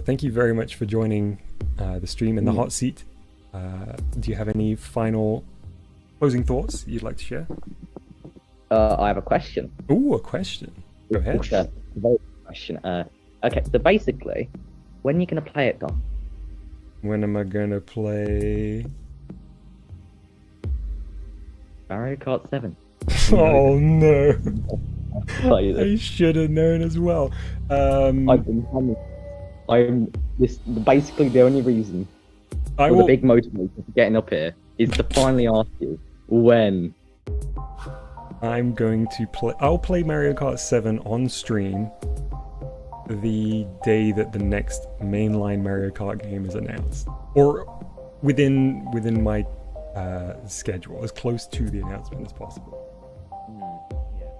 thank you very much for joining the stream in the hot seat. Do you have any final closing thoughts you'd like to share? I have a question. Ooh, a question. Go ahead. It's a very good question. Okay, so basically, when are you going to play it, Dom? When am I going to play? Mario Kart 7. Oh, no. I should have known as well. I've been I'm this basically the only reason the big motivator for getting up here is to finally ask you when. I'm going to play. I'll play Mario Kart 7 on stream the day that the next mainline Mario Kart game is announced, or within my schedule, as close to the announcement as possible. Yes.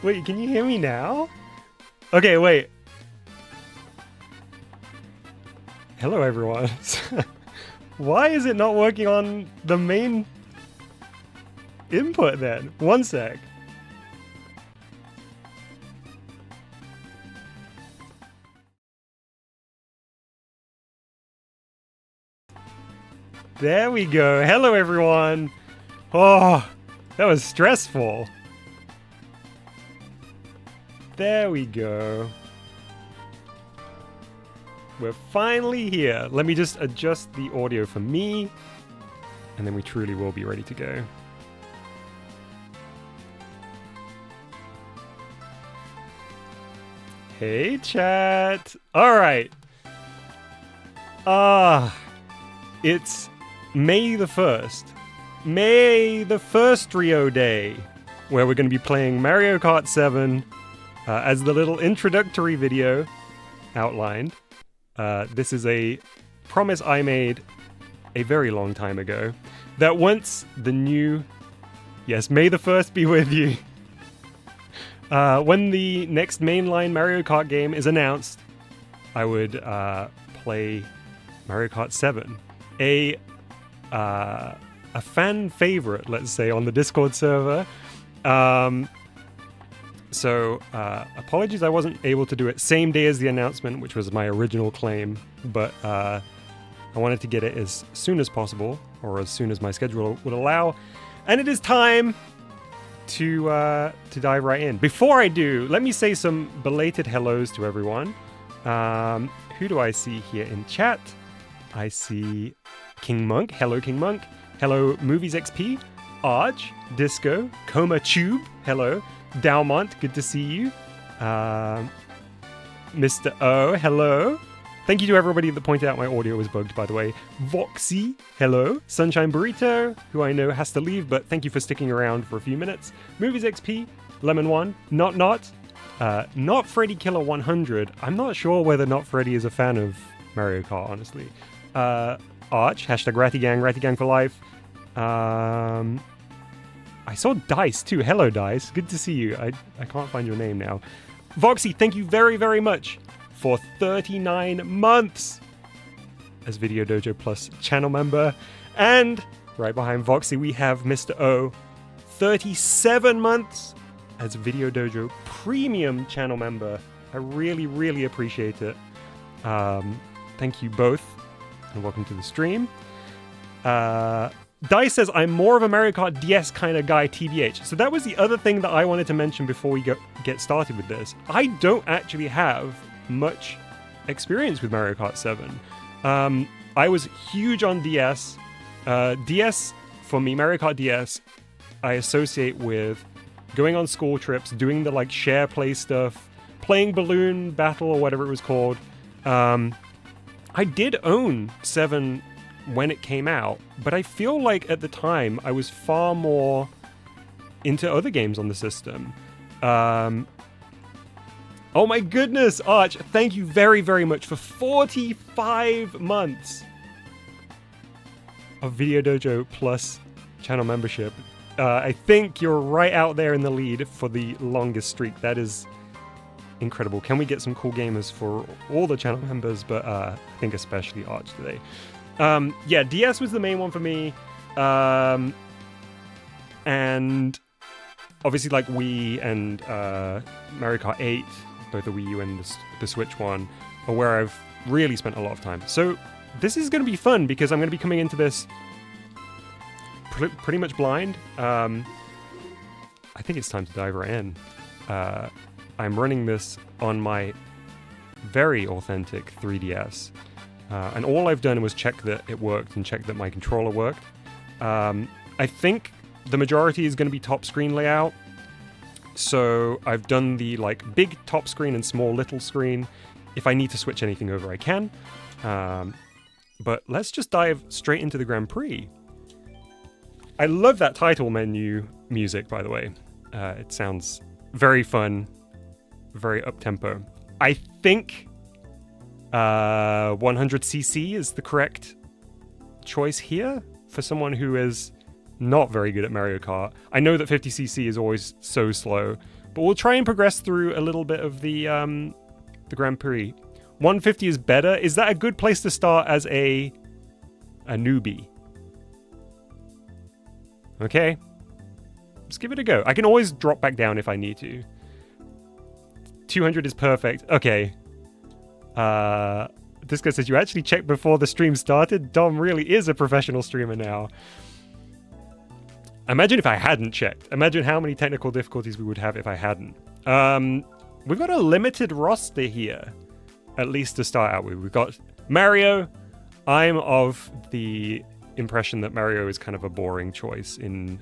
Wait, can you hear me now? Okay, wait. Hello, everyone. Why is it not working on the main input then? One sec. There we go. Hello, everyone. Oh, that was stressful. There we go. We're finally here. Let me just adjust the audio for me, and then we truly will be ready to go. Hey, chat. All right. It's May the 1st. May the 1st Rio Day, where we're going to be playing Mario Kart 7 as the little introductory video outlined. This is a promise I made a very long time ago, that once the new... Yes, May the 1st be with you. When the next mainline Mario Kart game is announced, I would play Mario Kart 7. A fan favorite, let's say, on the Discord server. So, apologies I wasn't able to do it same day as the announcement, which was my original claim, but I wanted to get it as soon as possible. or as soon as my schedule would allow. And it is time to dive right in. Before I do, let me say some belated hellos to everyone. Who do I see here in chat? I see King Monk. Hello, King Monk. Hello, Movies XP. Arch, Disco, Coma Tube. Hello. Dalmont, good to see you. Mr. O, hello. Thank you to everybody that pointed out my audio was bugged, by the way. Voxy, hello. Sunshine Burrito, who I know has to leave, but thank you for sticking around for a few minutes. Movies XP, Lemon One, Not Freddy Killer 100. I'm not sure whether Not Freddy is a fan of Mario Kart, honestly. Arch, hashtag Rattygang for life. I saw Dice too. Hello, Dice. Good to see you. I can't find your name now. Voxy, thank you very, very much for 39 months as VideoDojo Plus channel member. And right behind Voxy, we have Mr. O, 37 months as VideoDojo Premium channel member. I really, really appreciate it. Thank you both, and welcome to the stream. Dice says, I'm more of a Mario Kart DS kind of guy, TBH. So that was the other thing that I wanted to mention before we get started with this. I don't actually have much experience with Mario Kart 7. I was huge on DS. DS, for me, Mario Kart DS, I associate with going on school trips, doing the like share play stuff, playing Balloon Battle or whatever it was called. I did own 7 when it came out, but I feel like at the time I was far more into other games on the system. Oh my goodness, Arch, thank you very, very much for 45 months of VideoDojo Plus channel membership. I think you're right out there in the lead for the longest streak. That is incredible. Can we get some cool gamers for all the channel members, but I think especially Arch today. Yeah, DS was the main one for me. And obviously like Wii and Mario Kart 8, both the Wii U and the Switch one, are where I've really spent a lot of time. So this is going to be fun because I'm going to be coming into this pretty much blind. I think it's time to dive right in. I'm running this on my very authentic 3DS. And all I've done was check that it worked and check that my controller worked. I think the majority is going to be top screen layout. So I've done the like big top screen and small little screen. If I need to switch anything over, I can. But let's just dive straight into the Grand Prix. I love that title menu music, by the way. It sounds very fun, very up-tempo. I think 100cc is the correct choice here for someone who is not very good at Mario Kart. I know that 50cc is always so slow, but we'll try and progress through a little bit of the Grand Prix. 150 is better. Is that a good place to start as a newbie? Okay, let's give it a go. I can always drop back down if I need to. 200 is perfect. Okay. This guy says, you actually checked before the stream started? Dom really is a professional streamer now. Imagine if I hadn't checked. Imagine how many technical difficulties we would have if I hadn't. We've got a limited roster here, at least to start out with. We've got Mario. I'm of the impression that Mario is kind of a boring choice in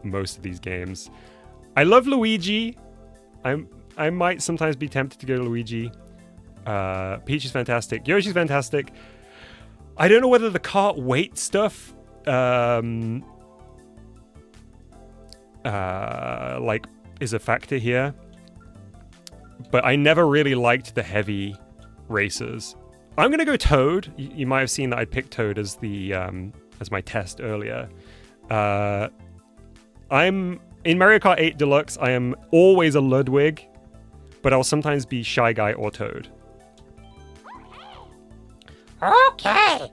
most of these games. I love Luigi. I might sometimes be tempted to go to Luigi. Peach is fantastic. Yoshi's fantastic. I don't know whether the cart weight stuff like is a factor here, but I never really liked the heavy racers. I'm gonna go Toad. You might have seen that I picked Toad as the as my test earlier. I'm in Mario Kart 8 Deluxe. I am always a Ludwig, but I'll sometimes be Shy Guy or Toad. Okay.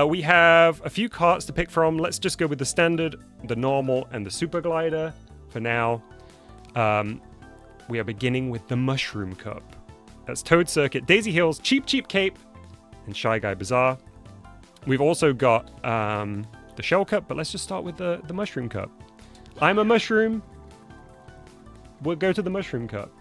We have a few carts to pick from. Let's just go with the standard, the normal, and the super glider for now. We are beginning with the Mushroom Cup. That's Toad Circuit, Daisy Hills, Cheap Cheap Cape, and Shy Guy Bazaar. We've also got the shell cup, but let's just start with the mushroom cup. I'm a mushroom. We'll go to the mushroom cup.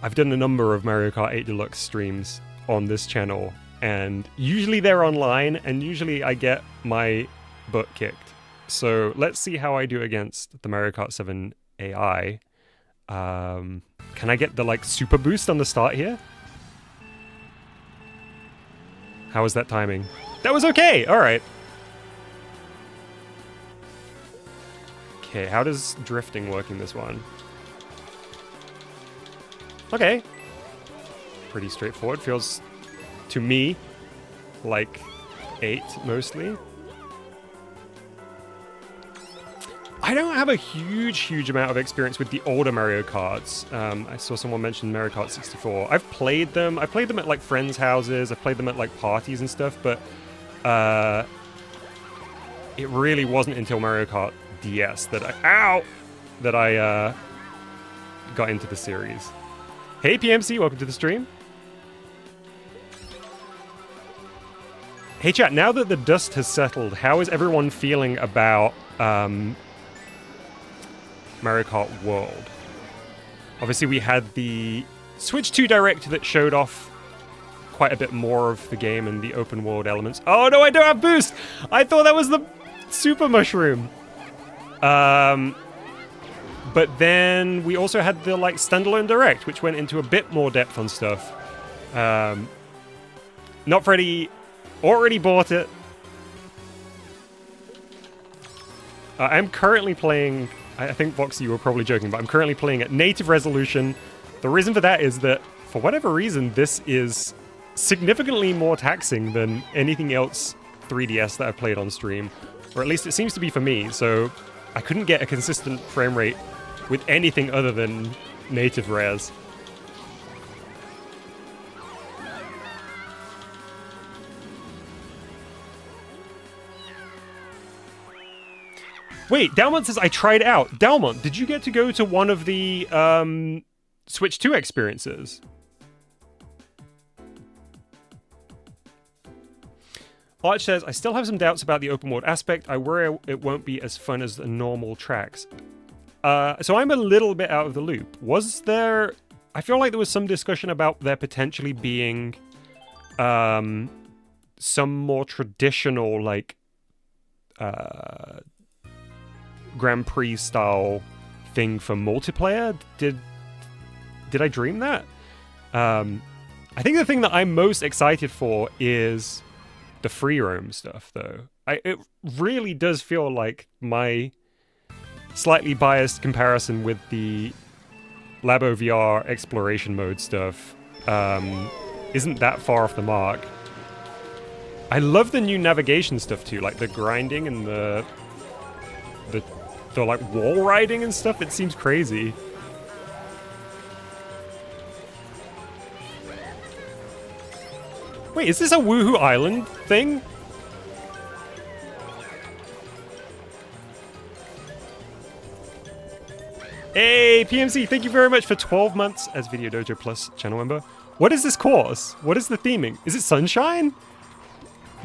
I've done a number of Mario Kart 8 Deluxe streams on this channel, and usually they're online, and usually I get my butt kicked. So let's see how I do against the Mario Kart 7 AI. Can I get the, like, super boost on the start here? How was that timing? That was okay! Alright. Okay, how does drifting work in this one? Okay. Pretty straightforward. Feels, to me, like 8, mostly. I don't have a huge amount of experience with the older Mario Karts. I saw someone mention Mario Kart 64. I've played them. I played them at, like, friends' houses. I've played them at, like, parties and stuff, but it really wasn't until Mario Kart DS that I got into the series. Hey PMC, welcome to the stream. Hey chat, now that the dust has settled, how is everyone feeling about Mario Kart World? Obviously we had the Switch 2 Direct that showed off quite a bit more of the game and the open world elements. Oh no, I don't have boost! I thought that was the Super Mushroom. But then we also had the, like, standalone Direct, which went into a bit more depth on stuff. Not Freddy already bought it. I'm currently playing, I think, Voxy, you were probably joking, but I'm currently playing at native resolution. The reason for that is that, for whatever reason, this is significantly more taxing than anything else 3DS that I've played on stream. Or at least it seems to be for me, so I couldn't get a consistent frame rate with anything other than native res. Wait, Dalmont says I tried out. Dalmont, did you get to go to one of the Switch 2 experiences? Arch says, I still have some doubts about the open world aspect. I worry it won't be as fun as the normal tracks. So I'm a little bit out of the loop. Was there... I feel like there was some discussion about there potentially being some more traditional, like, Grand Prix style thing for multiplayer. Did I dream that? I think the thing that I'm most excited for is the free roam stuff, though. It really does feel like my slightly biased comparison with the Labo VR exploration mode stuff isn't that far off the mark. I love the new navigation stuff too, like the grinding and the like wall riding and stuff. It seems crazy. Wait, is this a Woohoo Island thing? Hey, PMC, thank you very much for 12 months as VideoDojo Plus channel member. What is this course? What is the theming? Is it Sunshine?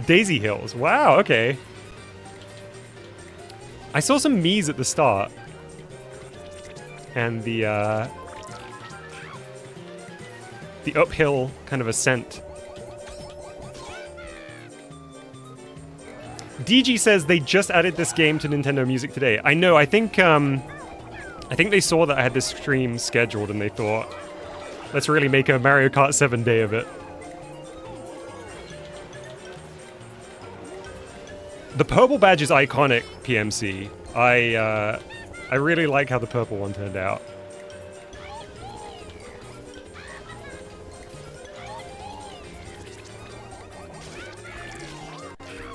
Daisy Hills. Wow, okay. I saw some Miis at the start. And the uphill kind of ascent. DG says they just added this game to Nintendo Music today. I know, I think they saw that I had this stream scheduled and they thought, let's really make a Mario Kart 7 day of it. The purple badge is iconic, PMC. I really like how the purple one turned out.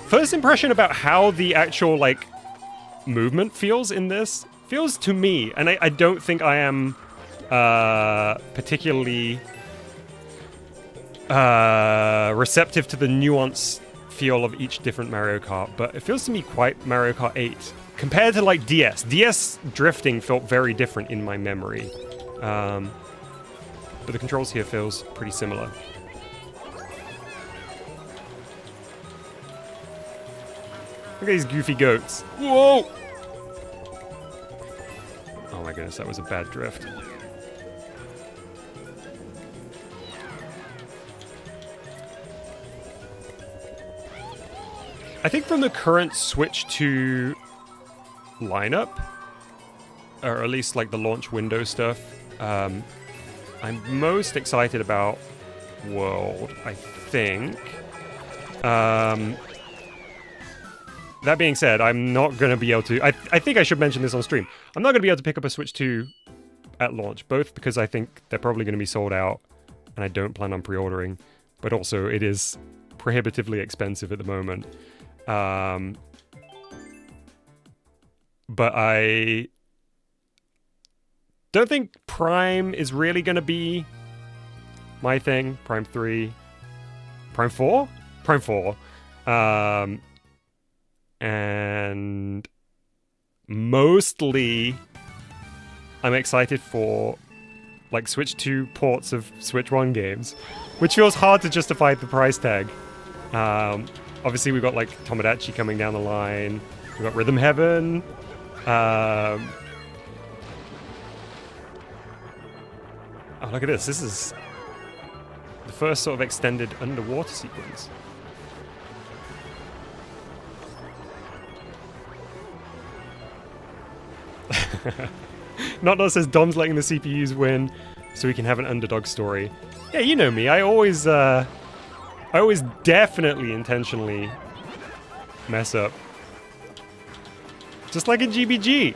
First impression about how the actual, like, movement feels in this feels to me, and I don't think I am particularly receptive to the nuanced feel of each different Mario Kart, but it feels to me quite Mario Kart 8 compared to, like, DS. DS drifting felt very different in my memory. But the controls here feels pretty similar. Look at these goofy goats. Whoa! Oh my goodness, that was a bad drift. I think from the current Switch 2 lineup, or at least like the launch window stuff, I'm most excited about World, I think. That being said, I'm not going to be able to... I think I should mention this on stream. I'm not going to be able to pick up a Switch 2 at launch, both because I think they're probably going to be sold out, and I don't plan on pre-ordering, but also it is prohibitively expensive at the moment. But I don't think Prime is really going to be my thing. Prime 3. Prime 4? Prime 4. And mostly I'm excited for like Switch 2 ports of Switch 1 games, which feels hard to justify the price tag. Obviously we've got like Tomodachi coming down the line. We've got Rhythm Heaven. Oh, look at this. This is the first sort of extended underwater sequence. Not says Dom's letting the CPUs win so we can have an underdog story. Yeah, you know me. I always definitely intentionally mess up. Just like in GBG.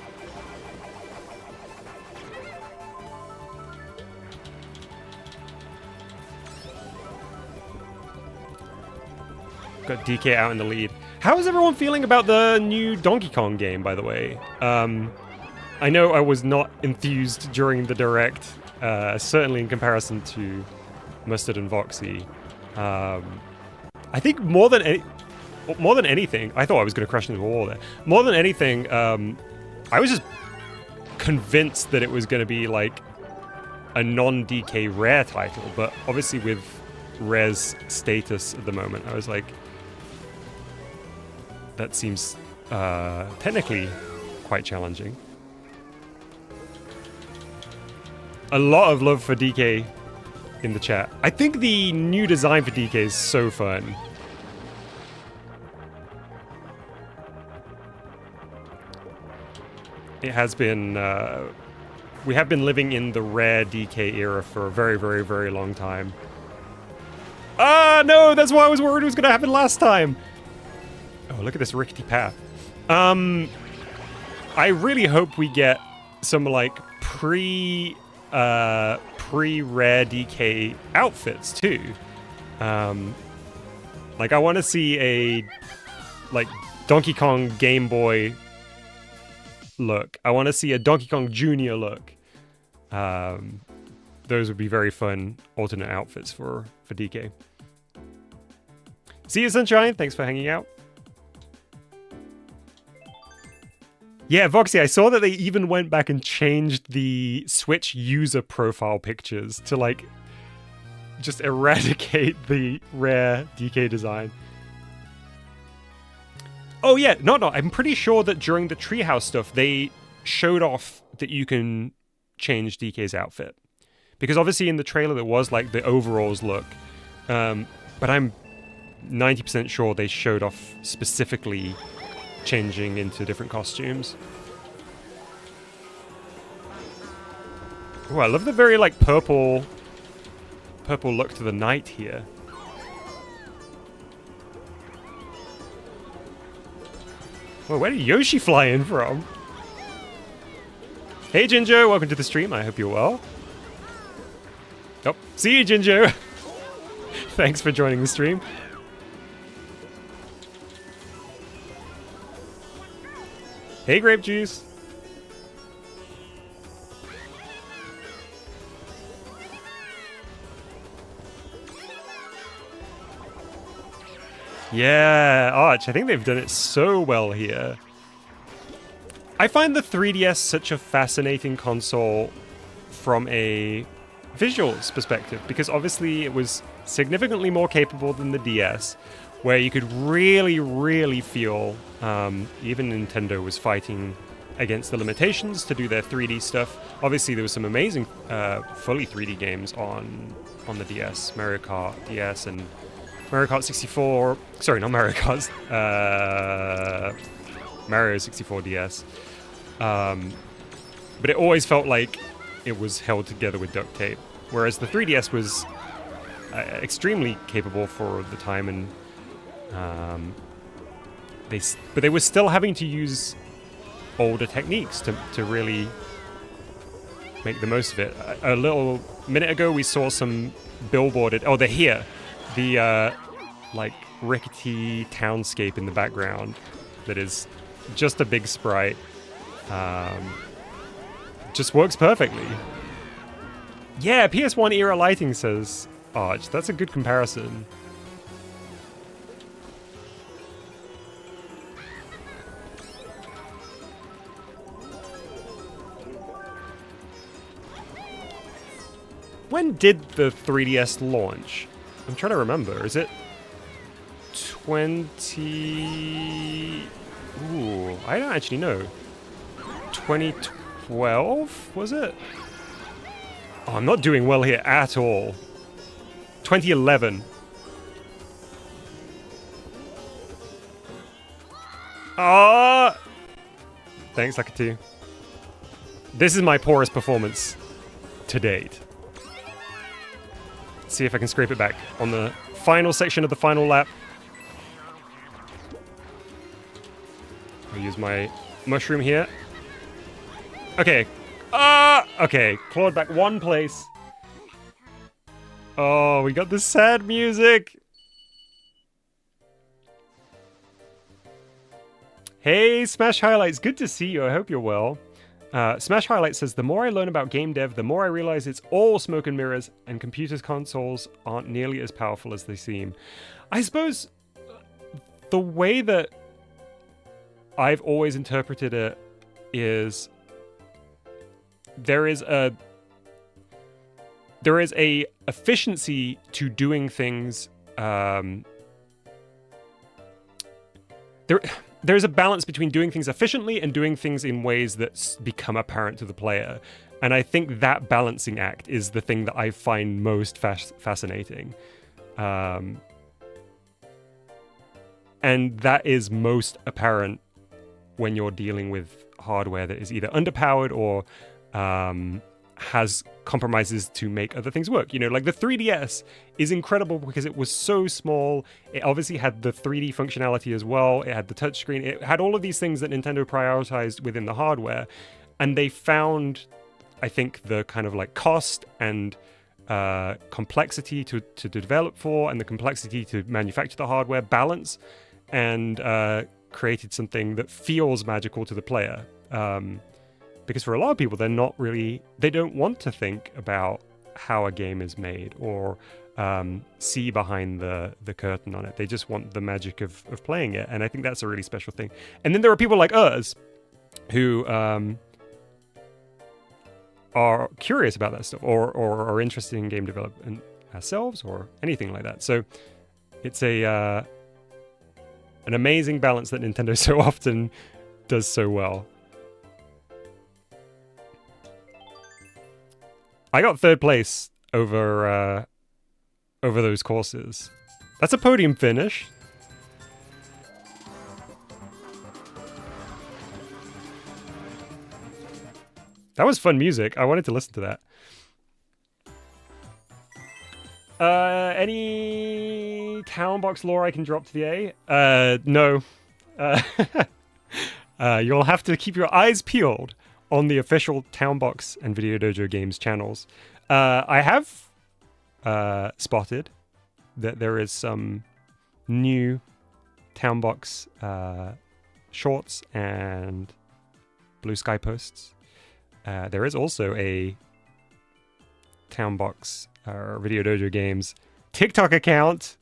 Got DK out in the lead. How is everyone feeling about the new Donkey Kong game, by the way? I know I was not enthused during the Direct, certainly in comparison to Mustard and Voxy. I think more than anything, I thought I was going to crash into a wall there. More than anything, I was just convinced that it was going to be like a non-DK Rare title, but obviously with Rare's status at the moment, I was like, that seems technically quite challenging. A lot of love for DK in the chat. I think the new design for DK is so fun. It has been... we have been living in the Rare DK era for a very, very, very long time. Ah, no! That's why I was worried it was going to happen last time! Oh, look at this rickety path. I really hope we get some, like, pre-Rare DK outfits, too. Like, I want to see a, like, Donkey Kong Game Boy look. I want to see a Donkey Kong Jr. look. Those would be very fun alternate outfits for DK. See you, Sunshine. Thanks for hanging out. Yeah, Voxy, I saw that they even went back and changed the Switch user profile pictures to, like, just eradicate the Rare DK design. Oh, yeah, no, I'm pretty sure that during the Treehouse stuff, they showed off that you can change DK's outfit. Because obviously in the trailer there was, like, the overalls look. But I'm 90% sure they showed off specifically changing into different costumes. Oh, I love the very, like, purple look to the night here. Well, where did Yoshi fly in from? Hey, Jinjo, welcome to the stream. I hope you're well. Oh, see you, Jinjo. Thanks for joining the stream. Hey, Grape Juice. Yeah, Arch, I think they've done it so well here. I find the 3DS such a fascinating console from a visuals perspective, because obviously it was significantly more capable than the DS, where you could really feel even Nintendo was fighting against the limitations to do their 3D stuff. Obviously there was some amazing fully 3D games on the DS, Mario Kart DS and Mario Kart 64, sorry, not Mario Kart, Mario 64 DS. But it always felt like it was held together with duct tape, whereas the 3DS was extremely capable for the time, and but they were still having to use older techniques to really make the most of it. A little minute ago, we saw some billboarded. Oh, they're here. The like rickety townscape in the background that is just a big sprite. Just works perfectly. Yeah, PS1 era lighting, says Arch. That's a good comparison. When did the 3DS launch? I'm trying to remember. Is it 20... Ooh, I don't actually know. 2012, was it? Oh, I'm not doing well here at all. 2011. Ah! Thanks, Akatu. This is my poorest performance to date. See if I can scrape it back on the final section of the final lap. I'll use my mushroom here. Okay. Okay. Clawed back one place. Oh, we got the sad music. Hey, Smash Highlights. Good to see you. I hope you're well. Smash Highlights says, the more I learn about game dev, the more I realize it's all smoke and mirrors, and computers' consoles aren't nearly as powerful as they seem. I suppose the way that I've always interpreted it is there is a efficiency to doing things. There's a balance between doing things efficiently and doing things in ways that become apparent to the player. And I think that balancing act is the thing that I find most fascinating. And that is most apparent when you're dealing with hardware that is either underpowered or has compromises to make other things work. You know, like the 3DS is incredible because it was so small. It obviously had the 3D functionality as well. It had the touchscreen. It had all of these things that Nintendo prioritized within the hardware. And they found, I think, the kind of like cost and complexity to develop for, and the complexity to manufacture the hardware balance, and created something that feels magical to the player. Because for a lot of people, they don't want to think about how a game is made or see behind the curtain on it. They just want the magic of playing it. And I think that's a really special thing. And then there are people like us who are curious about that stuff or are interested in game development ourselves or anything like that. So it's an amazing balance that Nintendo so often does so well. I got third place over those courses. That's a podium finish. That was fun music. I wanted to listen to that. Any town box lore I can drop to the A? No. You'll have to keep your eyes peeled on the official Townbox and VideoDojo Games channels. I have spotted that there is some new Townbox shorts and Blue Sky posts. There is also a Townbox VideoDojo Games TikTok account.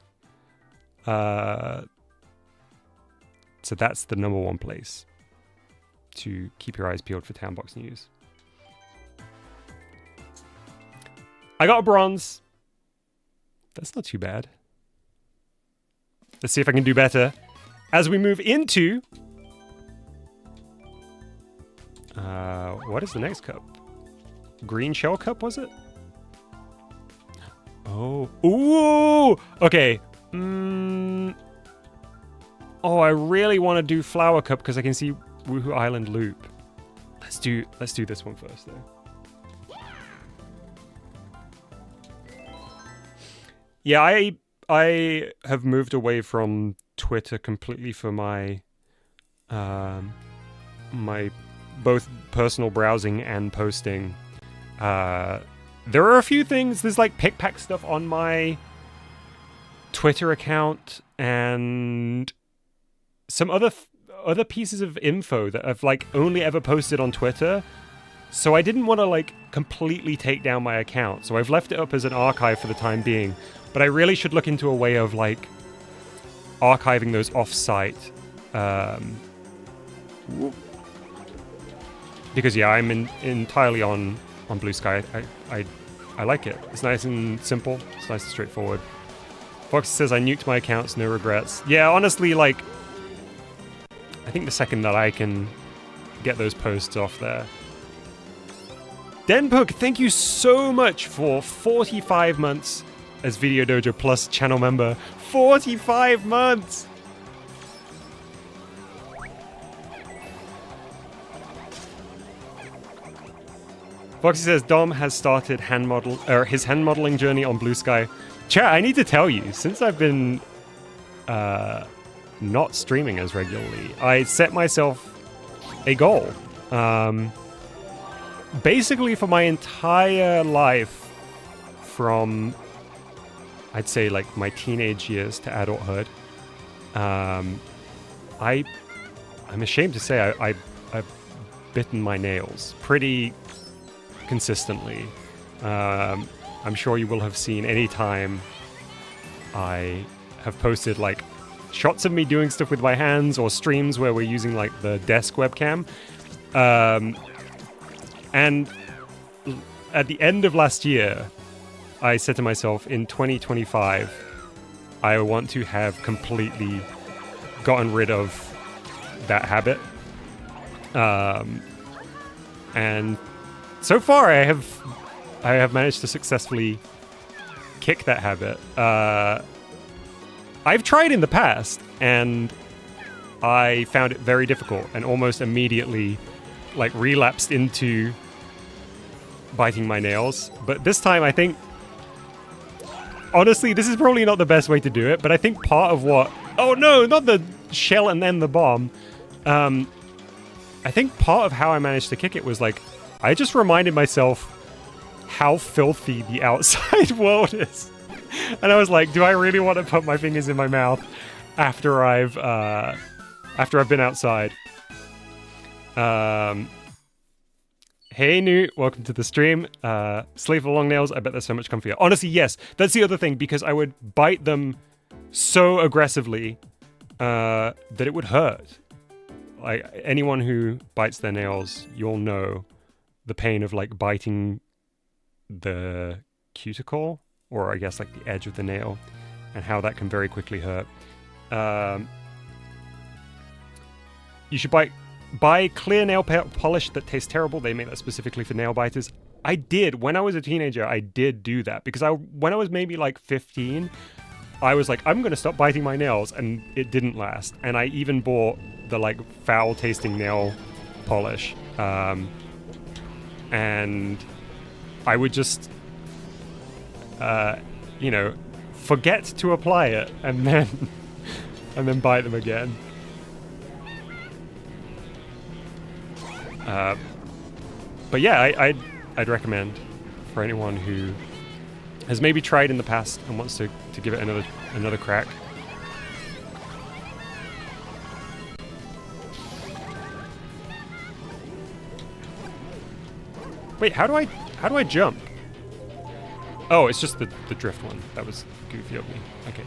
So that's the number one place to keep your eyes peeled for Townbox news. I got a bronze. That's not too bad. Let's see if I can do better. As we move into... what is the next cup? Green shell cup, was it? Oh. Ooh! Okay. Oh, I really want to do flower cup because I can see Woohoo Island loop. Let's do this one first, though. Yeah, I have moved away from Twitter completely for my my both personal browsing and posting. There are a few things. There's like pick pack stuff on my Twitter account and some other pieces of info that I've like only ever posted on Twitter. So I didn't want to like completely take down my account. So I've left it up as an archive for the time being. But I really should look into a way of like archiving those off-site. Because yeah, I'm entirely on Blue Sky. I like it. It's nice and simple. It's nice and straightforward. Fox says I nuked my accounts, no regrets. Yeah, honestly, like I think the second that I can get those posts off there. Denpuk, thank you so much for 45 months as VideoDojo Plus channel member. 45 months! Foxy says Dom has started his hand modeling journey on Blue Sky. Chat, I need to tell you, since I've been not streaming as regularly, I set myself a goal. Basically for my entire life, from I'd say like my teenage years to adulthood, I'm ashamed to say I've bitten my nails pretty consistently. I'm sure you will have seen any time I have posted like shots of me doing stuff with my hands or streams where we're using like the desk webcam. And at the end of last year, I said to myself, in 2025, I want to have completely gotten rid of that habit. And so far, I have managed to successfully kick that habit. I've tried in the past, and I found it very difficult, and almost immediately, like, relapsed into biting my nails. But this time, I think, honestly, this is probably not the best way to do it. But I think part of what, oh no, not the shell and then the bomb. I think part of how I managed to kick it was like, I just reminded myself how filthy the outside world is. And I was like, do I really want to put my fingers in my mouth after I've been outside? Hey Newt, welcome to the stream. Sleeve for long nails, I bet they're so much comfier. Honestly, yes, that's the other thing, because I would bite them so aggressively that it would hurt. Like, anyone who bites their nails, you'll know the pain of like biting the cuticle, or I guess like the edge of the nail, and how that can very quickly hurt. You should buy clear nail polish that tastes terrible. They make that specifically for nail biters. I did, when I was a teenager, I did do that, because when I was maybe like 15, I was like, I'm gonna stop biting my nails, and it didn't last. And I even bought the like foul tasting nail polish. And I would just, you know, forget to apply it, and then bite them again. But yeah, I'd recommend for anyone who has maybe tried in the past and wants to give it another crack. Wait, how do I jump? Oh, it's just the drift one. That was goofy of me. Okay.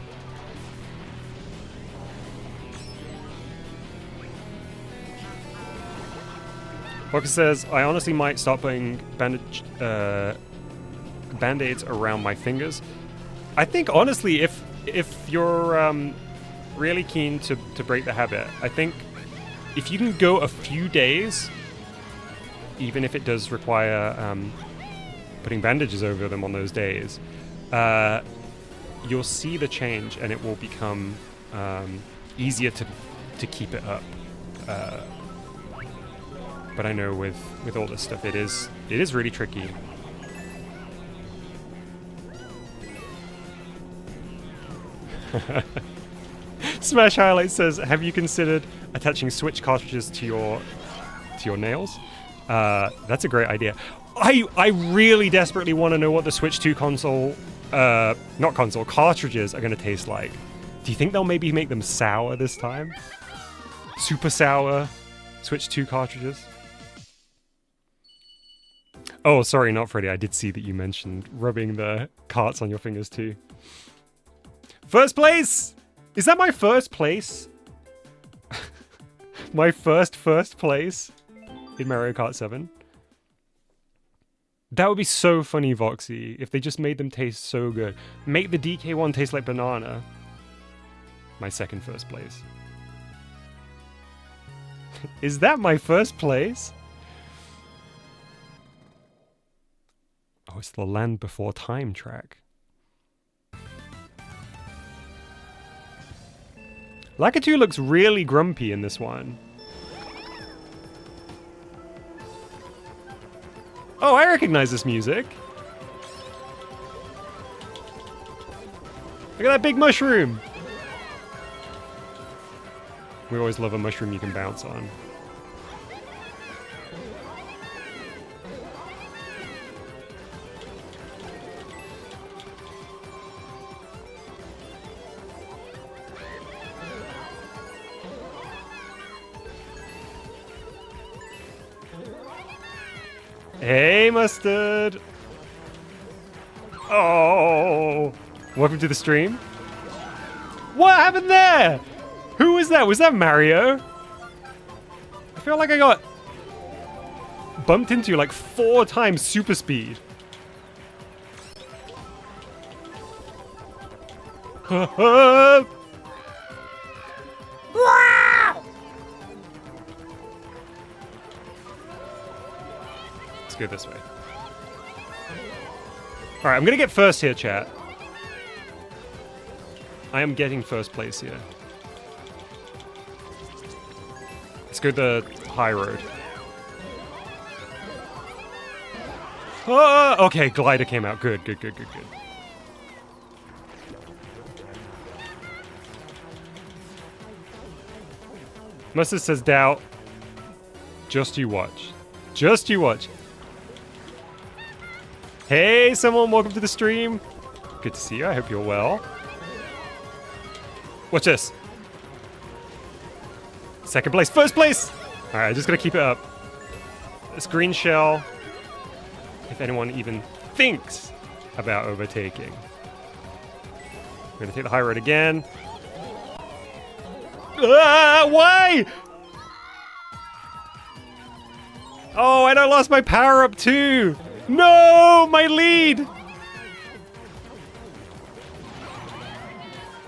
Walker says, I honestly might start putting band-aids around my fingers. I think, honestly, if you're really keen to break the habit, I think if you can go a few days, even if it does require putting bandages over them on those days, you'll see the change, and it will become easier to keep it up. But I know with all this stuff, it is really tricky. Smash Highlight says, have you considered attaching Switch cartridges to your nails? That's a great idea. I really desperately want to know what the Switch 2 cartridges are going to taste like. Do you think they'll maybe make them sour this time? Super sour Switch 2 cartridges? Oh, sorry, not Freddy. I did see that you mentioned rubbing the carts on your fingers too. First place! Is that my first place? My first place in Mario Kart 7? That would be so funny, Voxy, if they just made them taste so good. Make the DK one taste like banana. My second first place. Is that my first place? Oh, it's the Land Before Time track. Lakitu looks really grumpy in this one. Oh, I recognize this music. Look at that big mushroom. We always love a mushroom you can bounce on. Hey, Mustard! Oh! Welcome to the stream. What happened there? Who was that? Was that Mario? I feel like I got bumped into like 4 times super speed. Wow! Let's go this way. Alright, I'm gonna get first here, chat. I am getting first place here. Let's go the high road. Oh, okay, glider came out. Good. Mustard says doubt. Just you watch. Just you watch. Hey, someone, welcome to the stream. Good to see you. I hope you're well. Watch this. Second place. First place! Alright, just gotta keep it up. This green shell, if anyone even thinks about overtaking. We're gonna take the high road again. Ah, why? Oh, and I lost my power up too. No, my lead.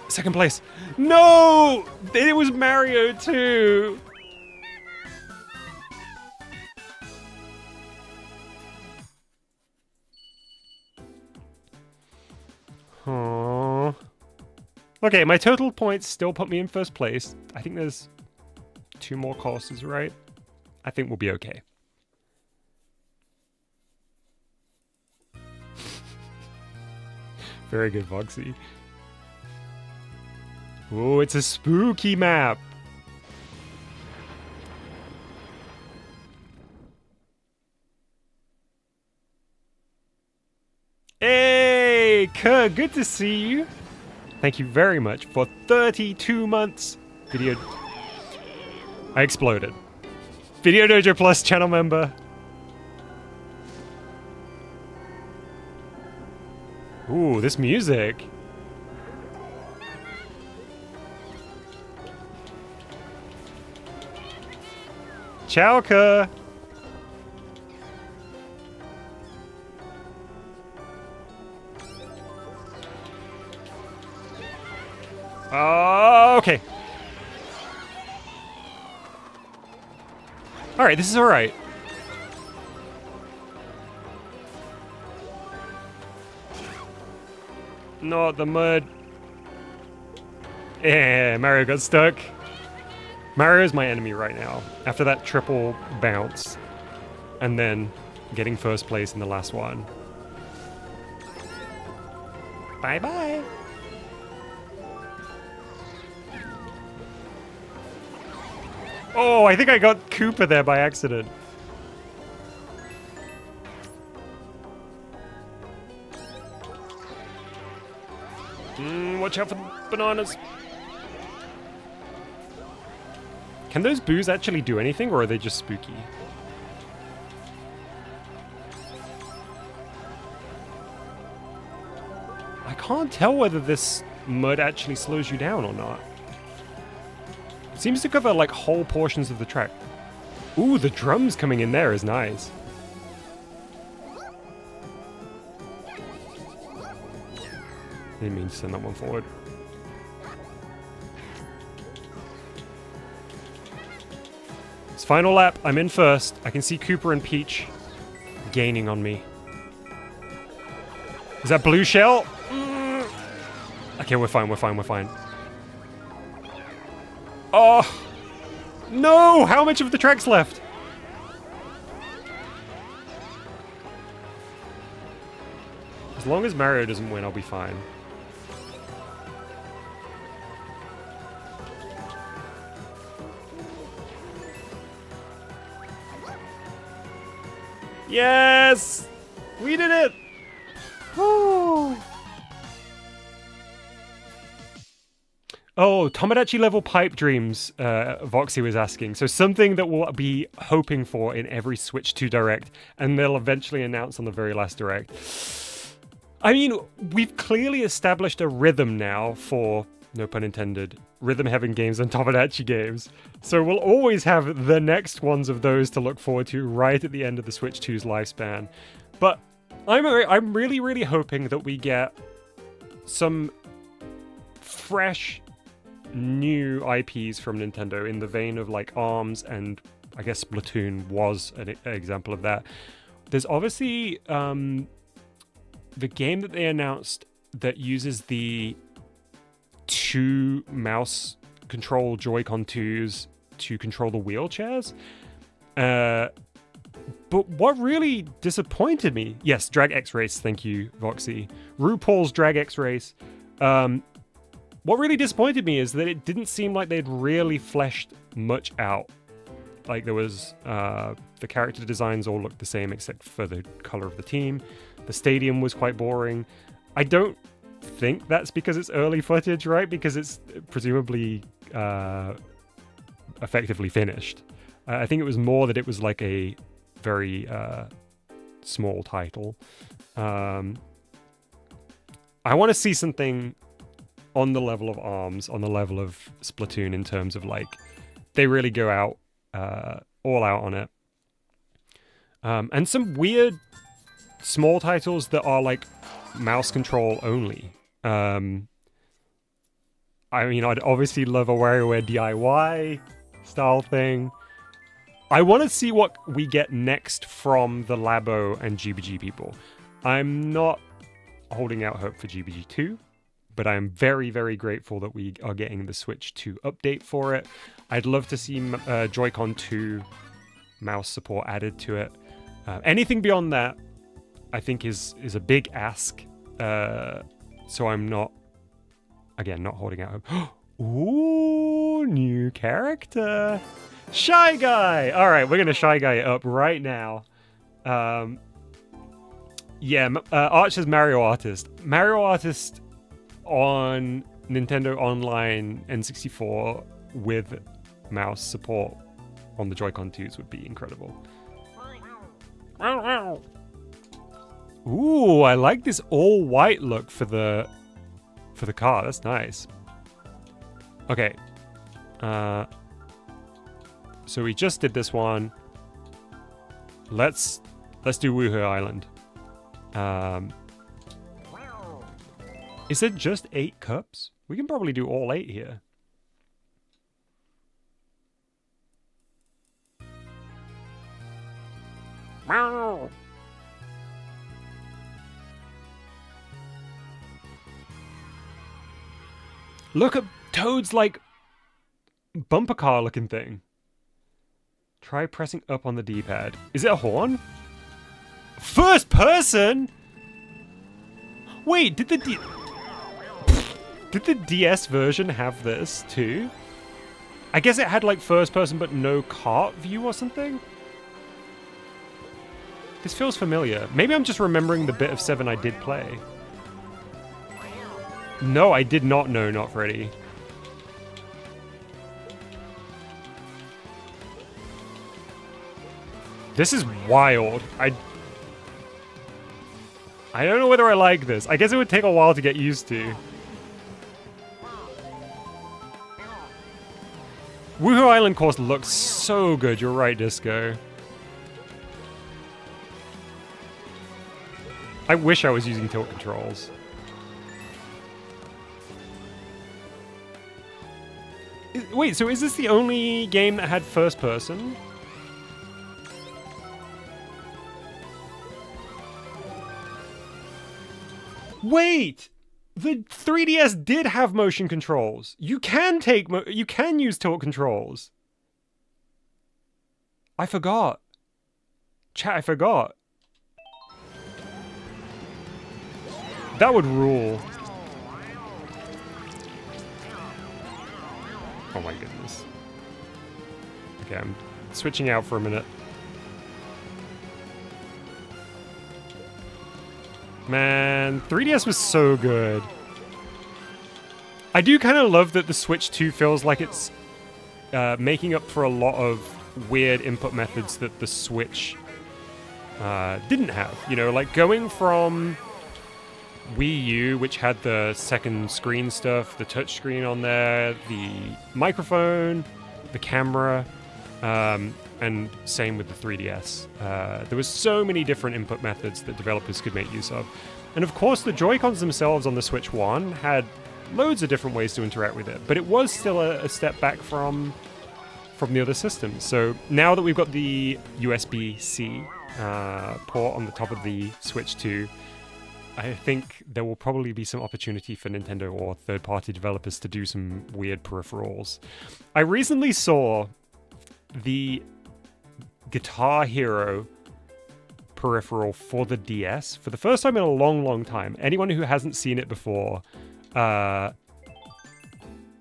Second place. No, it was Mario too. Aww. Okay, my total points still put me in first place. I think there's 2 more courses, right? I think we'll be okay. Very good, Voxy. Oh, it's a spooky map. Hey, Kerr, good to see you. Thank you very much for 32 months. I exploded. VideoDojo Plus channel member. Ooh, this music. Chowka. Okay. Alright, this is alright. Not the mud. Yeah, Mario got stuck. Mario's my enemy right now. After that triple bounce. And then getting first place in the last one. Bye-bye. Oh, I think I got Koopa there by accident. Watch out for the bananas. Can those boos actually do anything, or are they just spooky? I can't tell whether this mud actually slows you down or not. It seems to cover like whole portions of the track. Ooh, the drums coming in there is nice. Didn't mean to send that one forward. It's final lap. I'm in first. I can see Cooper and Peach gaining on me. Is that blue shell? Okay, we're fine, we're fine, we're fine. Oh! No! How much of the track's left? As long as Mario doesn't win, I'll be fine. Yes! We did it! Woo! Oh, Tomodachi level pipe dreams, Voxy was asking. So something that we'll be hoping for in every Switch 2 Direct, and they'll eventually announce on the very last Direct. I mean, we've clearly established a rhythm now for, no pun intended, Rhythm Heaven games and Tomodachi games. So we'll always have the next ones of those to look forward to right at the end of the Switch 2's lifespan. But I'm really, really hoping that we get some fresh, new IPs from Nintendo in the vein of like ARMS, and I guess Splatoon was an example of that. There's obviously the game that they announced that uses the 2 mouse control Joy-Con 2s to control the wheelchairs. But what really disappointed me... Yes, Drag X Race, thank you, Voxy. RuPaul's Drag X Race. What really disappointed me is that it didn't seem like they'd really fleshed much out. Like, there was... the character designs all looked the same except for the color of the team. The stadium was quite boring. I don't think that's because it's early footage, right? Because it's presumably effectively finished. I think it was more that it was like a very small title. I want to see something on the level of ARMS, on the level of Splatoon, in terms of like they really go out all out on it. And some weird small titles that are like mouse control only. I mean, I'd obviously love a WarioWare DIY style thing. I want to see what we get next from the Labo and GBG people. I'm not holding out hope for GBG 2, but I'm very, very grateful that we are getting the Switch 2 update for it. I'd love to see Joy-Con 2 mouse support added to it. Anything beyond that, I think is a big ask. So I'm not, again, not holding out hope. Ooh, new character. Shy Guy! Alright, we're gonna Shy Guy it up right now. Yeah, Arch says Mario Artist. Mario Artist on Nintendo Online N64 with mouse support on the Joy-Con 2s would be incredible. Ooh, I like this all-white look for the car. That's nice. Okay. So we just did this one. Let's do Woohoo Island. Is there just 8 cups? We can probably do all 8 here. Meow. Look at Toad's, like, bumper car looking thing. Try pressing up on the D-pad. Is it a horn? First person? Wait, did the DS version have this too? I guess it had like first person but no kart view or something? This feels familiar. Maybe I'm just remembering the bit of 7 I did play. No, I did not know Not Freddy. This is wild. I don't know whether I like this. I guess it would take a while to get used to. Woohoo Island course looks so good. You're right, Disco. I wish I was using tilt controls. Wait, so is this the only game that had first person? Wait! The 3DS did have motion controls. You can use tilt controls. I forgot. Chat, I forgot. That would rule. Oh my goodness. Okay, I'm switching out for a minute. Man, 3DS was so good. I do kind of love that the Switch 2 feels like it's making up for a lot of weird input methods that the Switch didn't have. You know, like going from Wii U, which had the second screen stuff, the touch screen on there, the microphone, the camera, and same with the 3DS. There was so many different input methods that developers could make use of. And of course, the Joy-Cons themselves on the Switch 1 had loads of different ways to interact with it, but it was still a step back from the other systems. So now that we've got the USB-C port on the top of the Switch 2, I think there will probably be some opportunity for Nintendo or third-party developers to do some weird peripherals. I recently saw the Guitar Hero peripheral for the DS for the first time in a long, long time. Anyone who hasn't seen it before,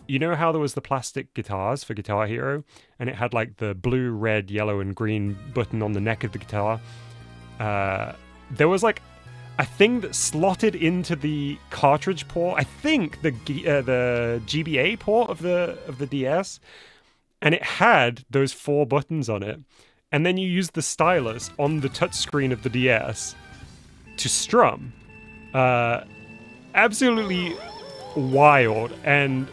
you know how there was the plastic guitars for Guitar Hero, and it had like the blue, red, yellow, and green button on the neck of the guitar? There was like a thing that slotted into the cartridge port. I think the GBA port of the DS, and it had those 4 buttons on it. And then you use the stylus on the touchscreen of the DS to strum. Absolutely wild and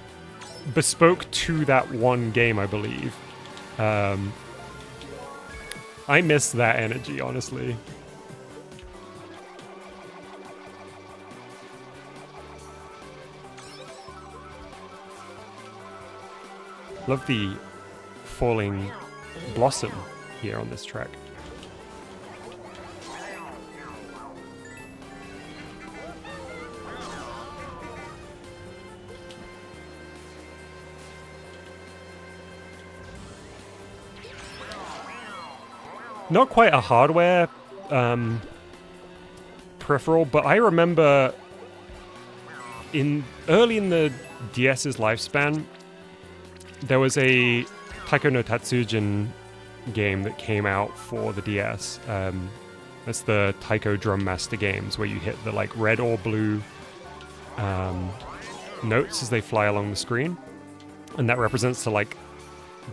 bespoke to that one game, I believe. I miss that energy, honestly. Love the falling blossom here on this track. Not quite a hardware peripheral, but I remember early in the DS's lifespan, there was a Taiko no Tatsujin game that came out for the DS. That's the Taiko Drum Master games, where you hit the like red or blue notes as they fly along the screen, and that represents to like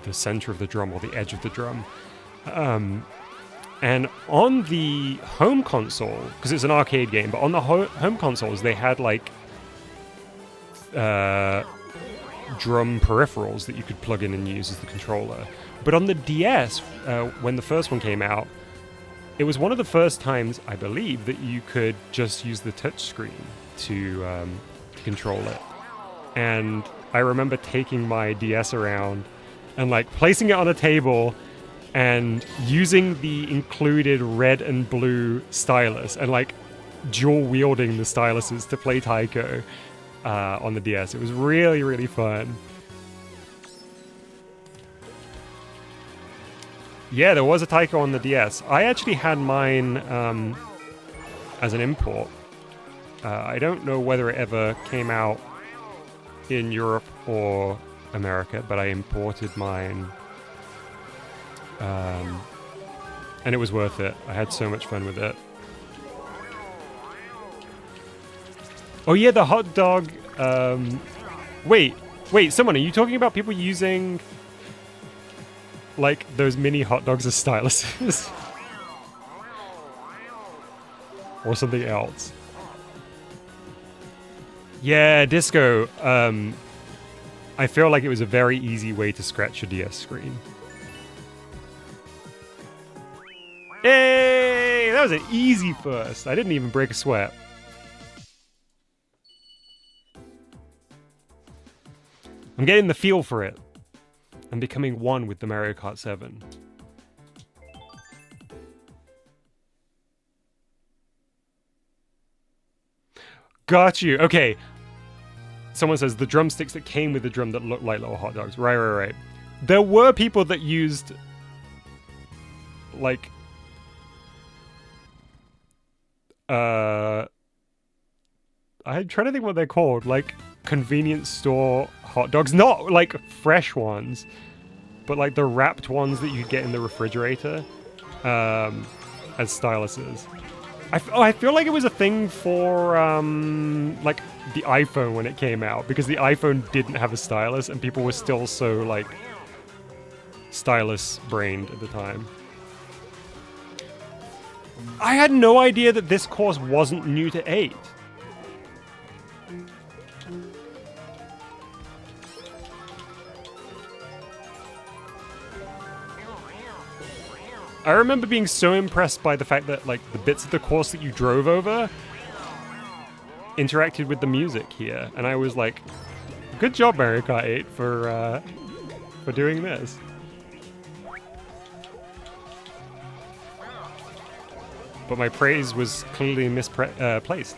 the center of the drum or the edge of the drum. And on the home console, because it's an arcade game, but on the home consoles they had like drum peripherals that you could plug in and use as the controller. But on the DS, when the first one came out, it was one of the first times, I believe, that you could just use the touchscreen to to control it. And I remember taking my DS around and like placing it on a table and using the included red and blue stylus and like dual wielding the styluses to play Taiko on the DS. It was really, really fun. Yeah, there was a Taiko on the DS. I actually had mine as an import. I don't know whether it ever came out in Europe or America, but I imported mine. And it was worth it. I had so much fun with it. Oh yeah, the hot dog. Wait, someone, are you talking about people using like those mini hot dogs as styluses? Or something else? Yeah, Disco. I feel like it was a very easy way to scratch your DS screen. Hey, that was an easy first. I didn't even break a sweat. I'm getting the feel for it. I'm becoming one with the Mario Kart 7. Got you. Okay. Someone says the drumsticks that came with the drum that looked like little hot dogs. Right. There were people that used like I'm trying to think what they're called. Like convenience store hot dogs. Not like fresh ones, but like the wrapped ones that you get in the refrigerator as styluses. I feel like it was a thing for like the iPhone when it came out, because the iPhone didn't have a stylus and people were still so like stylus brained at the time. I had no idea that this course wasn't new to 8. I remember being so impressed by the fact that like the bits of the course that you drove over interacted with the music here, and I was like, good job Mario Kart 8 for doing this. But my praise was clearly misplaced.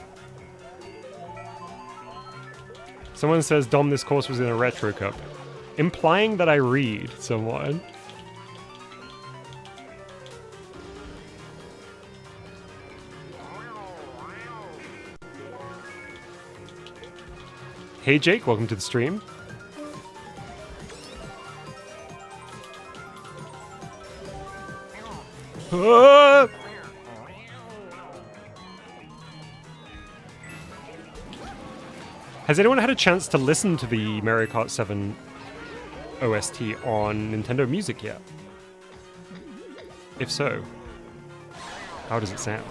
Someone says, Dom, this course was in a retro cup, implying that I read someone. Hey Jake, welcome to the stream. Ah! Has anyone had a chance to listen to the Mario Kart 7 OST on Nintendo Music yet? If so, how does it sound?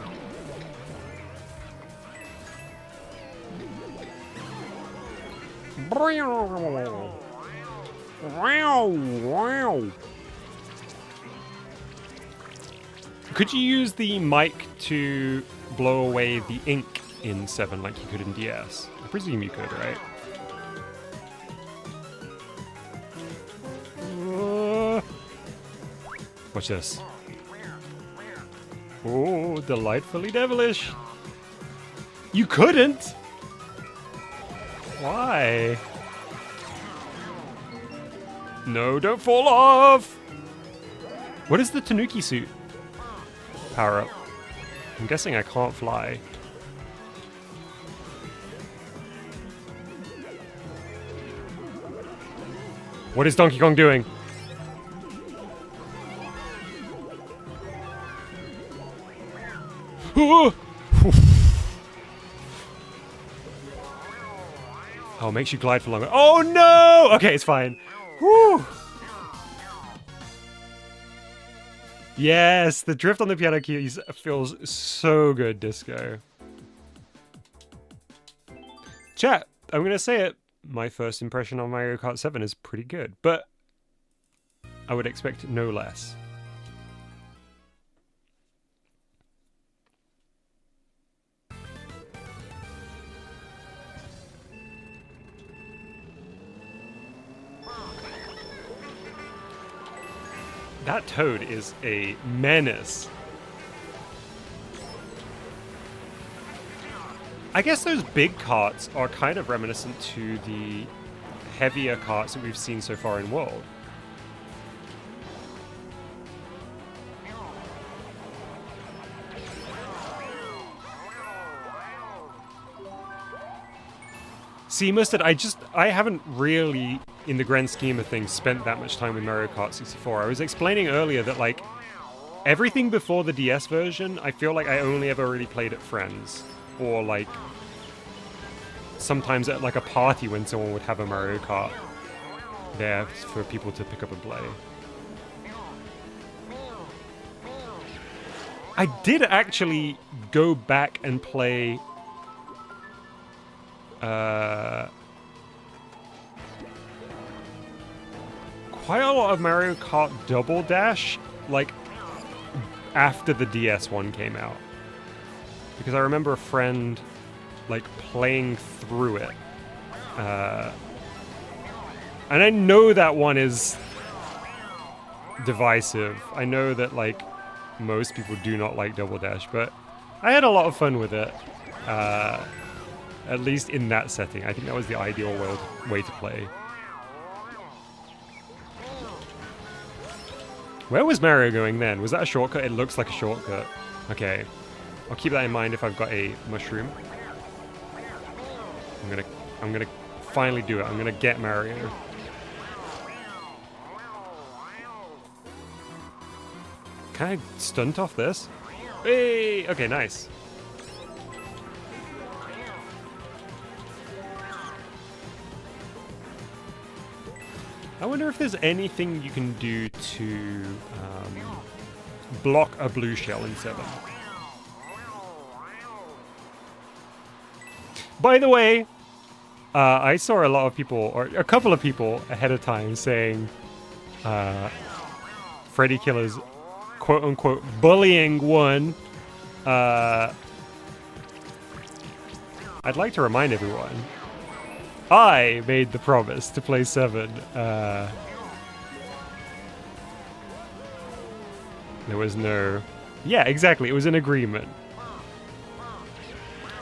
Could you use the mic to blow away the ink in 7 like you could in DS? I presume you could, right? Watch this. Oh, delightfully devilish. You couldn't? Why? No, don't fall off! What is the Tanuki suit power up? I'm guessing I can't fly. What is Donkey Kong doing? Oh, it makes you glide for longer. Oh no! Okay, it's fine. Whew. Yes, the drift on the piano keys feels so good, Disco. Chat, I'm gonna say it. My first impression on Mario Kart 7 is pretty good, but I would expect no less. That Toad is a menace. I guess those big carts are kind of reminiscent to the heavier carts that we've seen so far in World. See, Mustard, I haven't really, in the grand scheme of things, spent that much time with Mario Kart 64. I was explaining earlier that, like, everything before the DS version, I feel like I only ever really played at friends. Or, like, sometimes at, like, a party when someone would have a Mario Kart there for people to pick up and play. I did actually go back and play quite a lot of Mario Kart Double Dash, like, after the DS one came out. Because I remember a friend, like, playing through it. And I know that one is divisive. I know that, like, most people do not like Double Dash, but I had a lot of fun with it. At least in that setting. I think that was the ideal way to play. Where was Mario going then? Was that a shortcut? It looks like a shortcut. Okay. I'll keep that in mind if I've got a mushroom. I'm gonna finally do it. I'm gonna get Mario. Can I stunt off this? Hey! Okay, nice. I wonder if there's anything you can do to block a blue shell in 7. By the way, I saw a lot of people, or a couple of people ahead of time saying Freddy Killer's quote-unquote bullying one. I'd like to remind everyone, I made the promise to play 7. There was no... Yeah, exactly. It was an agreement.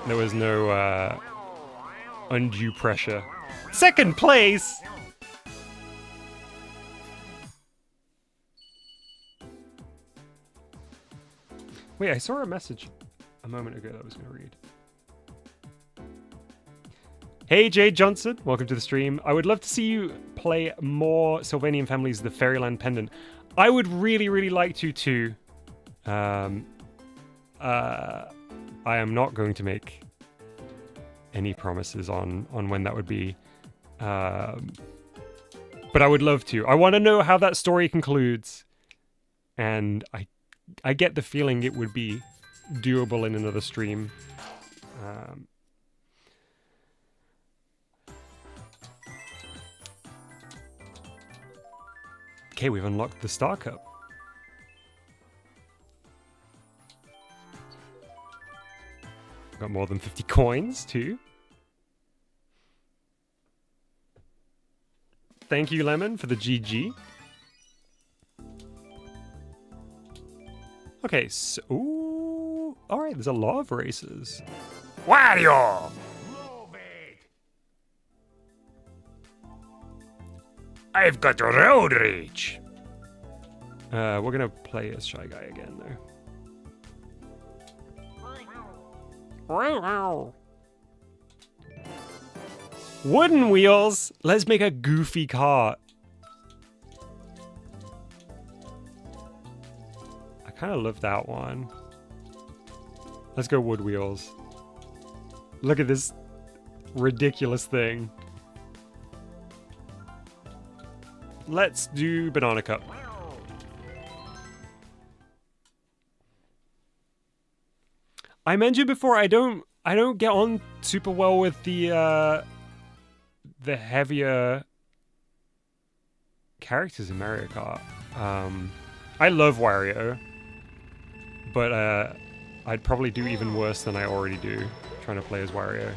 There was no undue pressure. Second place! Wait, I saw a message a moment ago that I was going to read. Hey, Jade Johnson, welcome to the stream. I would love to see you play more Sylvanian Families The Fairyland Pendant. I would really, really like to, too. I am not going to make any promises on when that would be. But I would love to. I want to know how that story concludes. And I get the feeling it would be doable in another stream. Okay, we've unlocked the Star Cup. Got more than 50 coins, too. Thank you, Lemon, for the GG. Okay, so... Ooh, alright, there's a lot of races. Wario! Move it! I've got road rage! We're gonna play as Shy Guy again, though. Wooden wheels! Let's make a goofy cart. I kind of love that one. Let's go wood wheels. Look at this ridiculous thing. Let's do Banana Cup. I mentioned before I don't get on super well with the heavier characters in Mario Kart. I love Wario, but I'd probably do even worse than I already do trying to play as Wario.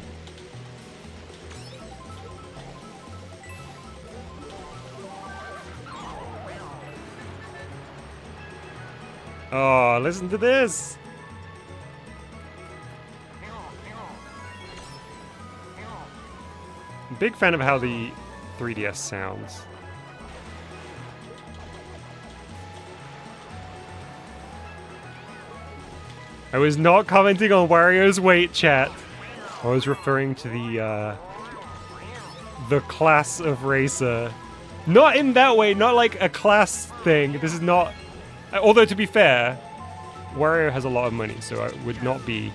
Oh, listen to this. Big fan of how the 3DS sounds. I was not commenting on Wario's weight, chat. I was referring to the class of racer. Not in that way, not like a class thing. This is not... Although, to be fair, Wario has a lot of money, so I would not be...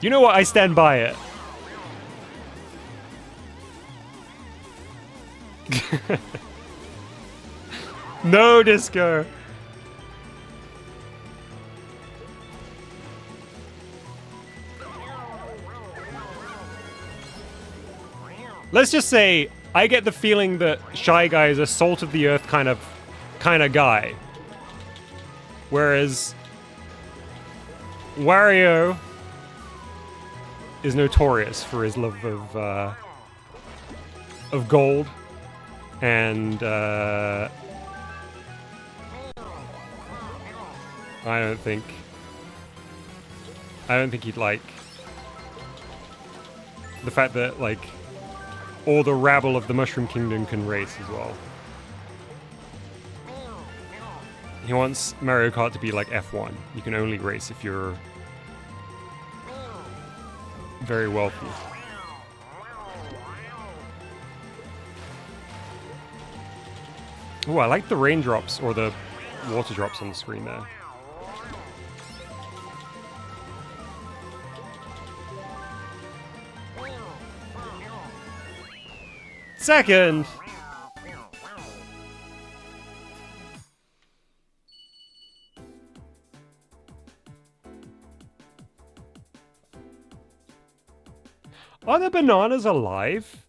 You know what? I stand by it. No, Disco. Let's just say I get the feeling that Shy Guy is a salt of the earth kind of guy, whereas Wario is notorious for his love of gold and I don't think he'd like the fact that like all the rabble of the Mushroom Kingdom can race as well. He wants Mario Kart to be like F1. You can only race if you're very wealthy. Oh, I like the raindrops or the water drops on the screen there. Second! Are the bananas alive?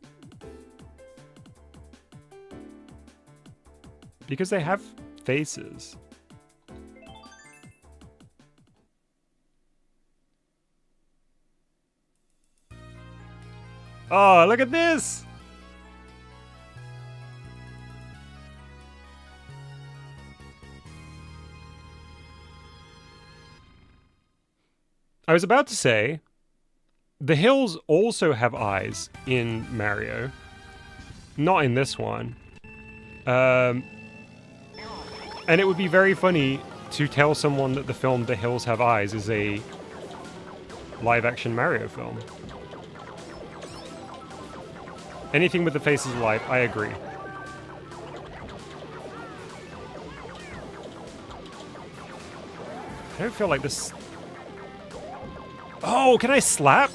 Because they have faces. Oh, look at this! I was about to say, the hills also have eyes in Mario. Not in this one. And it would be very funny to tell someone that the film The Hills Have Eyes is a live-action Mario film. Anything with the faces alive, I agree. I don't feel like this... Oh, can I slap?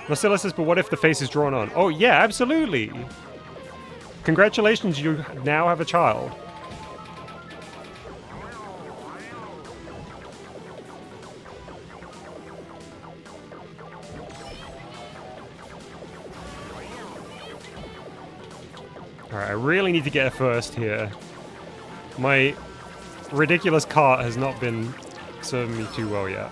Marcella says, but what if the face is drawn on? Oh, yeah, absolutely. Congratulations, you now have a child. Alright, I really need to get a first here. My ridiculous cart has not been serving me too well yet.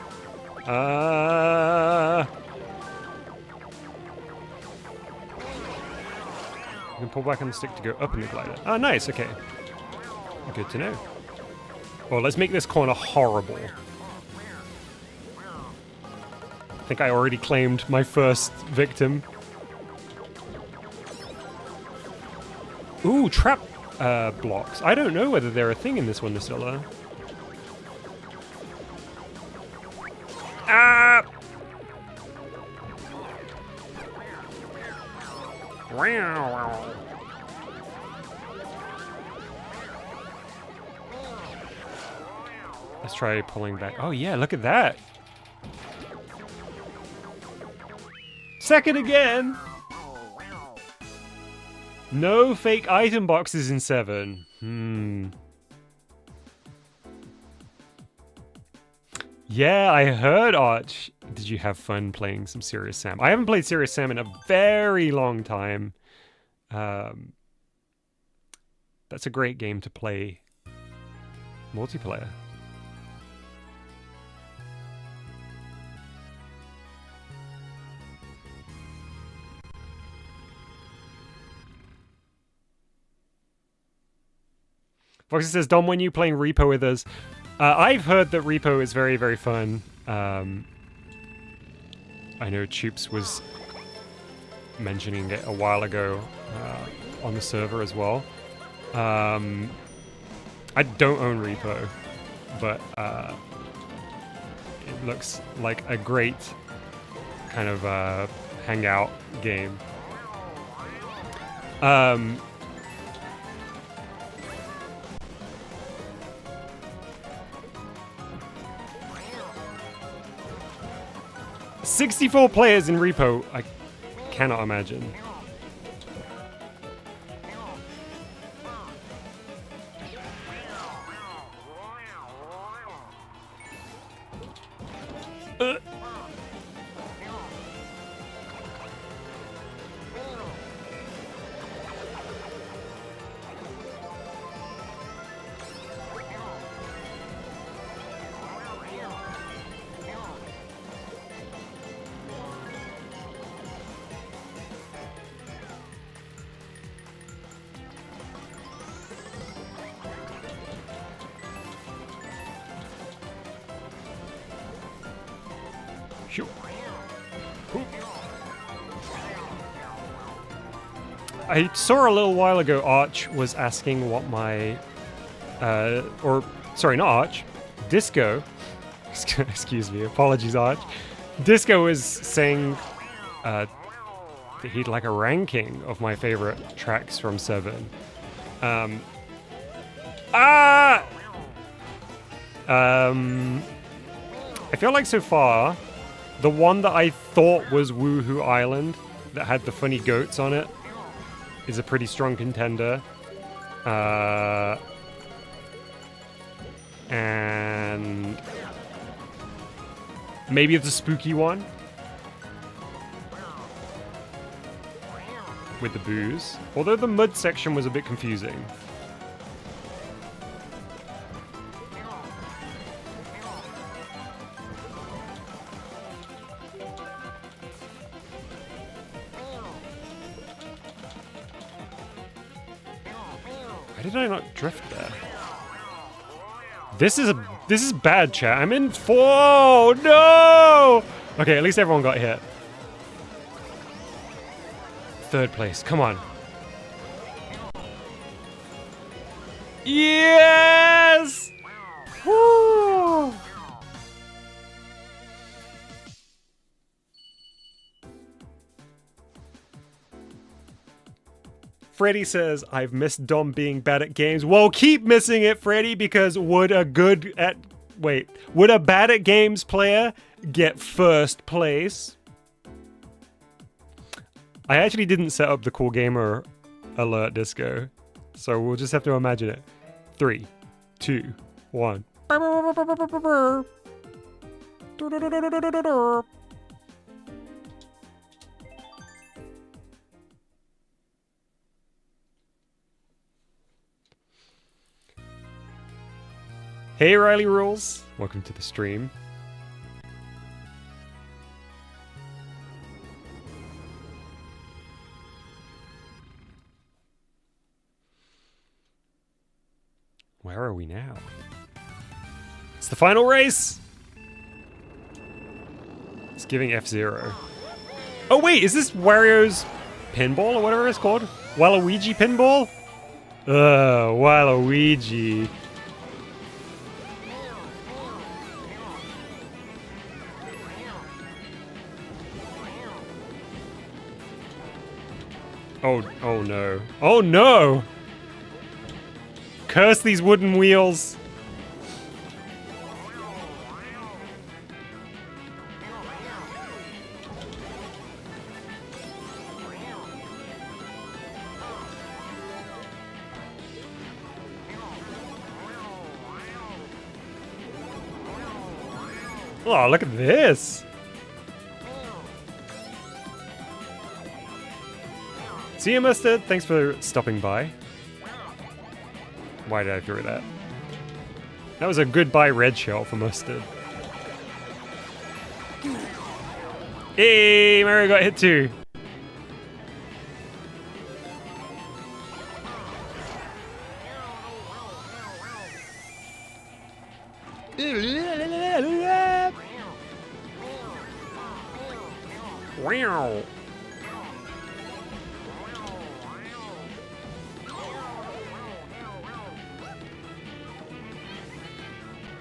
You can pull back on the stick to go up in the glider. Ah, nice, okay. Good to know. Well, let's make this corner horrible. I think I already claimed my first victim. Ooh, trap blocks. I don't know whether they're a thing in this one, Nasilla. Ah! Let's try pulling back. Oh yeah, look at that. Second again. No fake item boxes in 7. Yeah, I heard, Arch. Did you have fun playing some Serious Sam? I haven't played Serious Sam in a very long time. That's a great game to play multiplayer. Foxy says, Dom, when you playing Repo with us? I've heard that Repo is very, very fun. I know Choops was mentioning it a while ago on the server as well. I don't own Repo, but it looks like a great kind of hangout game. 64 players in Repo. I cannot imagine. I saw a little while ago Arch was asking what my, sorry, not Arch, Disco, excuse me, apologies Arch, Disco was saying that he'd like a ranking of my favorite tracks from 7. I feel like so far, the one that I thought was Woohoo Island, that had the funny goats on it, is a pretty strong contender. And maybe it's a spooky one with the booze. Although the mud section was a bit confusing. Why did I not drift there? This is bad, chat. I'm in 4. Oh, no! Okay, at least everyone got hit. 3rd place. Come on. Yes! Woo! Freddy says, I've missed Dom being bad at games. Well, keep missing it, Freddy, because would a bad at games player get 1st place? I actually didn't set up the Cool Gamer alert, Disco, so we'll just have to imagine it. 3, 2, 1. Hey Riley Rules, welcome to the stream. Where are we now? It's the final race! It's giving F-Zero. Oh wait, is this Wario's pinball or whatever it's called? Waluigi pinball? Waluigi. Oh no. Oh no! Curse these wooden wheels! Oh, look at this! See you, Mustard. Thanks for stopping by. Why did I throw that? That was a goodbye red shell for Mustard. Hey, Mario got hit too. Wow.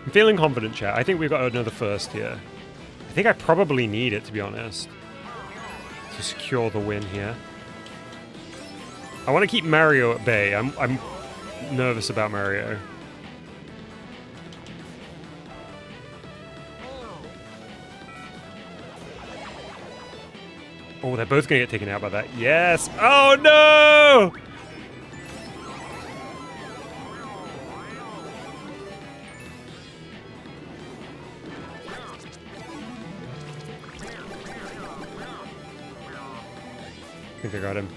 I'm feeling confident, chat. I think we've got another first here. I think I probably need it, to be honest, to secure the win here. I want to keep Mario at bay. I'm nervous about Mario. Oh, they're both going to get taken out by that. Yes! Oh, no! I think I got him.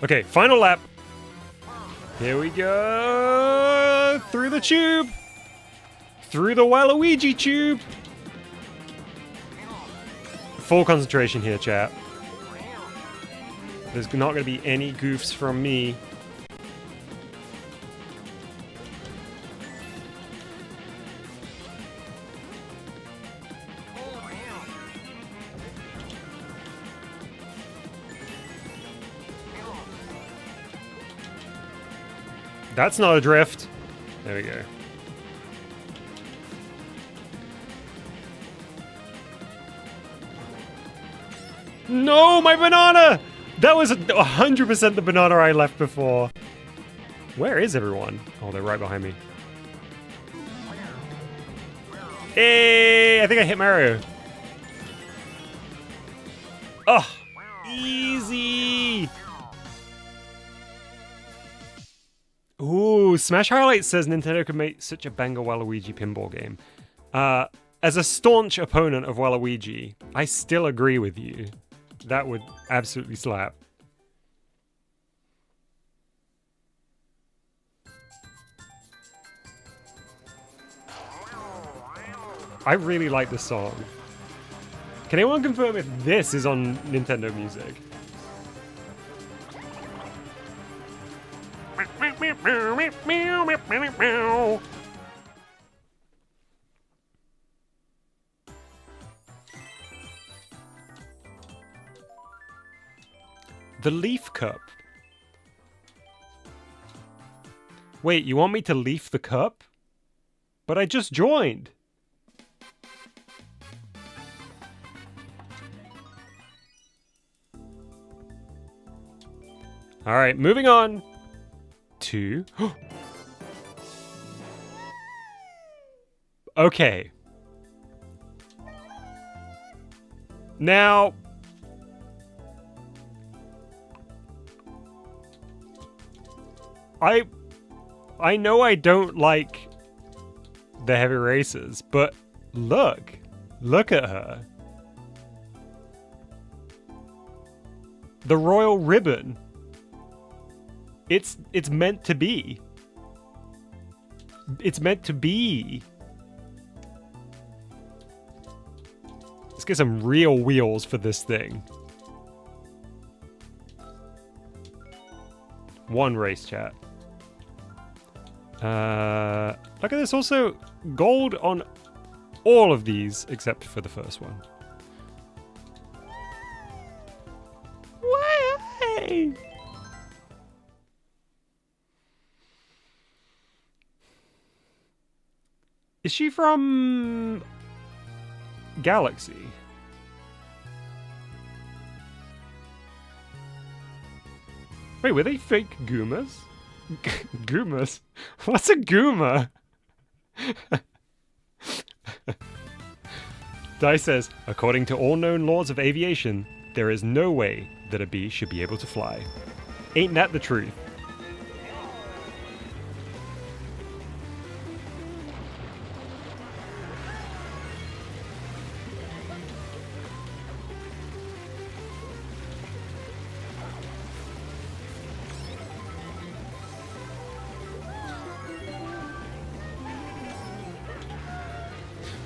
Okay, final lap. Here we go. Through the tube. Through the Waluigi tube. Full concentration here, chat. There's not going to be any goofs from me. That's not a drift. There we go. No, my banana! That was 100% the banana I left before. Where is everyone? Oh, they're right behind me. Hey, I think I hit Mario. Oh, easy. Ooh, Smash Highlights says Nintendo could make such a banger Waluigi pinball game. As a staunch opponent of Waluigi, I still agree with you. That would absolutely slap. I really like this song. Can anyone confirm if this is on Nintendo Music? The Leaf Cup. Wait, you want me to leaf the cup? But I just joined. All right, moving on to... Okay. Now... I know I don't like the heavy races, but look at her. The royal ribbon. It's meant to be. It's meant to be. Let's get some real wheels for this thing. One race, chat. Look at this. Also, gold on all of these except for the first one. Way! Is she from Galaxy? Wait, were they fake Goombas? Goombas? What's a Goomba? Dai says, according to all known laws of aviation, there is no way that a bee should be able to fly. Ain't that the truth?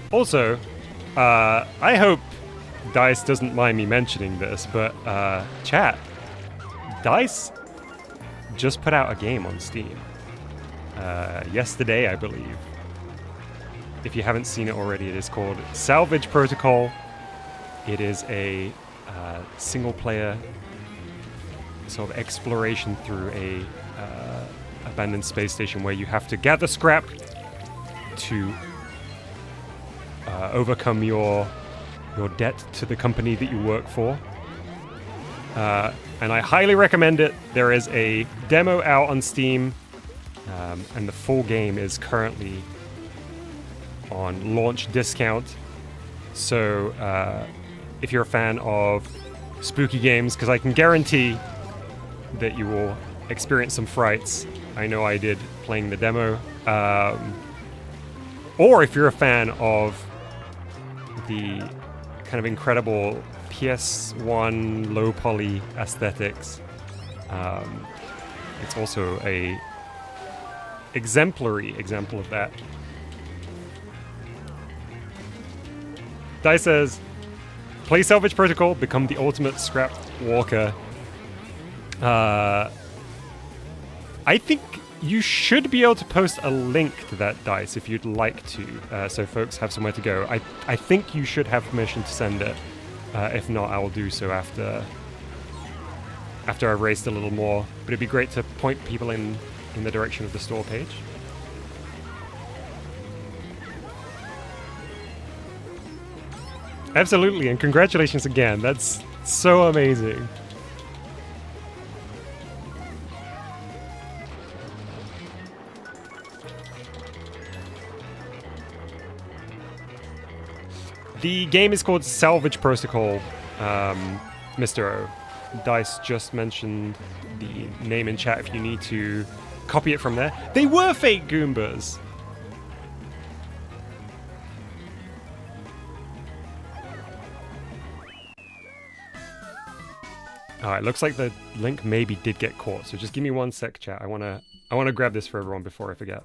Also, I hope DICE doesn't mind me mentioning this, but chat, DICE just put out a game on Steam. Yesterday, I believe. If you haven't seen it already, it is called Salvage Protocol. It is a single-player sort of exploration through a abandoned space station where you have to gather scrap to overcome your debt to the company that you work for. And I highly recommend it. There is a demo out on Steam, and the full game is currently on launch discount. So if you're a fan of spooky games, because I can guarantee that you will experience some frights. I know I did playing the demo. Or if you're a fan of the kind of incredible PS1 low poly aesthetics, it's also a exemplary example of that. Dice says, play Salvage Protocol, become the ultimate scrap walker. I think you should be able to post a link to that, Dice, if you'd like to, so folks have somewhere to go. I think you should have permission to send it. If not, I will do so after I've raced a little more. But it'd be great to point people in the direction of the store page. Absolutely, and congratulations again. That's so amazing. The game is called Salvage Protocol, Mr. O. Dice just mentioned the name in chat if you need to copy it from there. They were fake Goombas! Alright, looks like the link maybe did get caught, so just give me 1 sec, chat. I wanna grab this for everyone before I forget.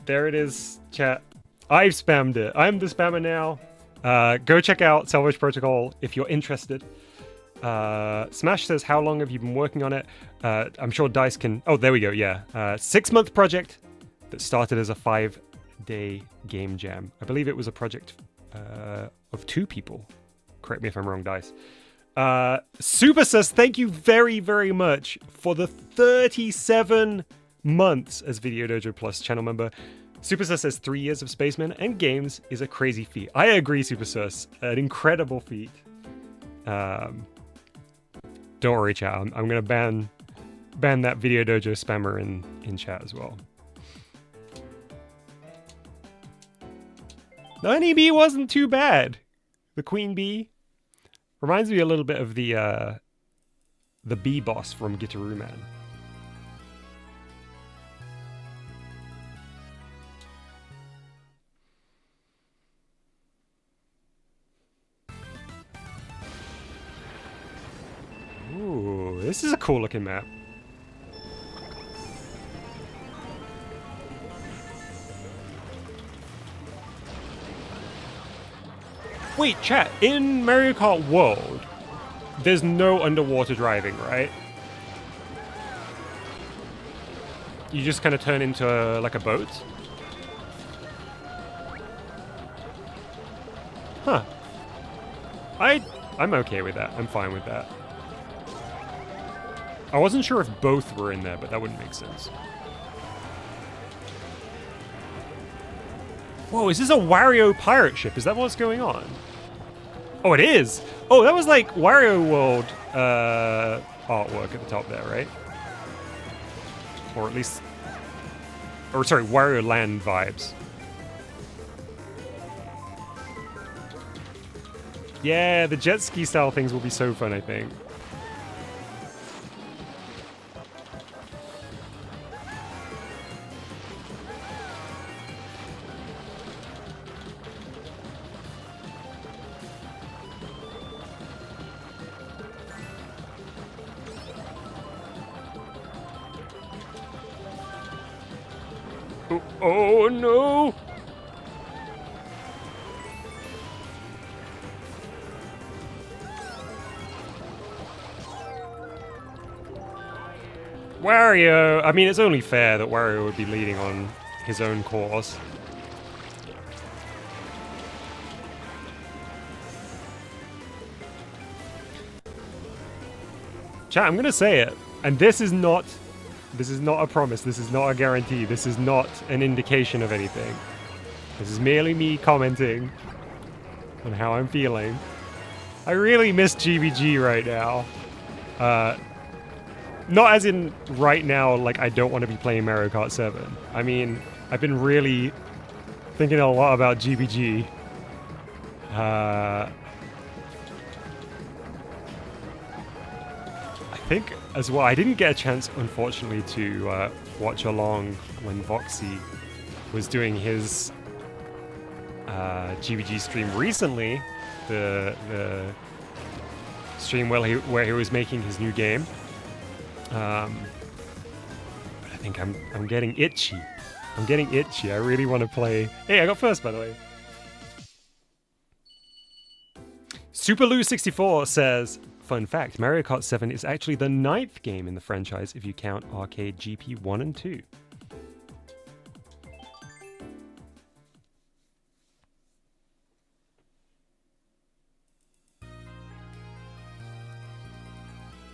There it is, chat. I've spammed it. I'm the spammer now. Go check out Salvage Protocol if you're interested. Smash says, how long have you been working on it? I'm sure Dice can... Oh, there we go, yeah. 6-month project that started as a 5-day game jam. I believe it was a project of 2 people. Correct me if I'm wrong, Dice. Super says, thank you very, very much for the 37 months as VideoDojo Plus channel member. Supersus says 3 years of Spaceman and games is a crazy feat. I agree, Supersus. An incredible feat. Don't worry, chat. I'm gonna ban that VideoDojo spammer in chat as well. The honeybee wasn't too bad. The queen bee reminds me a little bit of the bee boss from Gitaroo Man. Ooh, this is a cool looking map. Wait, chat, in Mario Kart World, there's no underwater driving, right? You just kind of turn into like a boat? Huh. I'm okay with that. I'm fine with that. I wasn't sure if both were in there, but that wouldn't make sense. Whoa, is this a Wario pirate ship? Is that what's going on? Oh, it is! Oh, that was like Wario World artwork at the top there, right? Or at least... Or sorry, Wario Land vibes. Yeah, the jet ski style things will be so fun, I think. Oh no! Wario! I mean, it's only fair that Wario would be leading on his own course. Chat, I'm gonna say it, and this is not a promise, this is not a guarantee, this is not an indication of anything. This is merely me commenting on how I'm feeling. I really miss GBG right now. Not as in right now, like I don't want to be playing Mario Kart 7. I mean, I've been really thinking a lot about GBG. I think as well, I didn't get a chance, unfortunately, to watch along when Voxy was doing his GBG stream recently. The stream where he was making his new game. But I think I'm getting itchy. I'm getting itchy. I really want to play. Hey, I got first, by the way. Superlou64 says, fun fact, Mario Kart 7 is actually the 9th game in the franchise if you count Arcade GP 1 and 2.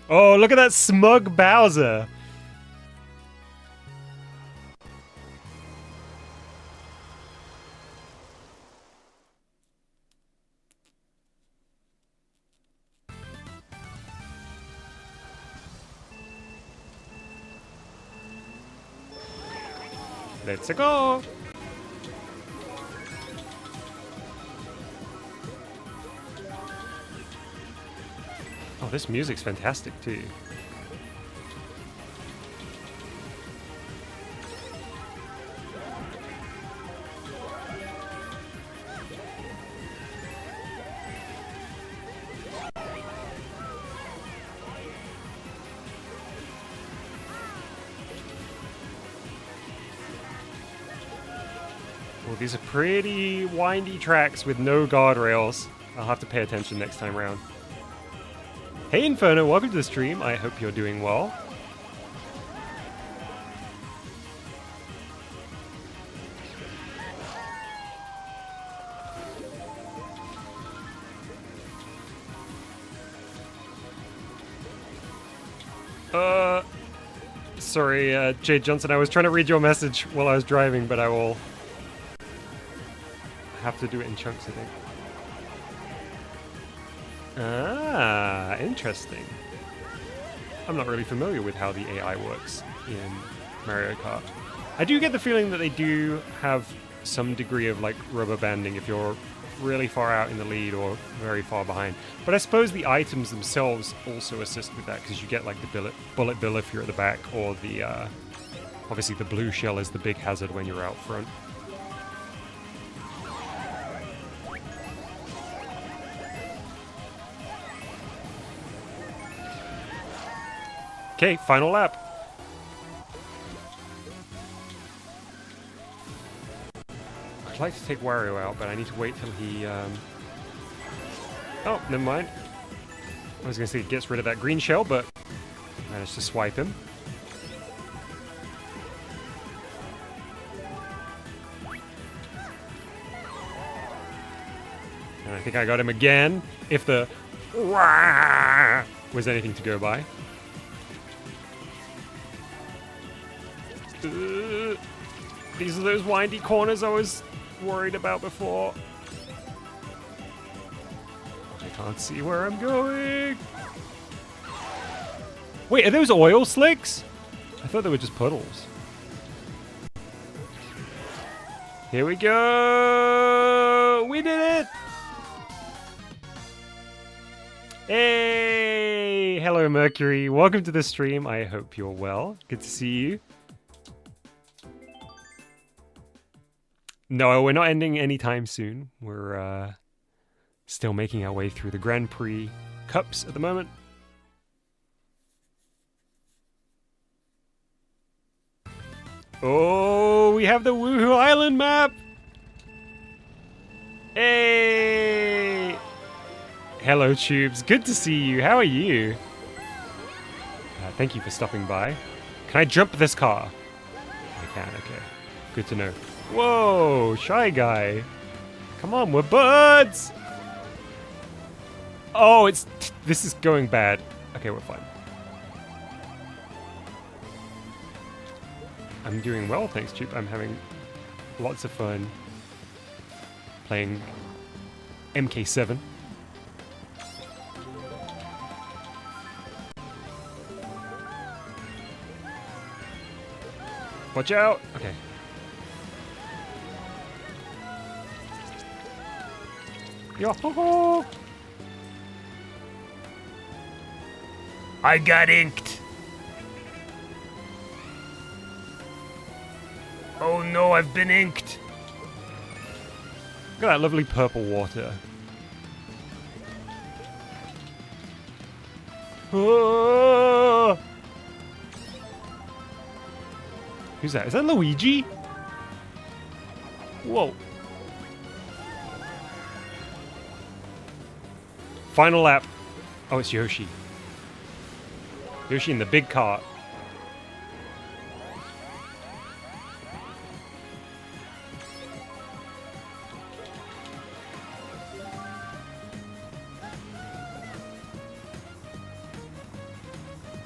Oh, look at that smug Bowser! Let's go! Oh, this music's fantastic too. Well, these are pretty windy tracks with no guardrails. I'll have to pay attention next time around. Hey Inferno, welcome to the stream. I hope you're doing well. Sorry, Jade Johnson, I was trying to read your message while I was driving, but I will have to do it in chunks, I think. Ah, interesting. I'm not really familiar with how the AI works in Mario Kart. I do get the feeling that they do have some degree of like rubber banding if you're really far out in the lead or very far behind. But I suppose the items themselves also assist with that because you get like the bullet bill if you're at the back, or the obviously the blue shell is the big hazard when you're out front. Okay, final lap. I'd like to take Wario out, but I need to wait till he... Oh, never mind. I was going to say he gets rid of that green shell, but I managed to swipe him. And I think I got him again, if the... was anything to go by. These are those windy corners I was worried about before. I can't see where I'm going. Wait, are those oil slicks? I thought they were just puddles. Here we go! We did it! Hey! Hello, Mercury. Welcome to the stream. I hope you're well. Good to see you. No, we're not ending anytime soon. We're still making our way through the Grand Prix Cups at the moment. Oh, we have the Woohoo Island map! Hey! Hello, Tubes. Good to see you. How are you? Thank you for stopping by. Can I jump this car? I can, okay. Good to know. Whoa, Shy Guy. Come on, we're buds! Oh, this is going bad. Okay, we're fine. I'm doing well, thanks, Chip. I'm having lots of fun playing MK7. Watch out! Okay. Yo-ho-ho! I got inked! Oh no, I've been inked! Look at that lovely purple water. Oh! Who's that? Is that Luigi? Whoa. Final lap. Oh, it's Yoshi. Yoshi in the big cart.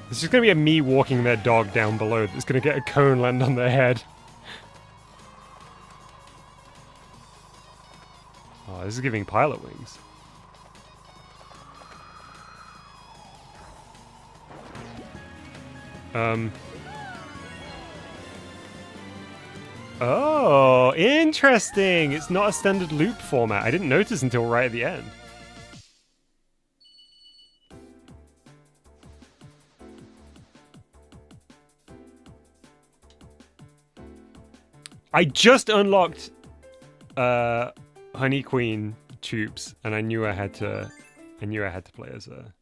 This is going to be a me walking their dog down below that's going to get a cone land on their head. Oh, this is giving pilot wings. Oh, interesting! It's not a standard loop format. I didn't notice until right at the end. I just unlocked Honey Queen tubes, and I knew I had to play as a.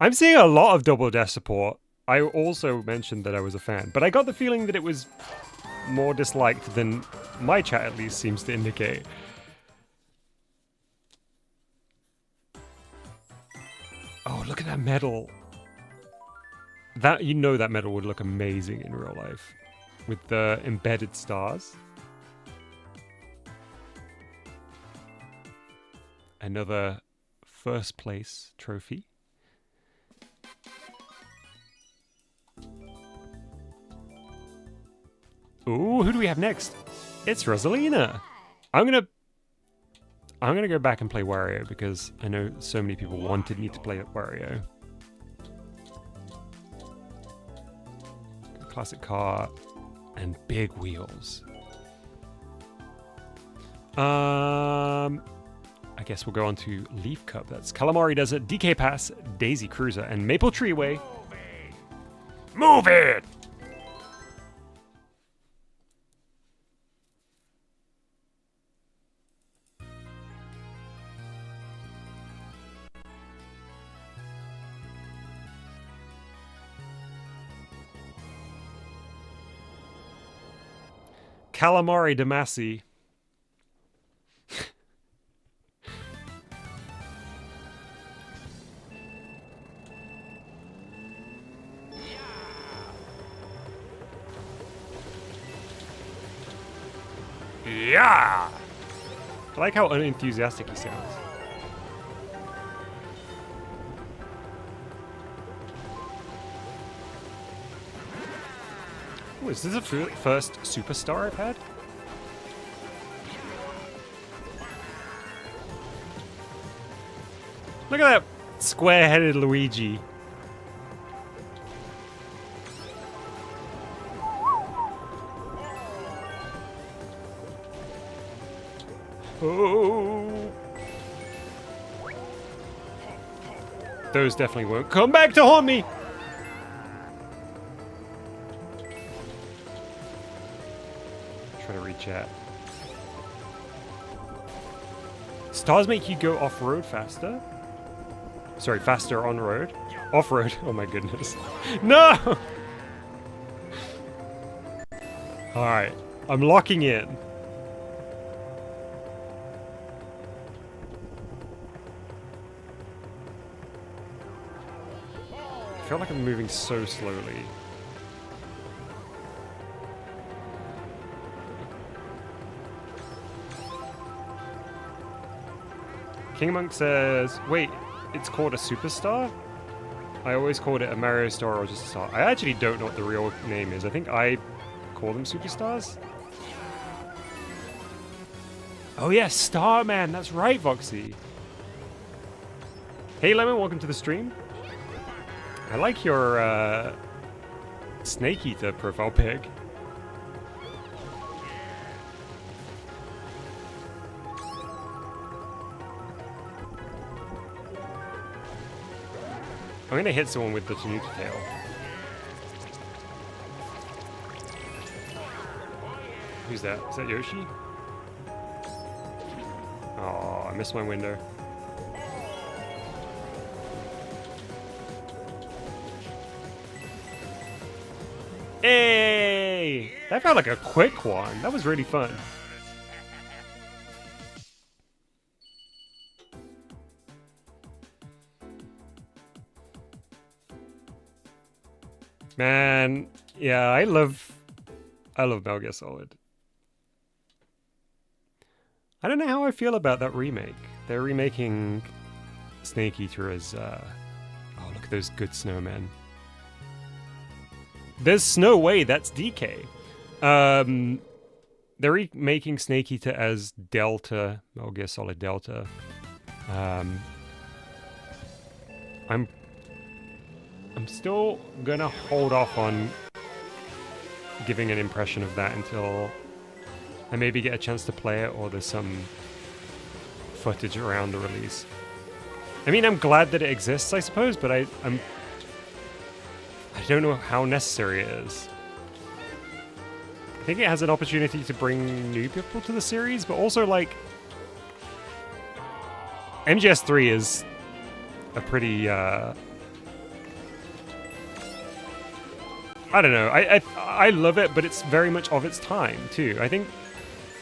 I'm seeing a lot of Double Dash support. I also mentioned that I was a fan, but I got the feeling that it was more disliked than my chat at least seems to indicate. Oh, look at that medal. That, you know, that medal would look amazing in real life with the embedded stars. Another first place trophy. Ooh, who do we have next? It's Rosalina. I'm gonna go back and play Wario because I know so many people wanted me to play Wario. Classic car and big wheels. I guess we'll go on to Leaf Cup. That's Calamari Desert, DK Pass, Daisy Cruiser, and Maple Treeway. Move it! Calamari Damasi. Yeah! I like how unenthusiastic he sounds. Oh, is this the first superstar I've had? Look at that square-headed Luigi. Oh. Those definitely won't come back to haunt me! Try to rechat. Stars make you go off-road faster? Sorry, faster on-road? Off-road, oh my goodness. No! Alright, I'm locking in. I feel like I'm moving so slowly. King Monk says, wait, it's called a superstar? I always called it a Mario Star or just a star. I actually don't know what the real name is. I think I call them superstars. Oh yeah, Starman. That's right, Voxy. Hey Lemon, welcome to the stream. I like your Snake Eater profile pic. I'm gonna hit someone with the Tanuki tail. Who's that? Is that Yoshi? Oh, I missed my window. Hey! That felt like a quick one. That was really fun. Man, yeah, I love Metal Gear Solid. I don't know how I feel about that remake. They're remaking Snake Eater as, oh, look at those good snowmen. There's Snow Way, that's DK. They're remaking Snake Eater as Delta, Metal Gear Solid Delta. I'm still gonna hold off on giving an impression of that until I maybe get a chance to play it or there's some footage around the release. I mean, I'm glad that it exists, I suppose, but I don't know how necessary it is. I think it has an opportunity to bring new people to the series, but also, like, MGS3 is a pretty, I don't know. I love it, but it's very much of its time too. I think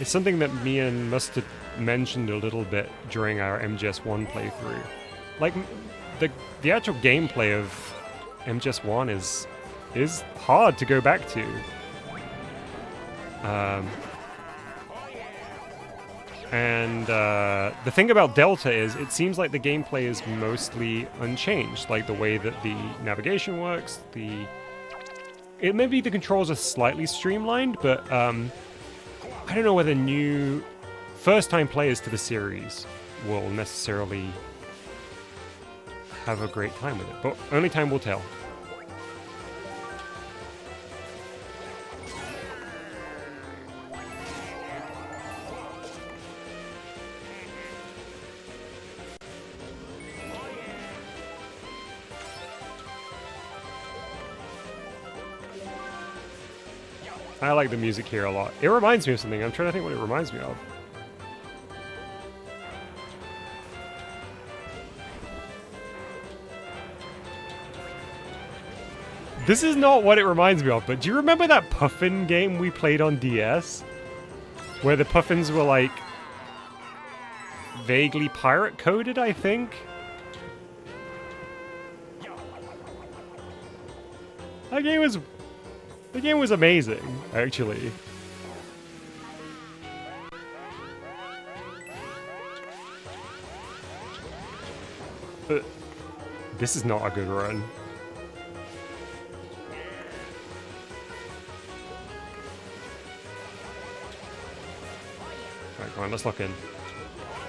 it's something that me and Mustard mentioned a little bit during our MGS1 playthrough. Like the actual gameplay of MGS1 is hard to go back to. And the thing about Delta is it seems like the gameplay is mostly unchanged, like the way that the navigation works, It maybe the controls are slightly streamlined, but I don't know whether new first-time players to the series will necessarily have a great time with it, but only time will tell. I like the music here a lot. It reminds me of something. I'm trying to think what it reminds me of. This is not what it reminds me of, but do you remember that Puffin game we played on DS? Where the Puffins were like vaguely pirate coded, I think? The game was amazing, actually. This is not a good run. Alright, come on, let's lock in.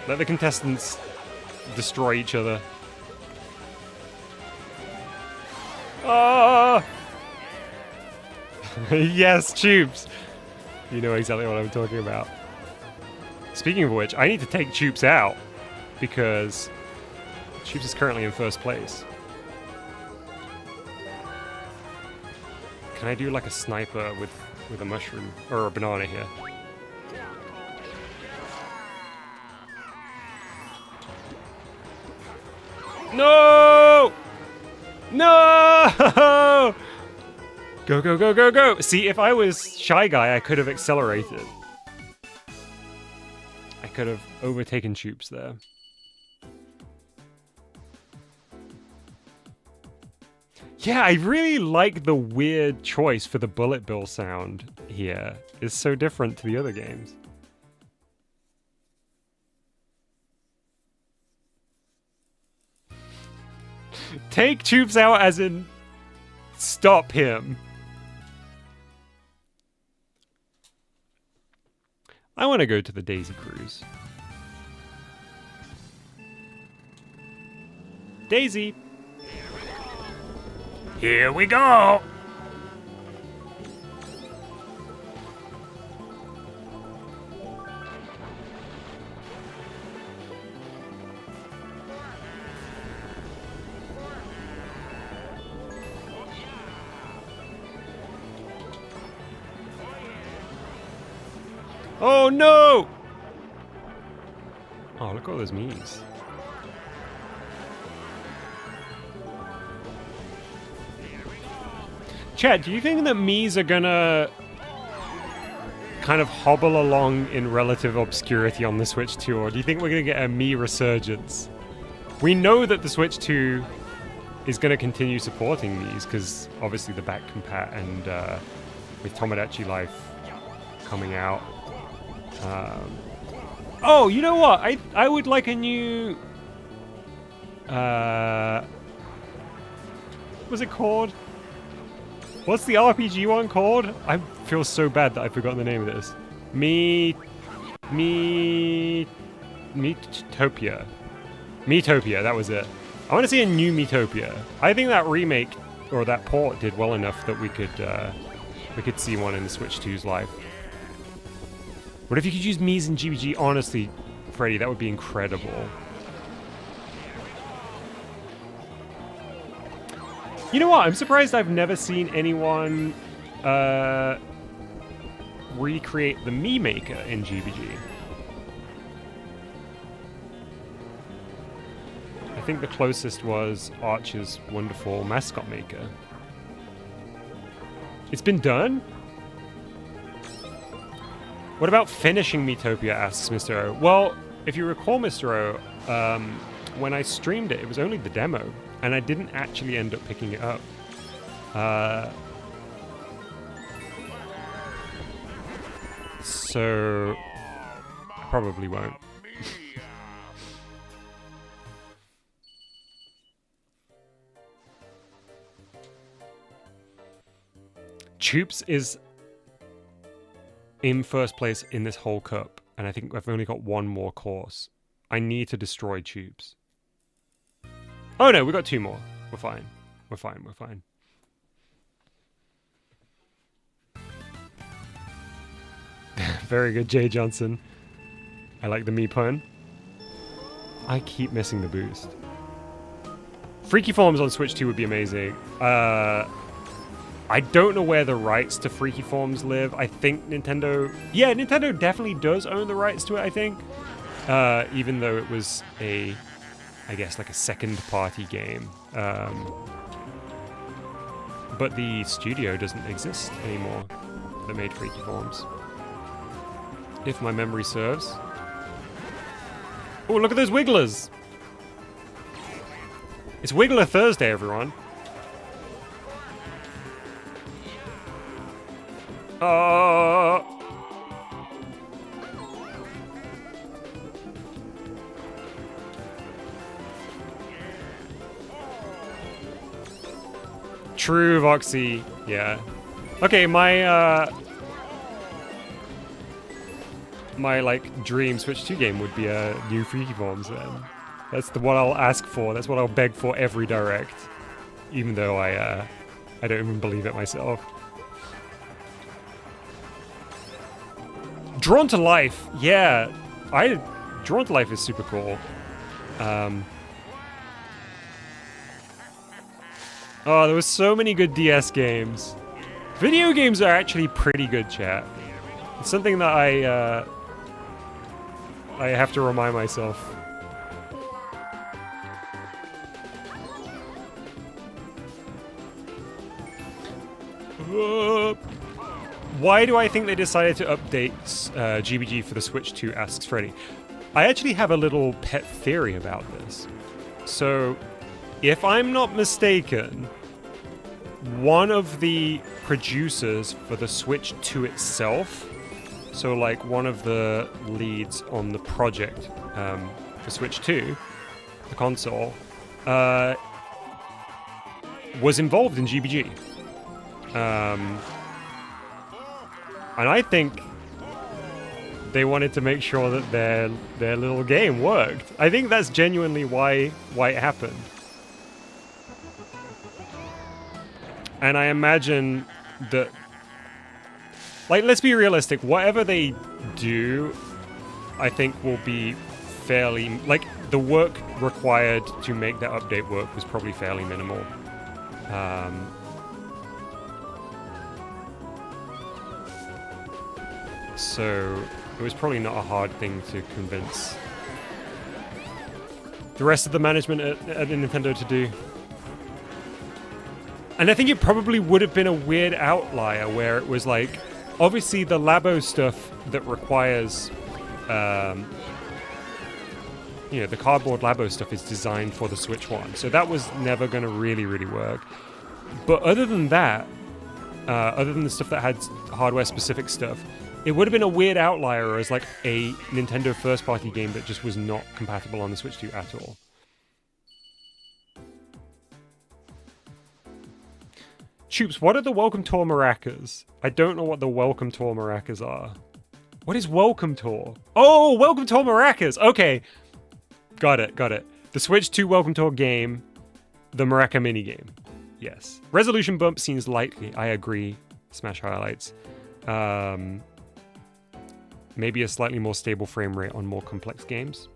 Let the contestants destroy each other. Ah! Yes, Tubes! You know exactly what I'm talking about. Speaking of which, I need to take Tubes out because Tubes is currently in first place. Can I do like a sniper with a mushroom or a banana here? No! No! Go, go, go, go, go! See, if I was Shy Guy, I could have accelerated. I could have overtaken Tubes there. Yeah, I really like the weird choice for the bullet bill sound here. It's so different to the other games. Take Tubes out as in stop him. I want to go to the Daisy Cruise. Daisy. Here we go. Oh no! Oh, look at all those memes. Chad, do you think that Mii's are gonna kind of hobble along in relative obscurity on the Switch 2, or do you think we're gonna get a Mii resurgence? We know that the Switch 2 is gonna continue supporting Mii's, because obviously the back compat and with Tomodachi Life coming out. Oh, you know what? I would like a new... what's it called? What's the RPG one called? I feel so bad that I've forgotten the name of this. Miitopia. Miitopia, that was it. I want to see a new Miitopia. I think that remake, or that port, did well enough that we could see one in the Switch 2's life. What if you could use Mii's in GBG? Honestly, Freddy, that would be incredible. You know what? I'm surprised I've never seen anyone recreate the Mii Maker in GBG. I think the closest was Archer's wonderful mascot maker. It's been done? What about finishing Miitopia, asks Mr. O. Well, if you recall, Mr. O, when I streamed it, it was only the demo, and I didn't actually end up picking it up. So I probably won't. Choops is in first place in this whole cup, and I think I've only got one more course. I need to destroy Tubes. Oh no, we got two more. We're fine. We're fine. We're fine. Very good, Jay Johnson. I like the Mii pun. I keep missing the boost. Freaky Forms on Switch 2 would be amazing. I don't know where the rights to Freaky Forms live. I think Nintendo... Yeah, Nintendo definitely does own the rights to it, I think. Even though it was a... I guess like a second-party game. But the studio doesn't exist anymore that made Freaky Forms. If my memory serves. Oh, look at those Wigglers! It's Wiggler Thursday, everyone. True, Voxy. Yeah. Okay, my like dream Switch 2 game would be a new Freaky Forms then. That's what I'll ask for. That's what I'll beg for every direct. Even though I don't even believe it myself. Drawn to Life, yeah. Drawn to Life is super cool. Oh, there were so many good DS games. Video games are actually pretty good, chat. It's something that I have to remind myself. Why do I think they decided to update GBG for the Switch 2, asks Freddy. I actually have a little pet theory about this. So, if I'm not mistaken, one of the producers for the Switch 2 itself, so like one of the leads on the project for Switch 2, the console, was involved in GBG. And I think they wanted to make sure that their little game worked. I think that's genuinely why it happened. And I imagine that, like, let's be realistic, whatever they do, I think will be fairly, like, the work required to make that update work was probably fairly minimal. So it was probably not a hard thing to convince the rest of the management at Nintendo to do. And I think it probably would have been a weird outlier where it was like, obviously the Labo stuff that requires, you know, the cardboard Labo stuff is designed for the Switch one. So that was never going to really work. But other than that, other than the stuff that had hardware-specific stuff, it would have been a weird outlier as like a Nintendo first-party game that just was not compatible on the Switch 2 at all. Choops, what are the Welcome Tour maracas? I don't know what the Welcome Tour maracas are. What is Welcome Tour? Oh, Welcome Tour maracas! Okay. Got it. The Switch 2 Welcome Tour game, the maraca minigame. Yes. Resolution bump seems likely. I agree. Smash highlights. Maybe a slightly more stable frame rate on more complex games.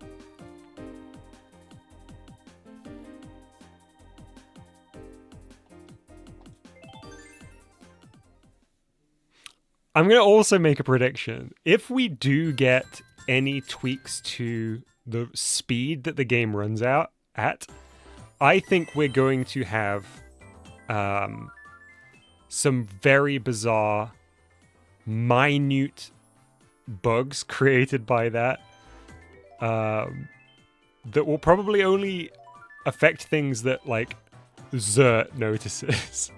I'm going to also make a prediction. If we do get any tweaks to the speed that the game runs out at, I think we're going to have some very bizarre, minute bugs created by that that will probably only affect things that, like, Zert notices.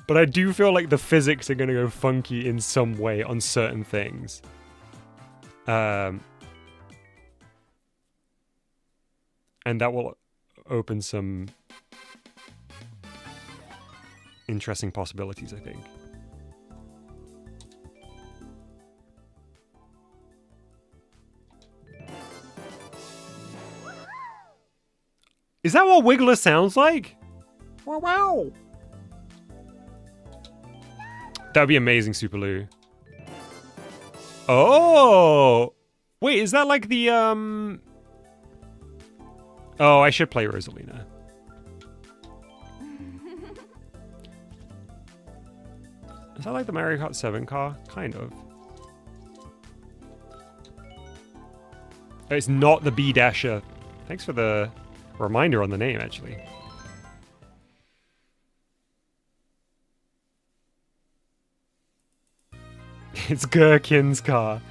But I do feel like the physics are going to go funky in some way on certain things. And that will open some interesting possibilities, I think. Is that what Wiggler sounds like? Wow, wow. That would be amazing, Super Lou. Oh! Wait, is that like the, Oh, I should play Rosalina. Is that like the Mario Kart 7 car? Kind of. It's not the B-Dasher. Thanks for the reminder on the name, actually. It's Gherkin's car.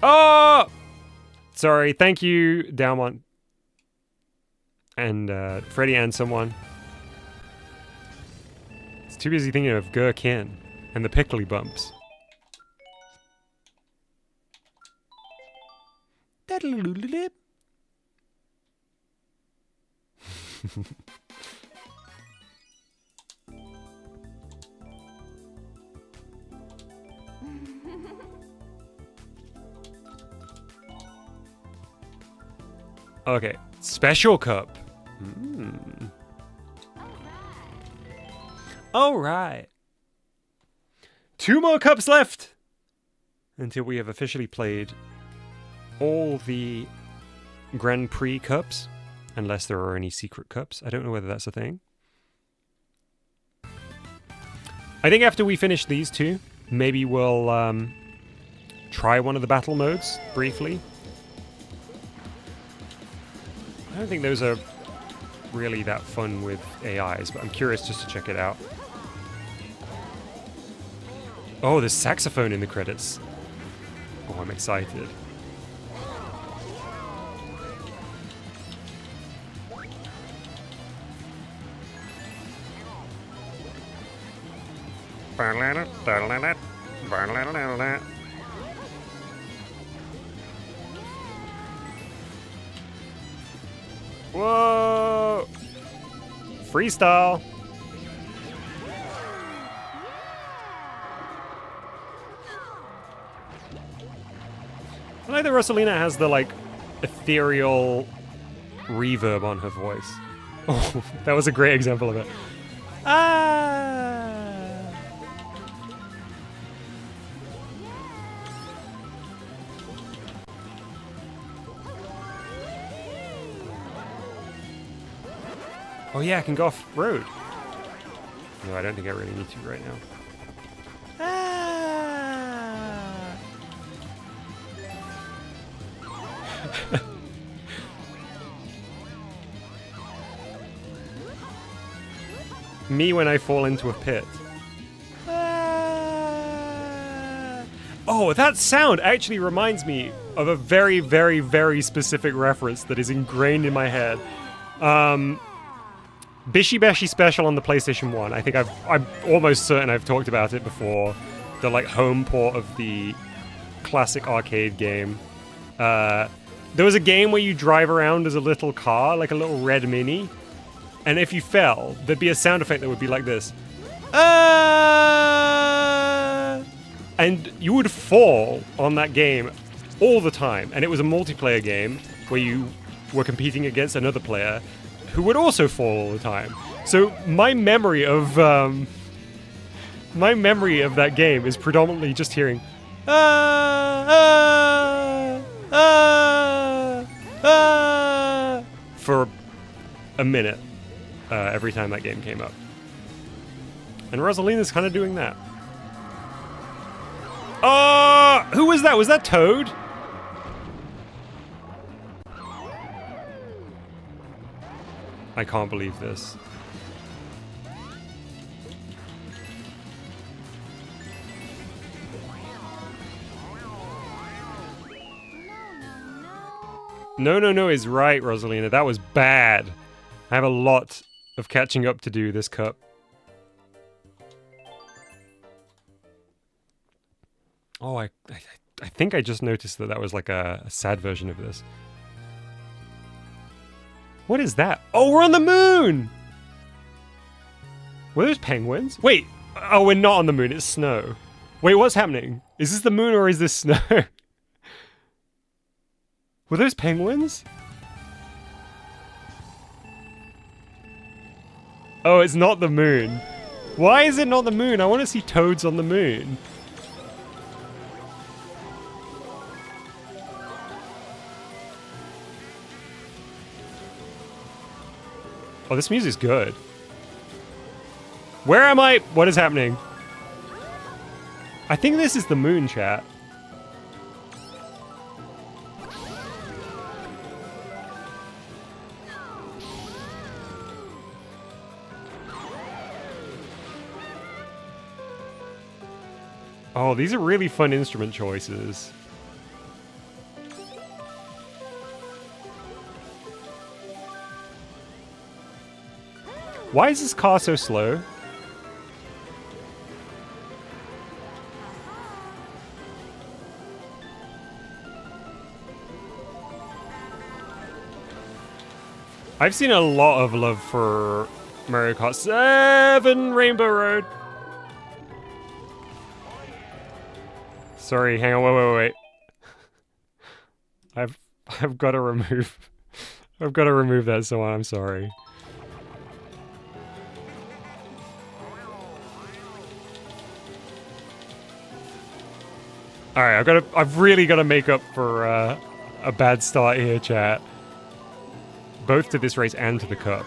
Oh! Sorry, thank you, Dalmont. And Freddy and someone. It's too busy thinking of Gherkin and the pickly bumps. Okay, special cup. All right. 2 more cups left until we have officially played all the Grand Prix cups, unless there are any secret cups. I don't know whether that's a thing. I think after we finish these 2, maybe we'll try one of the battle modes briefly. I don't think those are really that fun with AIs, but I'm curious just to check it out. Oh, there's saxophone in the credits. Oh, I'm excited. Whoa! Freestyle. I like that Rosalina has the, like, ethereal reverb on her voice. Oh, that was a great example of it. Ah! Oh yeah, I can go off-road. No, I don't think I really need to right now. Ah! Me when I fall into a pit. Ah! Oh, that sound actually reminds me of a very, very, very specific reference that is ingrained in my head. Bishi Bashi Special on the PlayStation 1. I think I'm almost certain I've talked about it before. The, like, home port of the classic arcade game. There was a game where you drive around as a little car, like a little red mini. And if you fell, there'd be a sound effect that would be like this. Ah! And you would fall on that game all the time. And it was a multiplayer game where you were competing against another player who would also fall all the time. So my memory of that game is predominantly just hearing for a minute every time that game came up. And Rosalina's kind of doing that. Who was that? Was that Toad? I can't believe this. No is right, Rosalina. That was bad. I have a lot of catching up to do this cup. Oh, I think I just noticed that was like a sad version of this. What is that? Oh, we're on the moon! Were those penguins? Wait, oh, we're not on the moon, it's snow. Wait, what's happening? Is this the moon or is this snow? Were those penguins? Oh, it's not the moon. Why is it not the moon? I want to see toads on the moon. Oh, this music's good. Where am I? What is happening? I think this is the moon, chat. Oh, these are really fun instrument choices. Why is this car so slow? I've seen a lot of love for Mario Kart 7 Rainbow Road. Sorry, hang on, wait. I've got to remove that song, I'm sorry. Alright, I've really got to make up for a bad start here, chat. Both to this race and to the cup.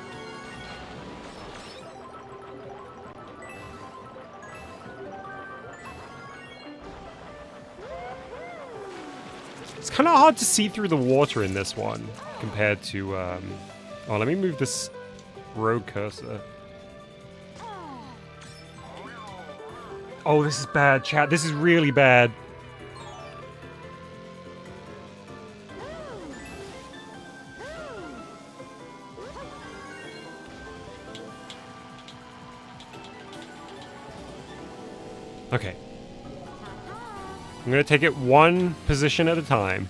It's kind of hard to see through the water in this one compared to, oh, let me move this road cursor. Oh, this is bad, chat. This is really bad. Okay. I'm gonna take it one position at a time.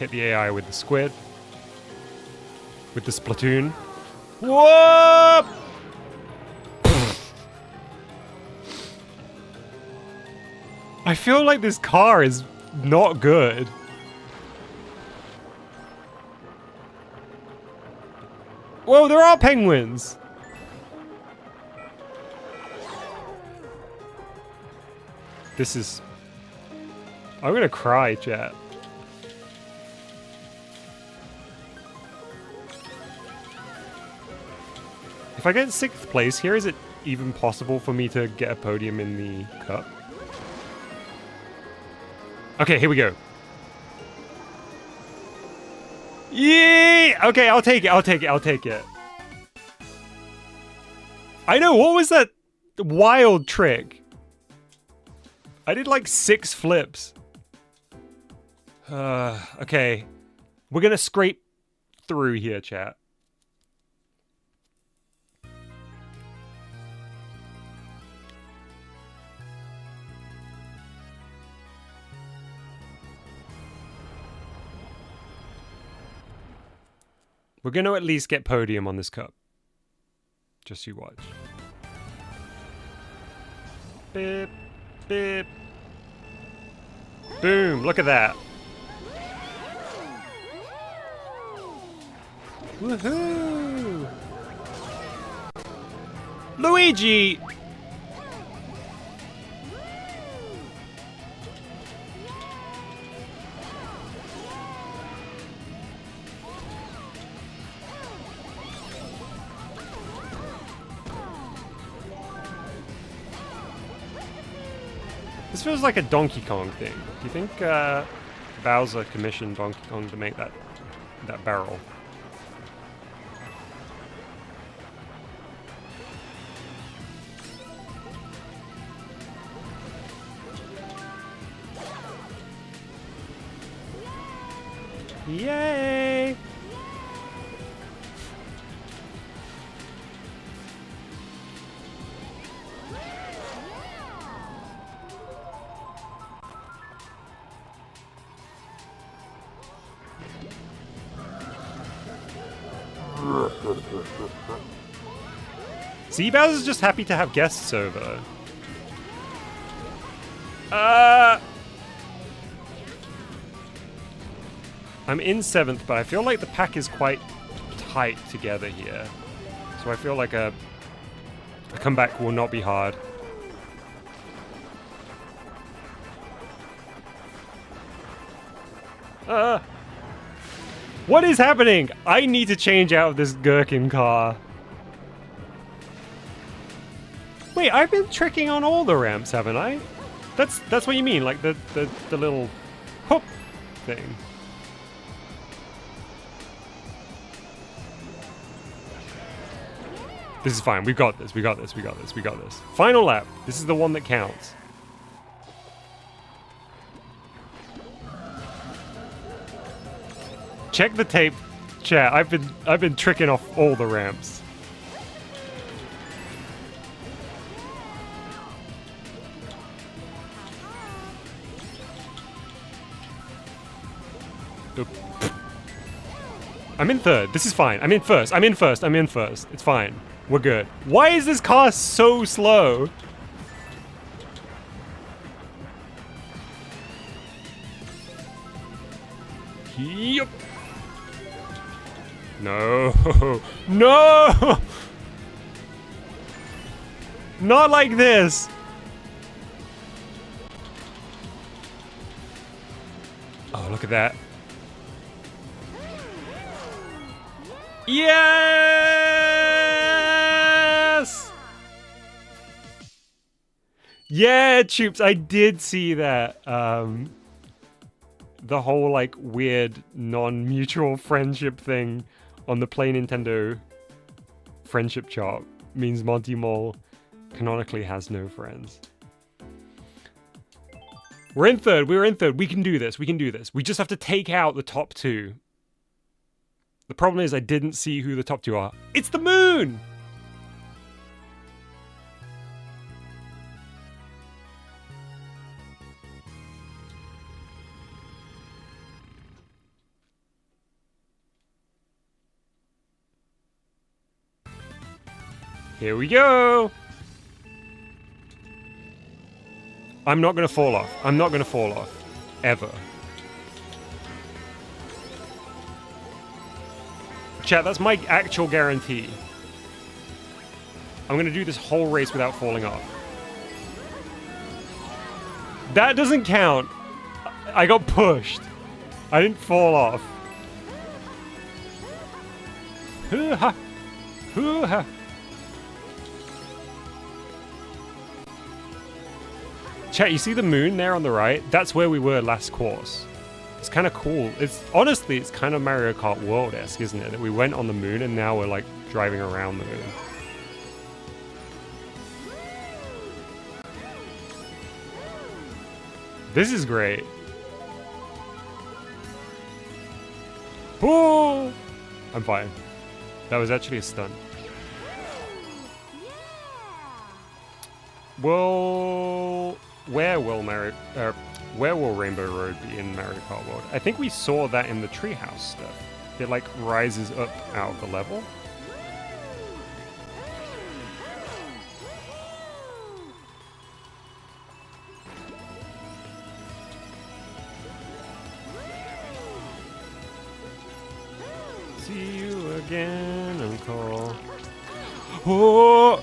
hit the AI with the squid. With the Splatoon. Whoop! I feel like this car is not good. Whoa, there are penguins! This is... I'm gonna cry, chat. If I get 6th place here, is it even possible for me to get a podium in the cup? Okay, here we go. Yay! Okay, I'll take it, I'll take it, I'll take it. I know, what was that wild trick? I did like 6 flips. Okay. We're gonna scrape through here, chat. We're gonna at least get podium on this cup. Just you watch. Beep, beep. Boom, look at that. Woohoo! Luigi! This feels like a Donkey Kong thing. Do you think Bowser commissioned Donkey Kong to make that barrel? Yay! See, Bowser's just happy to have guests over. I'm in 7th, but I feel like the pack is quite tight together here. So I feel like a comeback will not be hard. What is happening? I need to change out of this gherkin car. Wait, I've been tricking on all the ramps, haven't I? That's what you mean, like the little hoop thing. This is fine. We've got this. We got this. We got this. We got this. Final lap. This is the one that counts. Check the tape, chat. I've been tricking off all the ramps. Oop. I'm in 3rd. This is fine. I'm in 1st. I'm in 1st. I'm in 1st. It's fine. We're good. Why is this car so slow? Yup. No. No! Not like this. Oh, look at that. Yes! Yeah, Choops, I did see that. The whole, like, weird non-mutual friendship thing on the Play Nintendo friendship chart means Monty Mole canonically has no friends. We're in 3rd. We're in 3rd. We can do this. We can do this. We just have to take out the top 2. The problem is I didn't see who the top 2 are. It's the moon! Here we go! I'm not gonna fall off. I'm not gonna fall off. Ever. Chat, that's my actual guarantee. I'm gonna do this whole race without falling off. That doesn't count. I got pushed. I didn't fall off. Hoo-ha! Hoo-ha! Chat, you see the moon there on the right? That's where we were last course. It's kind of cool. Honestly, it's kind of Mario Kart World-esque, isn't it? That we went on the moon and now we're like driving around the moon. This is great. Oh! I'm fine. That was actually a stunt. Well, where will Rainbow Road be in Mario Kart World? I think we saw that in the treehouse stuff. It like rises up out of the level. See you again, Uncle. Oh!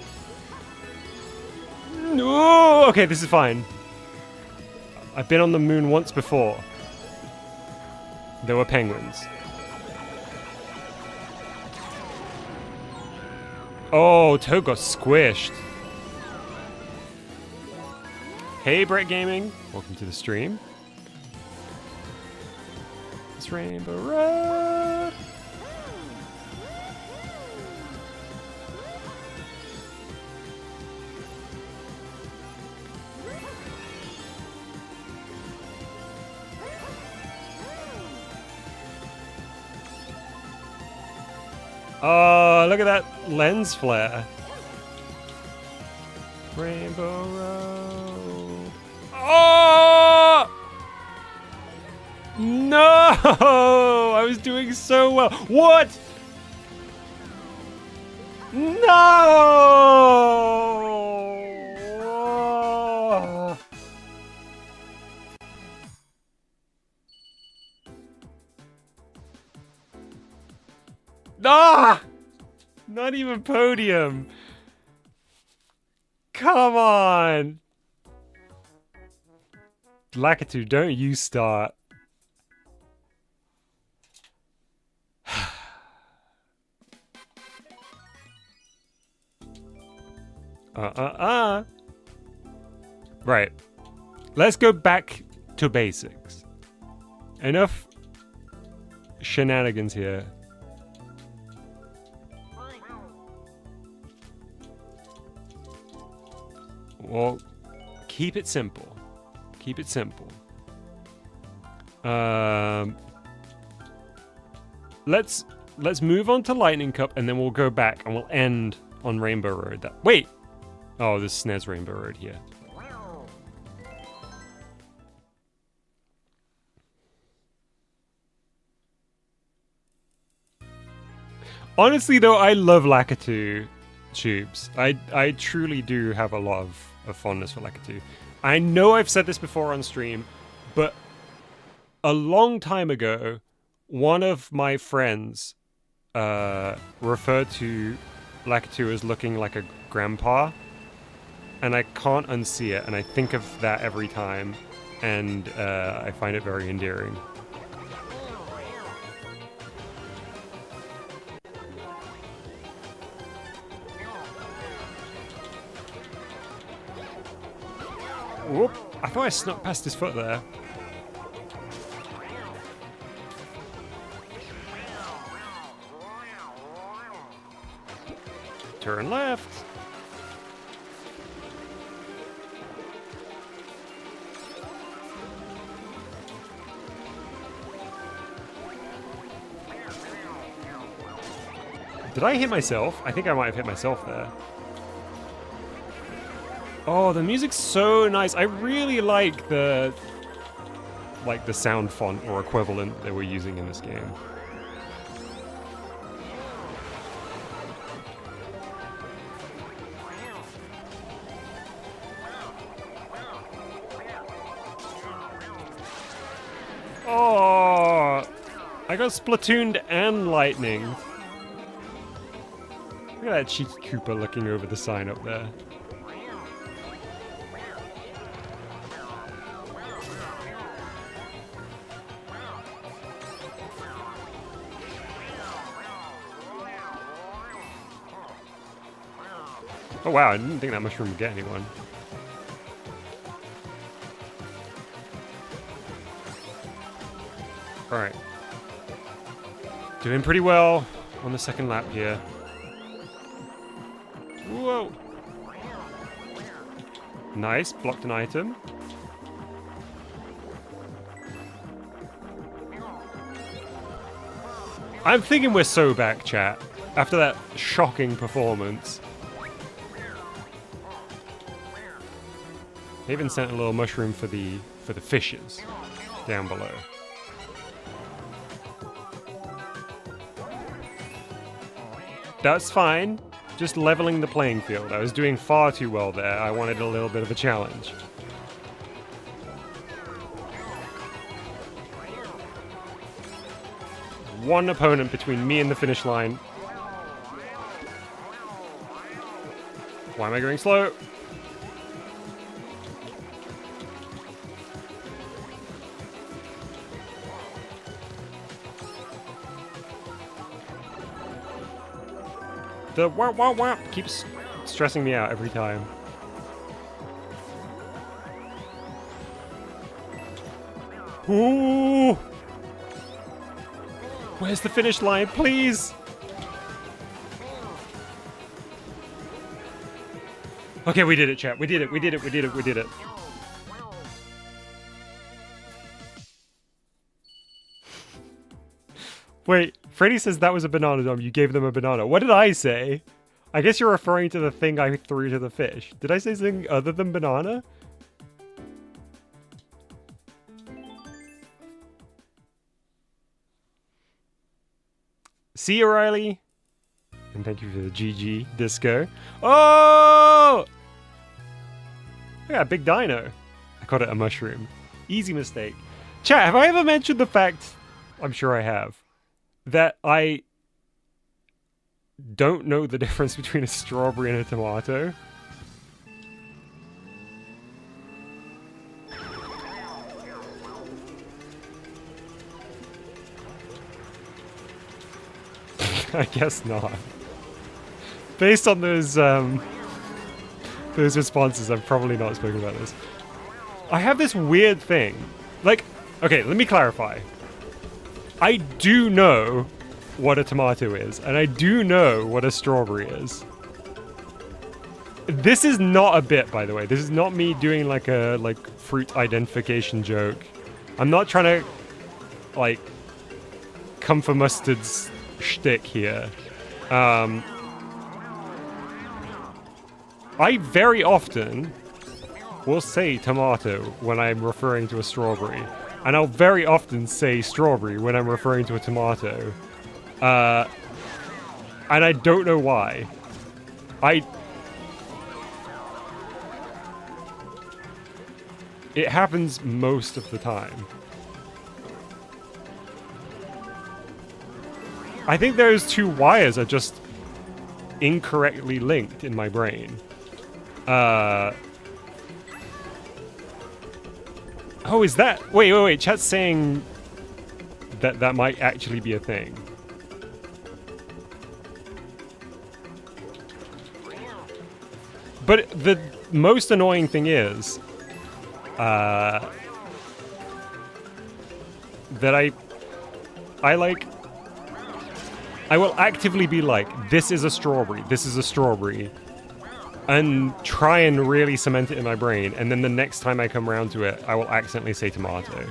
No! Okay, this is fine. I've been on the moon once before. There were penguins. Oh, Toad got squished. Hey, Brett Gaming. Welcome to the stream. It's Rainbow Road. Oh, look at that lens flare. Rainbow Road. Oh! No! I was doing so well. What? No! Ah! Not even podium. Come on. Lakitu, don't you start. Right. Let's go back to basics. Enough shenanigans here. Well, keep it simple. Keep it simple. Let's move on to Lightning Cup, and then we'll go back and we'll end on Rainbow Road. Wait! Oh, this is SNES Rainbow Road here. Honestly, though, I love Lakitu tubes. I truly do have a lot of fondness for Lakitu. I know I've said this before on stream, but a long time ago, one of my friends referred to Lakitu as looking like a grandpa, and I can't unsee it, and I think of that every time, and I find it very endearing. Whoop! I thought I snuck past his foot there. Turn left. Did I hit myself? I think I might have hit myself there. Oh, the music's so nice. I really like the sound font or equivalent that we're using in this game. Oh, I got Splatooned and lightning. Look at that cheeky Koopa looking over the sign up there. Oh wow, I didn't think that mushroom would get anyone. Alright. Doing pretty well on the second lap here. Whoa! Nice, blocked an item. I'm thinking we're so back, chat. After that shocking performance. They even sent a little mushroom for the fishes down below. That's fine. Just leveling the playing field. I was doing far too well there. I wanted a little bit of a challenge. One opponent between me and the finish line. Why am I going slow? The wah wah wah keeps stressing me out every time. Ooh! Where's the finish line, please? Okay, we did it, chat. We did it, we did it, we did it, we did it. Wait, Freddy says that was a banana dome. You gave them a banana. What did I say? I guess you're referring to the thing I threw to the fish. Did I say something other than banana? See you, Riley. And thank you for the GG disco. Oh! I got a big dino. I called it a mushroom. Easy mistake. Chat, have I ever mentioned the fact, I'm sure I have, that I don't know the difference between a strawberry and a tomato? I guess not. Based on those responses, I've probably not spoken about this. I have this weird thing. Like, okay, let me clarify. I do know what a tomato is, and I do know what a strawberry is. This is not a bit, by the way. This is not me doing like a fruit identification joke. I'm not trying to like come for mustard's shtick here. I very often will say tomato when I'm referring to a strawberry, and I'll very often say strawberry when I'm referring to a tomato. And I don't know why. It happens most of the time. I think those two wires are just incorrectly linked in my brain. Oh, is that... Wait. Chat's saying that might actually be a thing. But the most annoying thing is... that I will actively be like, this is a strawberry, and try and really cement it in my brain, and then the next time I come around to it, I will accidentally say tomato.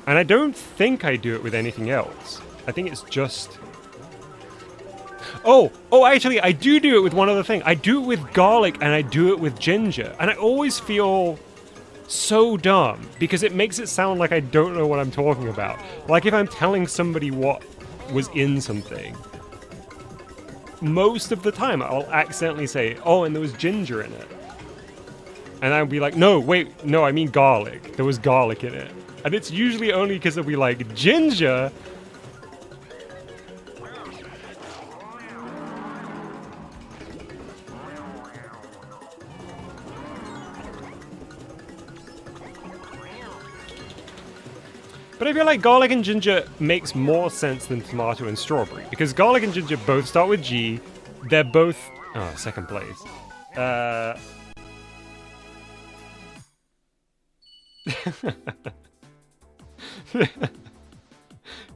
And I don't think I do it with anything else. I think it's just... Oh, actually, I do it with one other thing. I do it with garlic and I do it with ginger. And I always feel so dumb because it makes it sound like I don't know what I'm talking about. Like if I'm telling somebody what was in something. most of the time I'll accidentally say, oh, and there was ginger in it. And I'll be like, no, wait, no, I mean garlic. There was garlic in it. And it's usually only because it'll be like, ginger? But I feel like garlic and ginger makes more sense than tomato and strawberry. Because garlic and ginger both start with G. They're both... Oh, second place.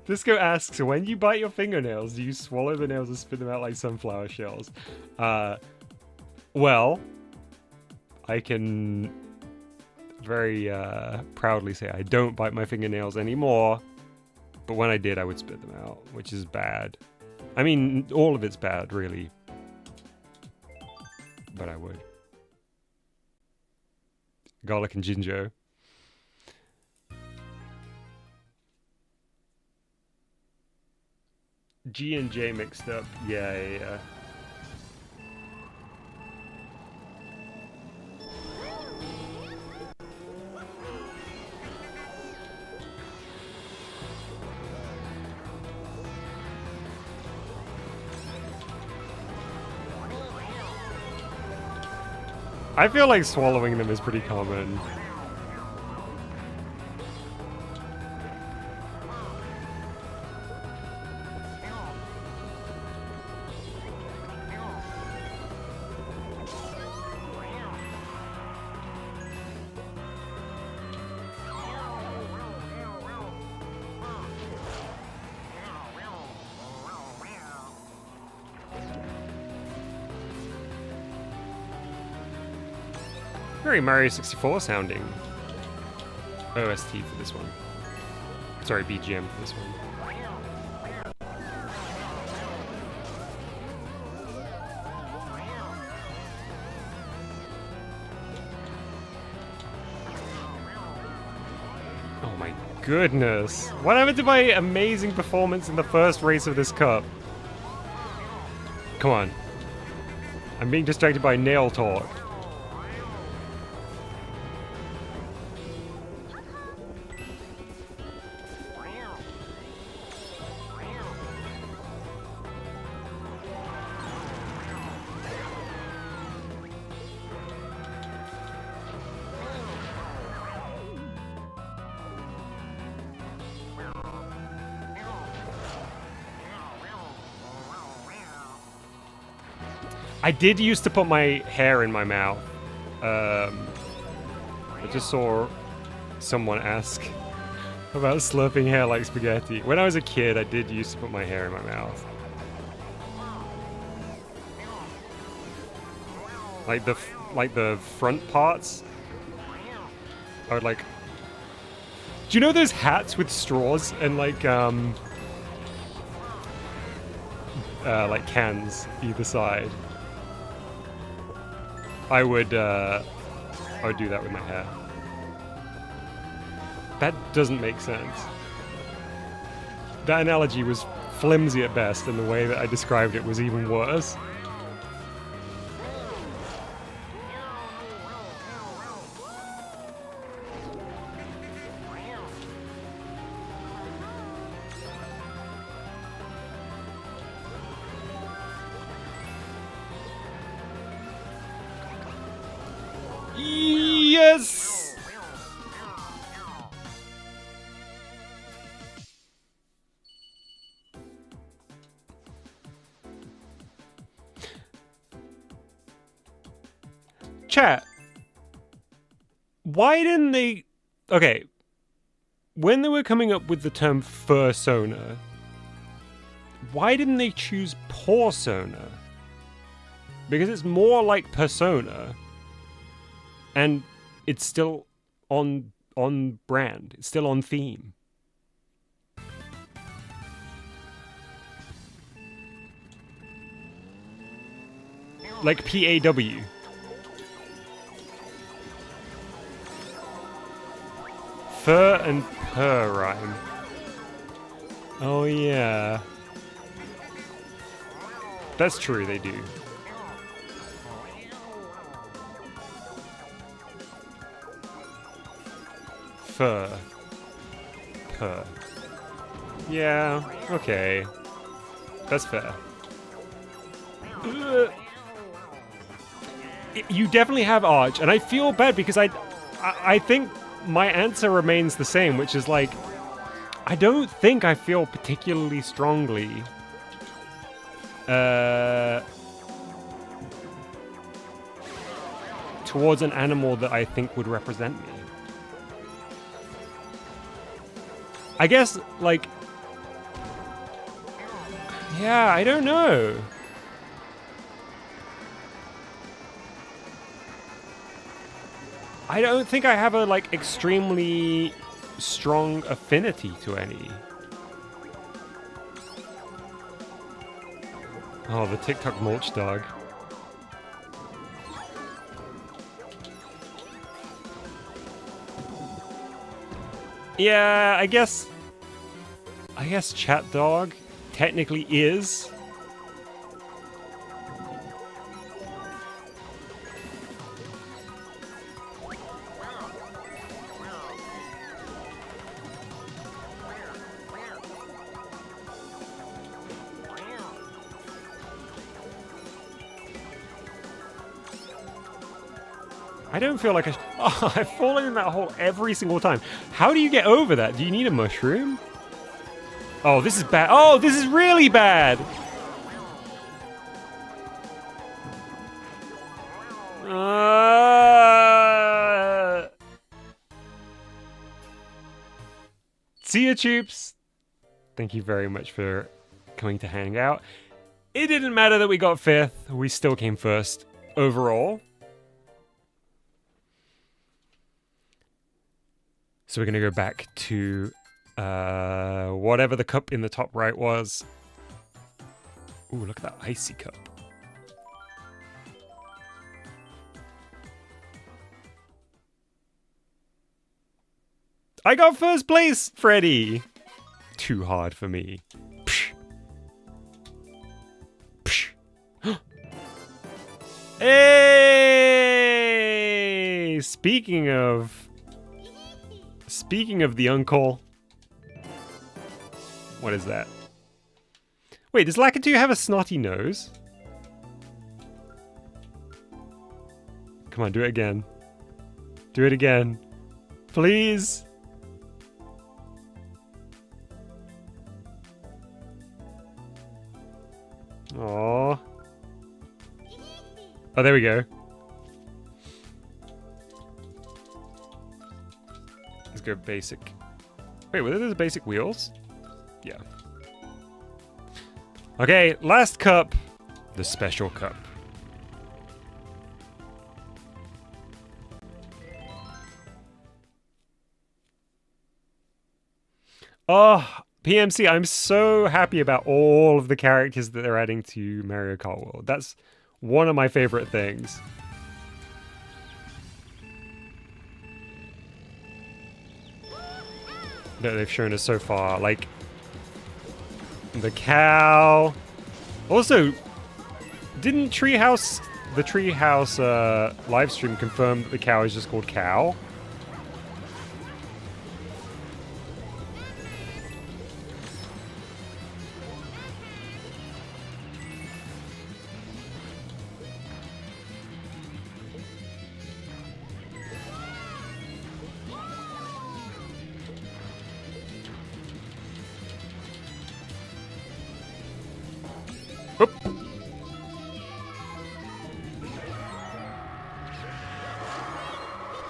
Disco asks, when you bite your fingernails, do you swallow the nails and spit them out like sunflower shells? Well, I can very proudly say I don't bite my fingernails anymore, but when I did, I would spit them out, which is bad. I mean, all of it's bad, really. But I would. Garlic and ginger. G and J mixed up. Yeah. I feel like swallowing them is pretty common. Very Mario 64 sounding OST for this one. Sorry, BGM for this one. Oh my goodness. What happened to my amazing performance in the first race of this cup? Come on. I'm being distracted by nail talk. I did used to put my hair in my mouth. I just saw someone ask about slurping hair like spaghetti. When I was a kid, I did used to put my hair in my mouth. Like the front parts. I would like... Do you know those hats with straws and like cans either side? I would do that with my hair. That doesn't make sense. That analogy was flimsy at best, and the way that I described it was even worse. Yes! Chat. Why didn't they... Okay. When they were coming up with the term fursona, why didn't they choose porsona? Because it's more like persona. And it's still on brand. It's still on theme. Like PAW. Fur and purr rhyme. Oh yeah. That's true, they do. Fur. Purr. Yeah, okay. That's fair. You definitely have Arch, and I feel bad because I think my answer remains the same, which is like, I don't think I feel particularly strongly towards an animal that I think would represent me. I guess, like, yeah, I don't know. I don't think I have a, like, extremely strong affinity to any. Oh, the TikTok mulch dog. Yeah, I guess chat dog technically is. I don't feel like oh, I've fallen in that hole every single time. How do you get over that? Do you need a mushroom? Oh, this is bad. Oh, this is really bad. See ya, Tubes. Thank you very much for coming to hang out. It didn't matter that we got 5th. We still came 1st overall. So we're going to go back to whatever the cup in the top right was. Ooh, look at that icy cup. I got 1st place, Freddy! Too hard for me. Psh. Psh. Hey! Speaking of the uncle. What is that? Wait, does Lakitu have a snotty nose? Come on, do it again. Do it again. Please. Aww. Oh, there we go. Let's go basic. Wait, were those basic wheels? Yeah. Okay, last cup. The special cup. Oh, PMC, I'm so happy about all of the characters that they're adding to Mario Kart World. That's one of my favorite things. That they've shown us so far. Like, the cow. Also, didn't the Treehouse live stream confirm that the cow is just called Cow? Oop.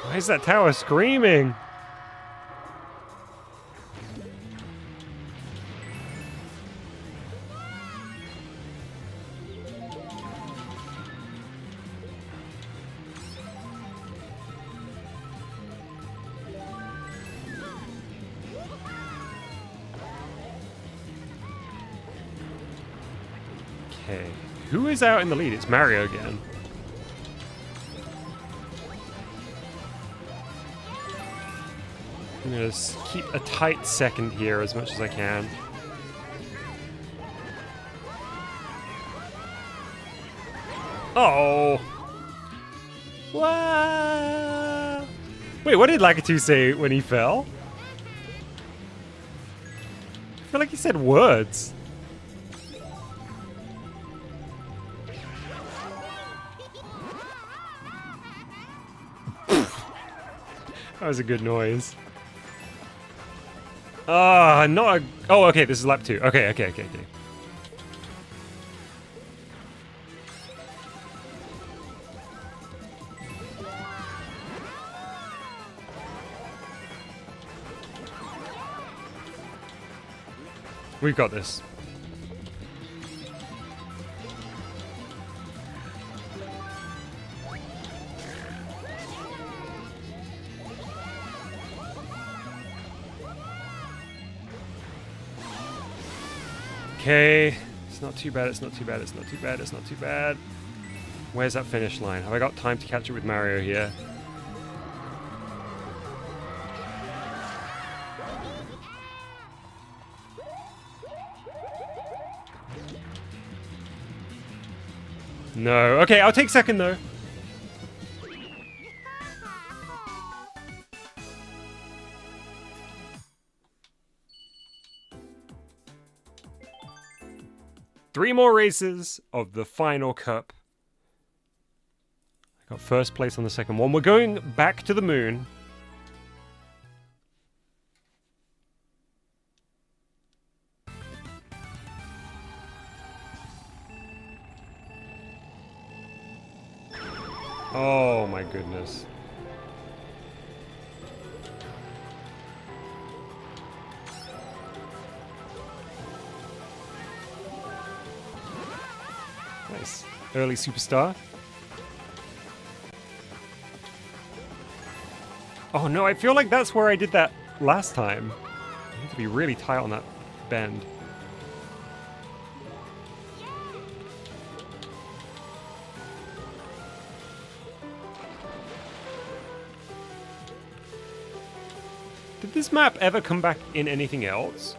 Why is that tower screaming? Okay, who is out in the lead? It's Mario again. I'm gonna just keep a tight second here as much as I can. Oh. Wow. Wait, what did Lakitu say when he fell? I feel like he said words. That was a good noise. Not a... Oh, okay, this is lap 2. Okay. We've got this. Okay, it's not too bad, it's not too bad, it's not too bad, it's not too bad. Where's that finish line? Have I got time to catch up with Mario here? No. Okay, I'll take second though. Three more races of the final cup. I got first place on the second one. We're going back to the moon. Oh my goodness. Nice. Early superstar. Oh no, I feel like that's where I did that last time. I need to be really tight on that bend. Did this map ever come back in anything else?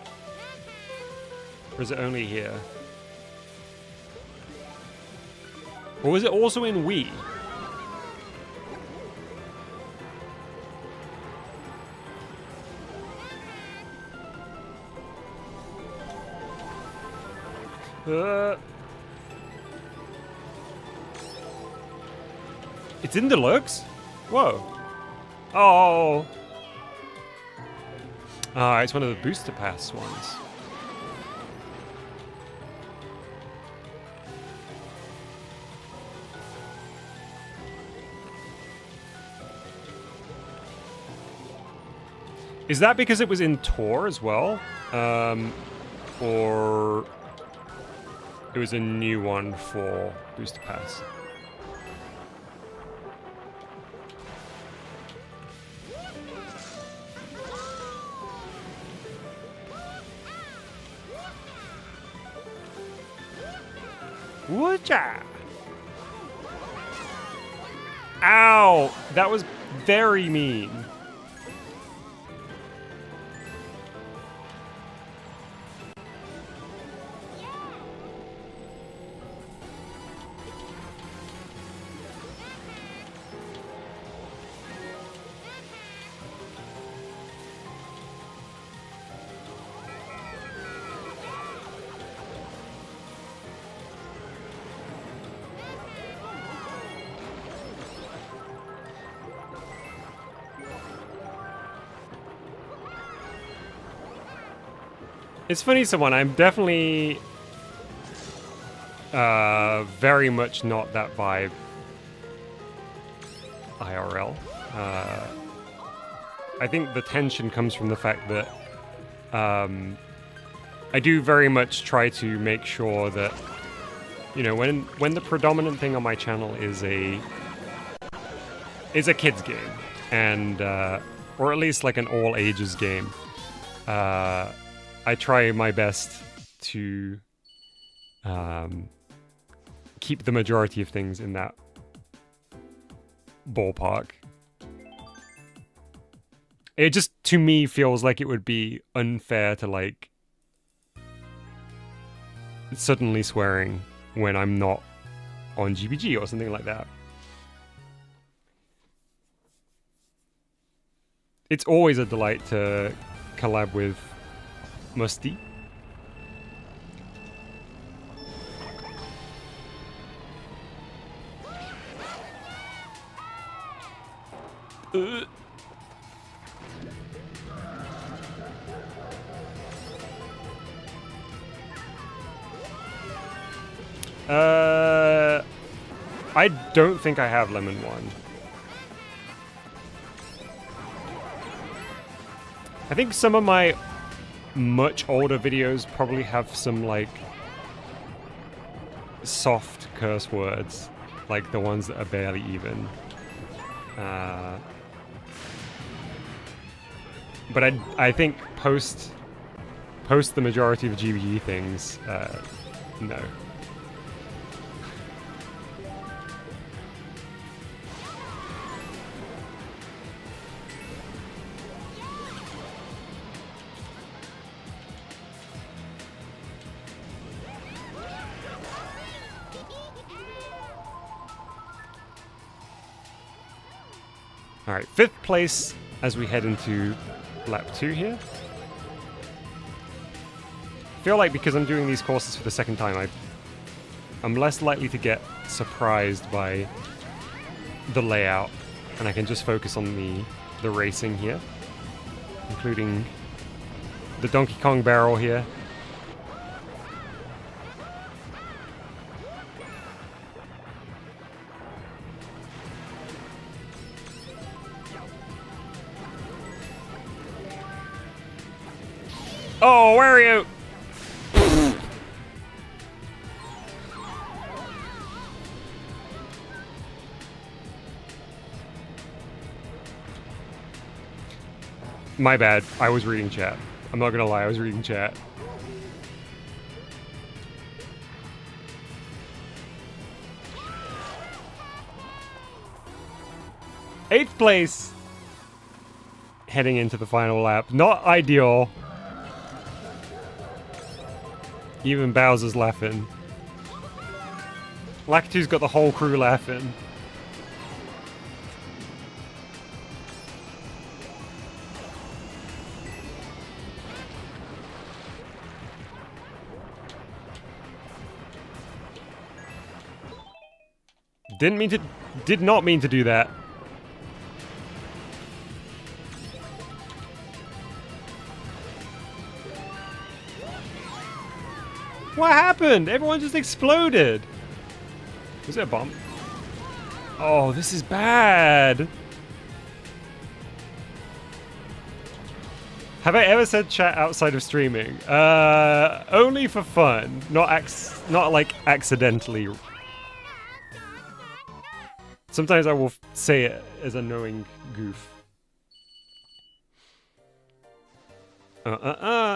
Or is it only here? Or was it also in Wii? It's in Deluxe? Whoa. Oh. Ah, it's one of the booster pass ones. Is that because it was in Tour as well? Or it was a new one for Booster Pass? Woocha! Ow! That was very mean. It's funny, someone. I'm definitely very much not that vibe IRL. I think the tension comes from the fact that I do very much try to make sure that, you know, when the predominant thing on my channel is a kids game, and or at least like an all ages game. I try my best to keep the majority of things in that ballpark. It just, to me, feels like it would be unfair to, like, suddenly swearing when I'm not on GBG or something like that. It's always a delight to collab with Musty. I don't think I have Lemon 1. I think some of my much older videos probably have some, like, soft curse words, like the ones that are barely even. But I think post the majority of GBG things, no. Alright, 5th place as we head into lap 2 here. I feel like because I'm doing these courses for the second time, I'm less likely to get surprised by the layout, and I can just focus on the racing here, including the Donkey Kong barrel here. Oh, where are you? My bad. I was reading chat. I'm not gonna lie, I was reading chat. Eighth place! Heading into the final lap. Not ideal. Even Bowser's laughing. Lakitu's got the whole crew laughing. Did not mean to do that. What happened? Everyone just exploded. Was it a bomb? Oh, this is bad. Have I ever said chat outside of streaming? Only for fun, not like accidentally. Sometimes I will say it as a knowing goof.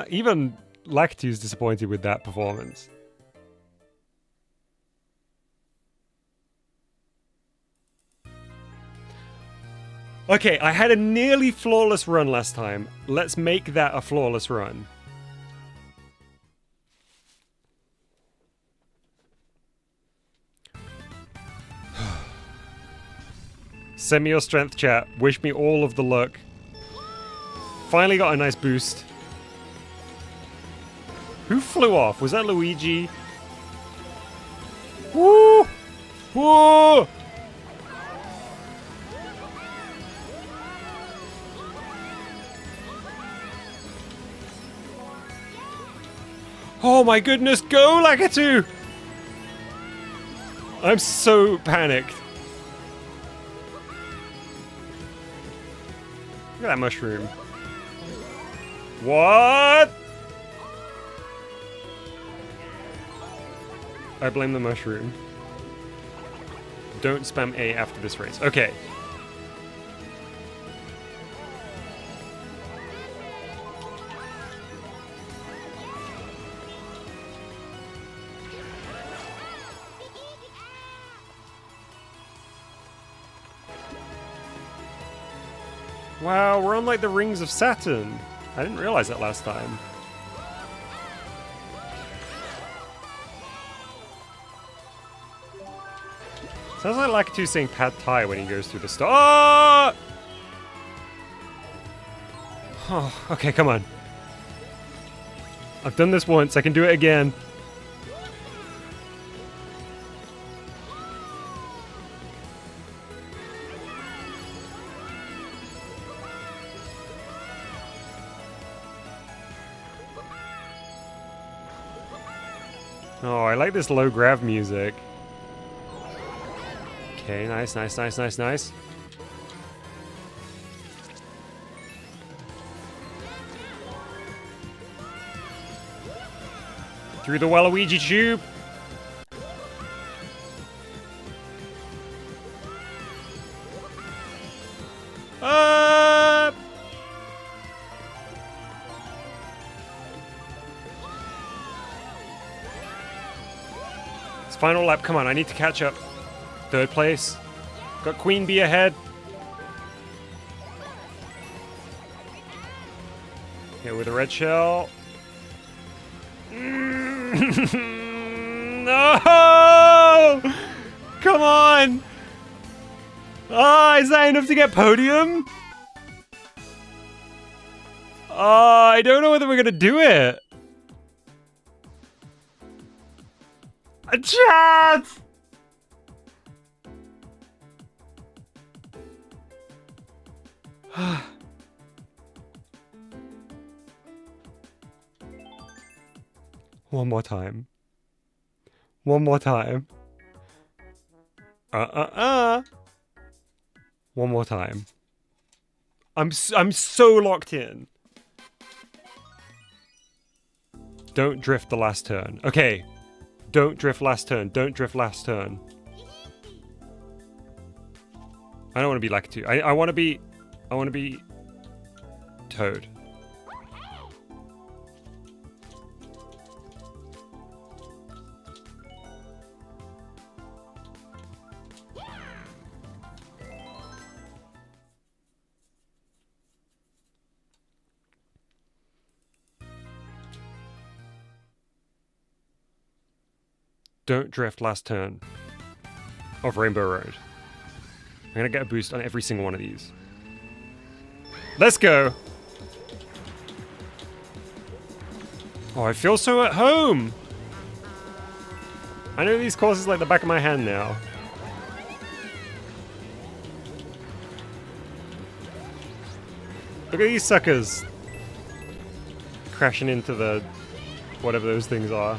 Even Lactu's disappointed with that performance. Okay, I had a nearly flawless run last time. Let's make that a flawless run. Send me your strength, chat. Wish me all of the luck. Finally got a nice boost. Who flew off? Was that Luigi? Woo! Woo! Oh my goodness, go Lakitu! I'm so panicked. Look at that mushroom. What? I blame the mushroom. Don't spam A after this race. Okay. Wow, we're on like the rings of Saturn. I didn't realize that last time. Sounds like Lakitu saying pad thai when he goes through the star. Oh, okay, come on. I've done this once, I can do it again. Oh, I like this low grav music. Okay, nice, nice, nice, nice, nice. Through the Waluigi tube. Up! It's final lap. Come on, I need to catch up. Third place. Got Queen Bee ahead. Okay, with a red shell. No! Come on! Ah, is that enough to get podium? I don't know whether we're gonna do it. A chance! One more time. One more time. One more time. I'm so locked in. Don't drift the last turn. Okay. Don't drift last turn. Don't drift last turn. I don't want to be Lakitu. I want to be Toad. Don't drift last turn of Rainbow Road. I'm gonna get a boost on every single one of these. Let's go! Oh, I feel so at home! I know these courses like the back of my hand now. Look at these suckers crashing into the whatever those things are.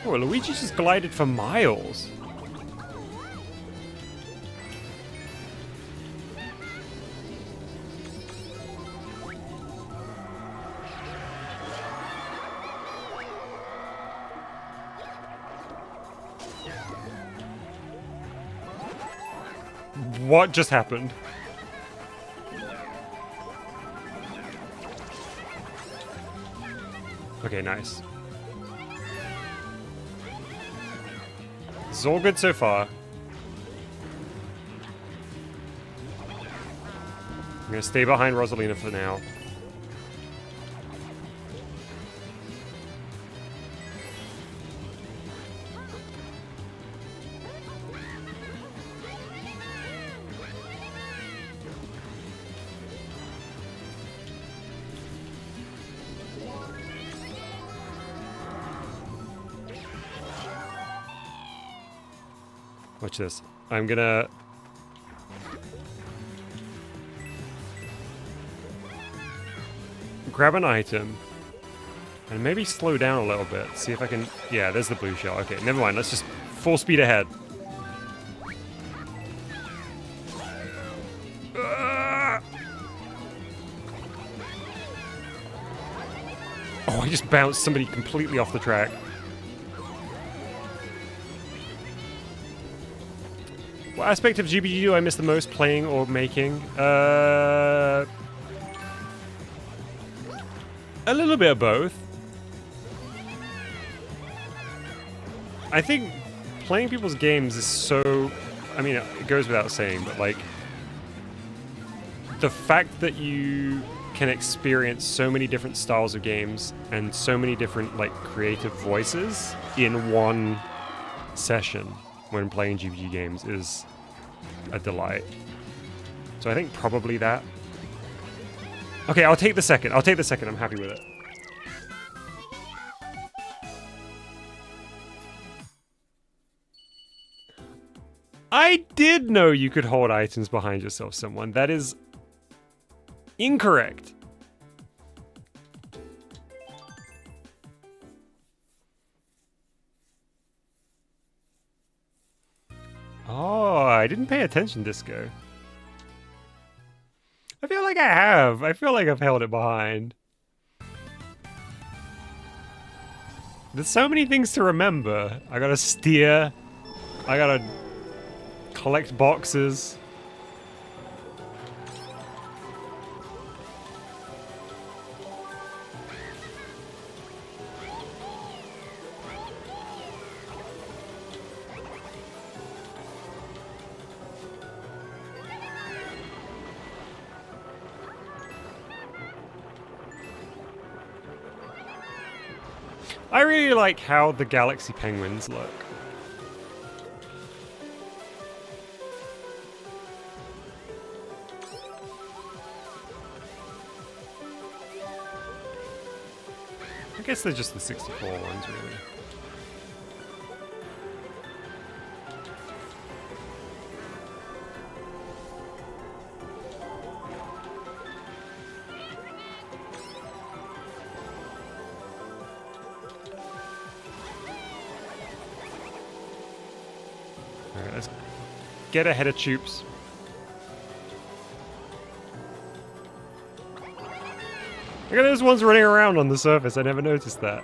Oh, Luigi just glided for miles. What just happened? Okay, nice. This is all good so far. I'm gonna stay behind Rosalina for now. Watch this. I'm gonna... grab an item. And maybe slow down a little bit. See if I can... Yeah, there's the blue shell. Okay, never mind. Let's just full speed ahead. Oh, I just bounced somebody completely off the track. What aspect of GBG do I miss the most, playing or making? A little bit of both. I think playing people's games is so... I mean, it goes without saying, but like... the fact that you can experience so many different styles of games and so many different like creative voices in one session when playing GPG games is a delight. So I think probably that. Okay, I'll take the second. I'm happy with it. I did know you could hold items behind yourself, someone. That is incorrect. Oh, I didn't pay attention, Disco. I feel like I have. I feel like I've held it behind. There's so many things to remember. I gotta steer. I gotta collect boxes. I really like how the galaxy penguins look. I guess they're just the 64 ones, really. Alright, let's get ahead of Choops. Look at those ones running around on the surface. I never noticed that.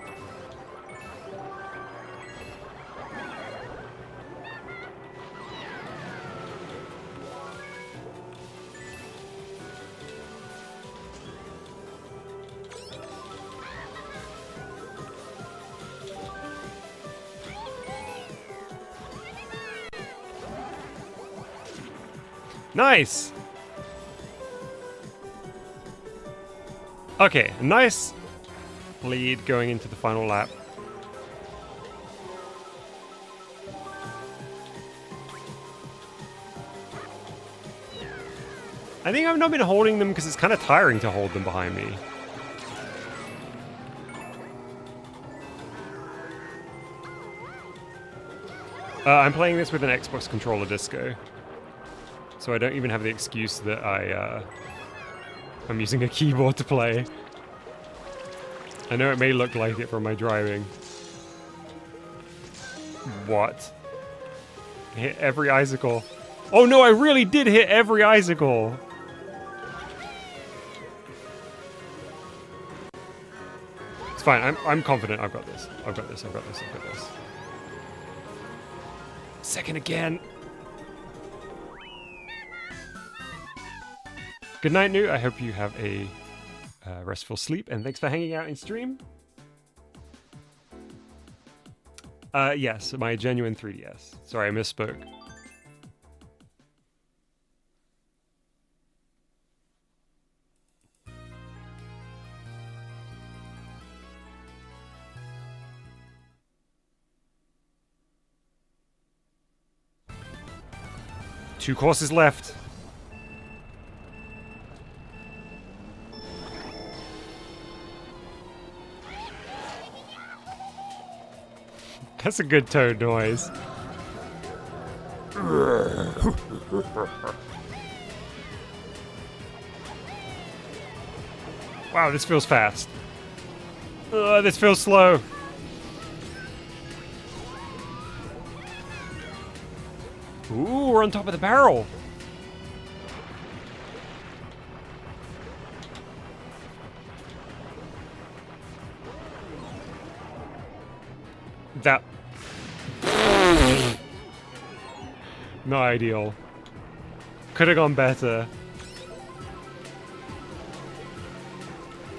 Nice! Okay, a nice lead going into the final lap. I think I've not been holding them because it's kind of tiring to hold them behind me. I'm playing this with an Xbox controller, Disco. So I don't even have the excuse that I'm using a keyboard to play. I know it may look like it from my driving. What? Hit every icicle. Oh no, I really did hit every icicle! It's fine, I'm confident. I've got this. I've got this. Second again. Good night, New. I hope you have a restful sleep, and thanks for hanging out in stream. Yes, my genuine 3DS. Sorry, I misspoke. Two courses left. That's a good toad noise. Wow, this feels fast. This feels slow. Ooh, we're on top of the barrel. That... Not ideal. Could have gone better.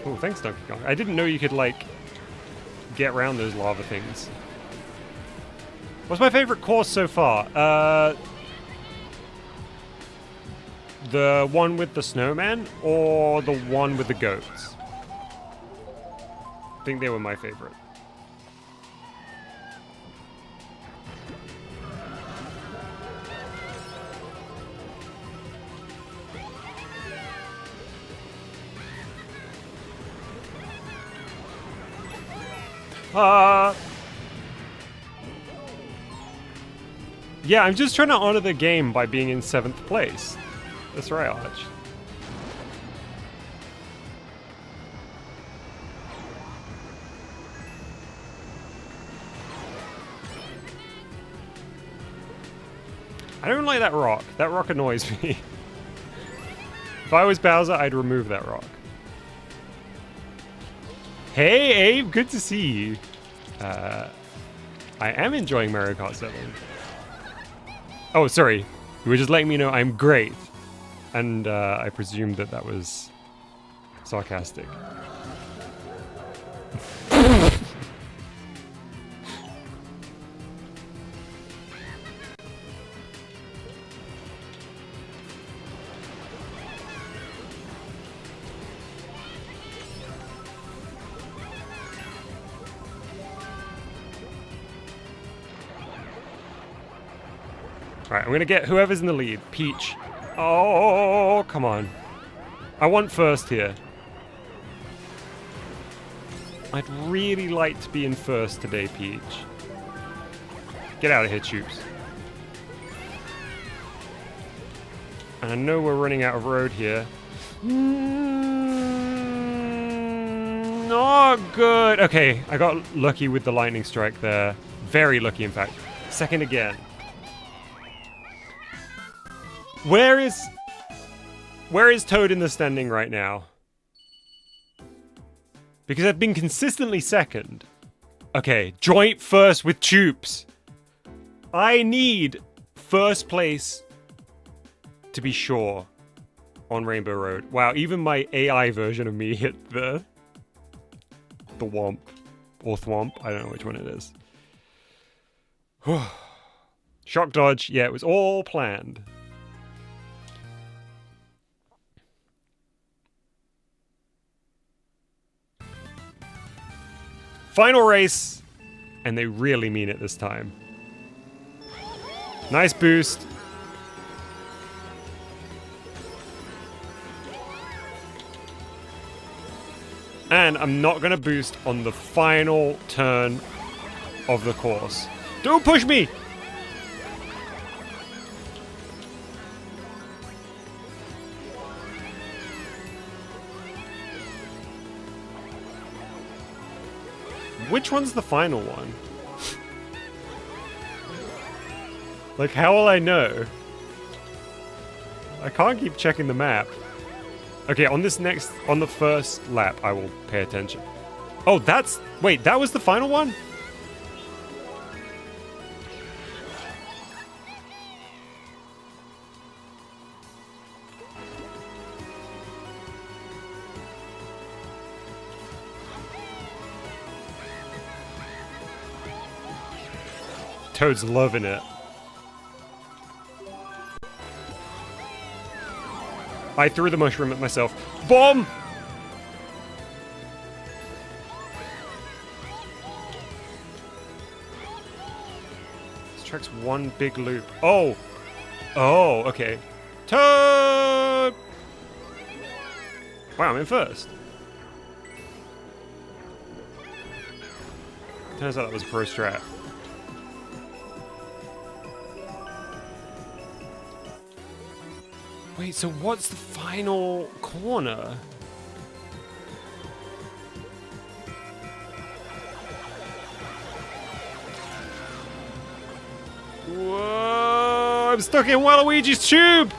Oh, thanks, Donkey Kong. I didn't know you could, like, get around those lava things. What's my favorite course so far? The one with the snowman or the one with the goats? I think they were my favorite. Yeah, I'm just trying to honor the game by being in 7th place. That's right, Arch. I don't like that rock. That rock annoys me. If I was Bowser, I'd remove that rock. Hey, Abe, good to see you. I am enjoying Mario Kart 7. Oh, sorry. You were just letting me know I'm great. And I presumed that that was sarcastic. Alright, I'm gonna get whoever's in the lead. Peach. Oh, come on. I want first here. I'd really like to be in first today, Peach. Get out of here, Choops. And I know we're running out of road here. Not good. Okay, I got lucky with the lightning strike there. Very lucky, in fact. Second again. Where is Toad in the standing right now? Because I've been consistently second. Okay, joint first with Choops. I need first place to be sure on Rainbow Road. Wow, even my AI version of me hit the Womp. Or Thwomp, I don't know which one it is. Shock dodge, yeah, it was all planned. Final race, and they really mean it this time. Nice boost. And I'm not gonna boost on the final turn of the course. Don't push me! Which one's the final one? Like, how will I know? I can't keep checking the map. Okay, on the first lap, I will pay attention. Oh, wait, that was the final one? Toad's loving it. I threw the mushroom at myself. Bomb! This track's one big loop. Oh! Oh, okay. Toad! Wow, I'm in first. Turns out that was a pro strat. Wait, so what's the final corner? Whoa! I'm stuck in Waluigi's tube!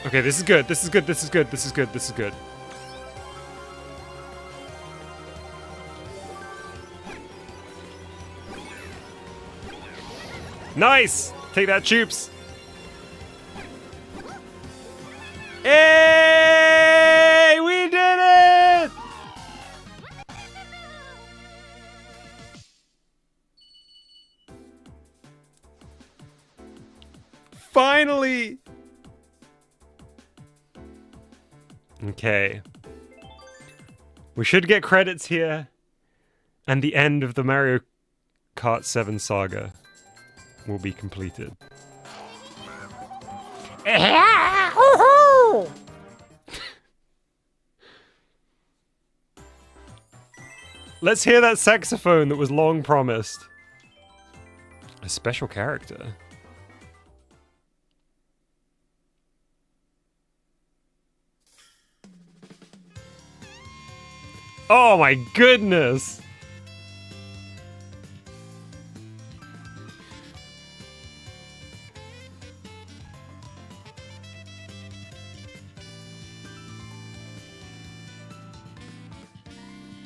Okay, this is good. This is good. This is good. This is good. This is good. Nice! Take that, Choops! Hey! We did it! Finally! Okay. We should get credits here. And the end of the Mario Kart 7 saga will be completed. Let's hear that saxophone that was long promised. A special character. Oh my goodness!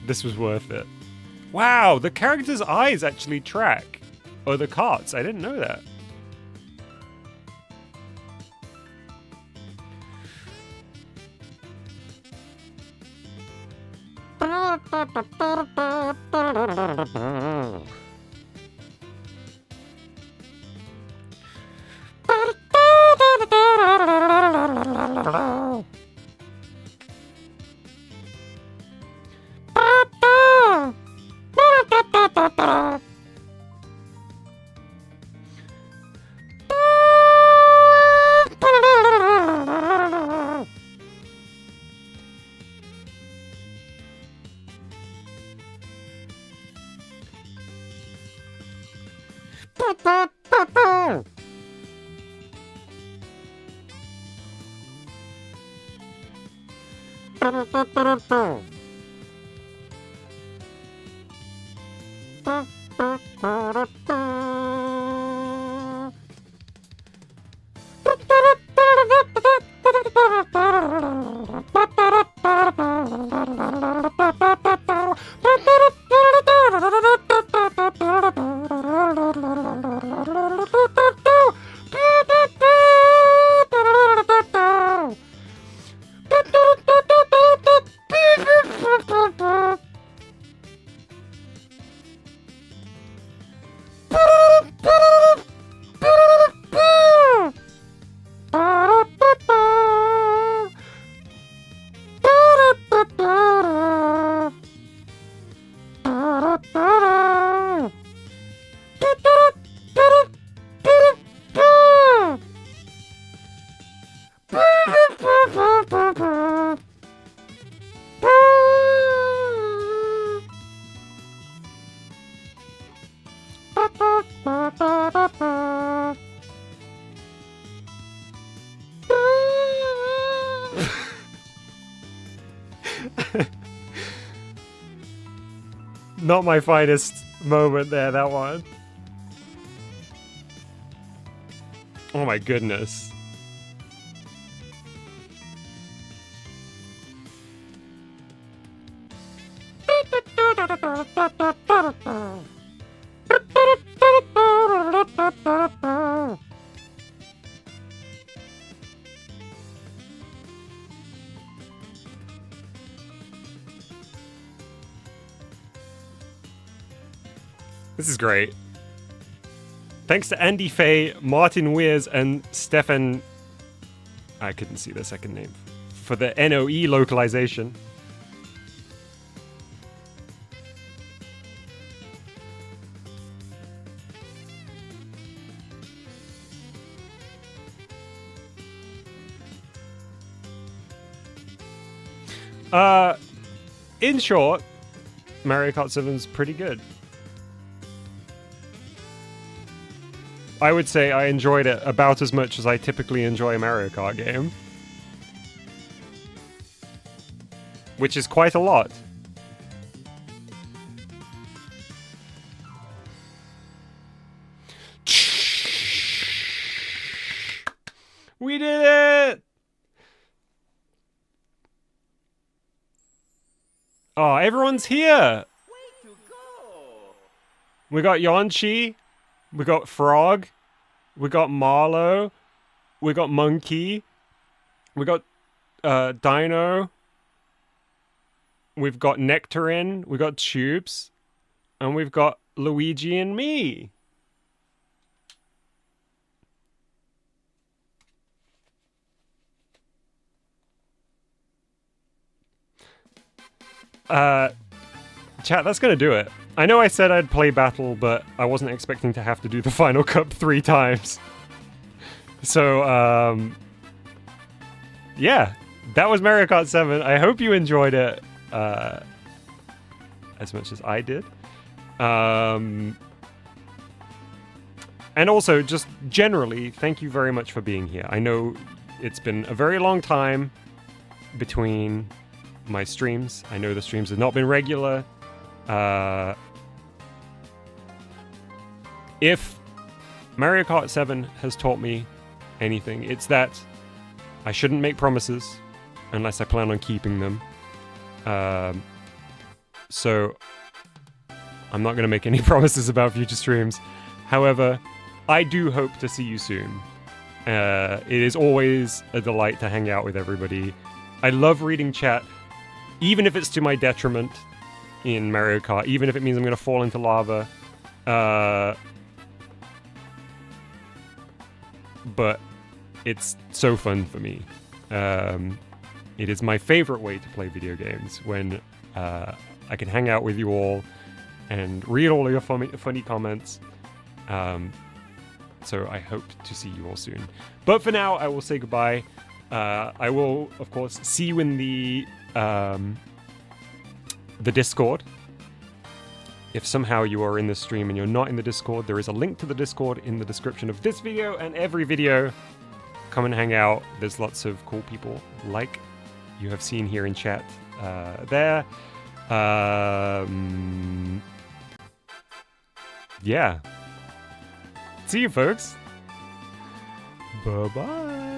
This was worth it. Wow, the character's eyes actually track. Oh, the carts. I didn't know that. Not my finest moment there, that one. Oh my goodness. This is great. Thanks to Andy Fay, Martin Weirs, and Stefan... I couldn't see the second name. For the NOE localization. In short, Mario Kart 7's pretty good. I would say I enjoyed it about as much as I typically enjoy a Mario Kart game. Which is quite a lot. We did it! Oh, everyone's here! Way to go! We got Yonchi. We got Frog, we got Marlo, we got Monkey, we got Dino, we've got Nectarine, we got Tubes, and we've got Luigi and me. Chat, that's gonna do it. I know I said I'd play Battle, but I wasn't expecting to have to do the Final Cup 3 times. So, yeah, that was Mario Kart 7. I hope you enjoyed it as much as I did. And also, just generally, thank you very much for being here. I know it's been a very long time between my streams. I know the streams have not been regular. If Mario Kart 7 has taught me anything, it's that I shouldn't make promises unless I plan on keeping them. So I'm not going to make any promises about future streams. However, I do hope to see you soon. It is always a delight to hang out with everybody. I love reading chat, even if it's to my detriment in Mario Kart, even if it means I'm going to fall into lava. But it's so fun for me. It is my favorite way to play video games, when I can hang out with you all and read all your funny comments. So I hope to see you all soon. But for now, I will say goodbye. I will, of course, see you in the Discord. If somehow you are in the stream and you're not in the Discord, there is a link to the Discord in the description of this video and every video. Come and hang out. There's lots of cool people like you have seen here in chat there. Yeah. See you, folks. Bye-bye.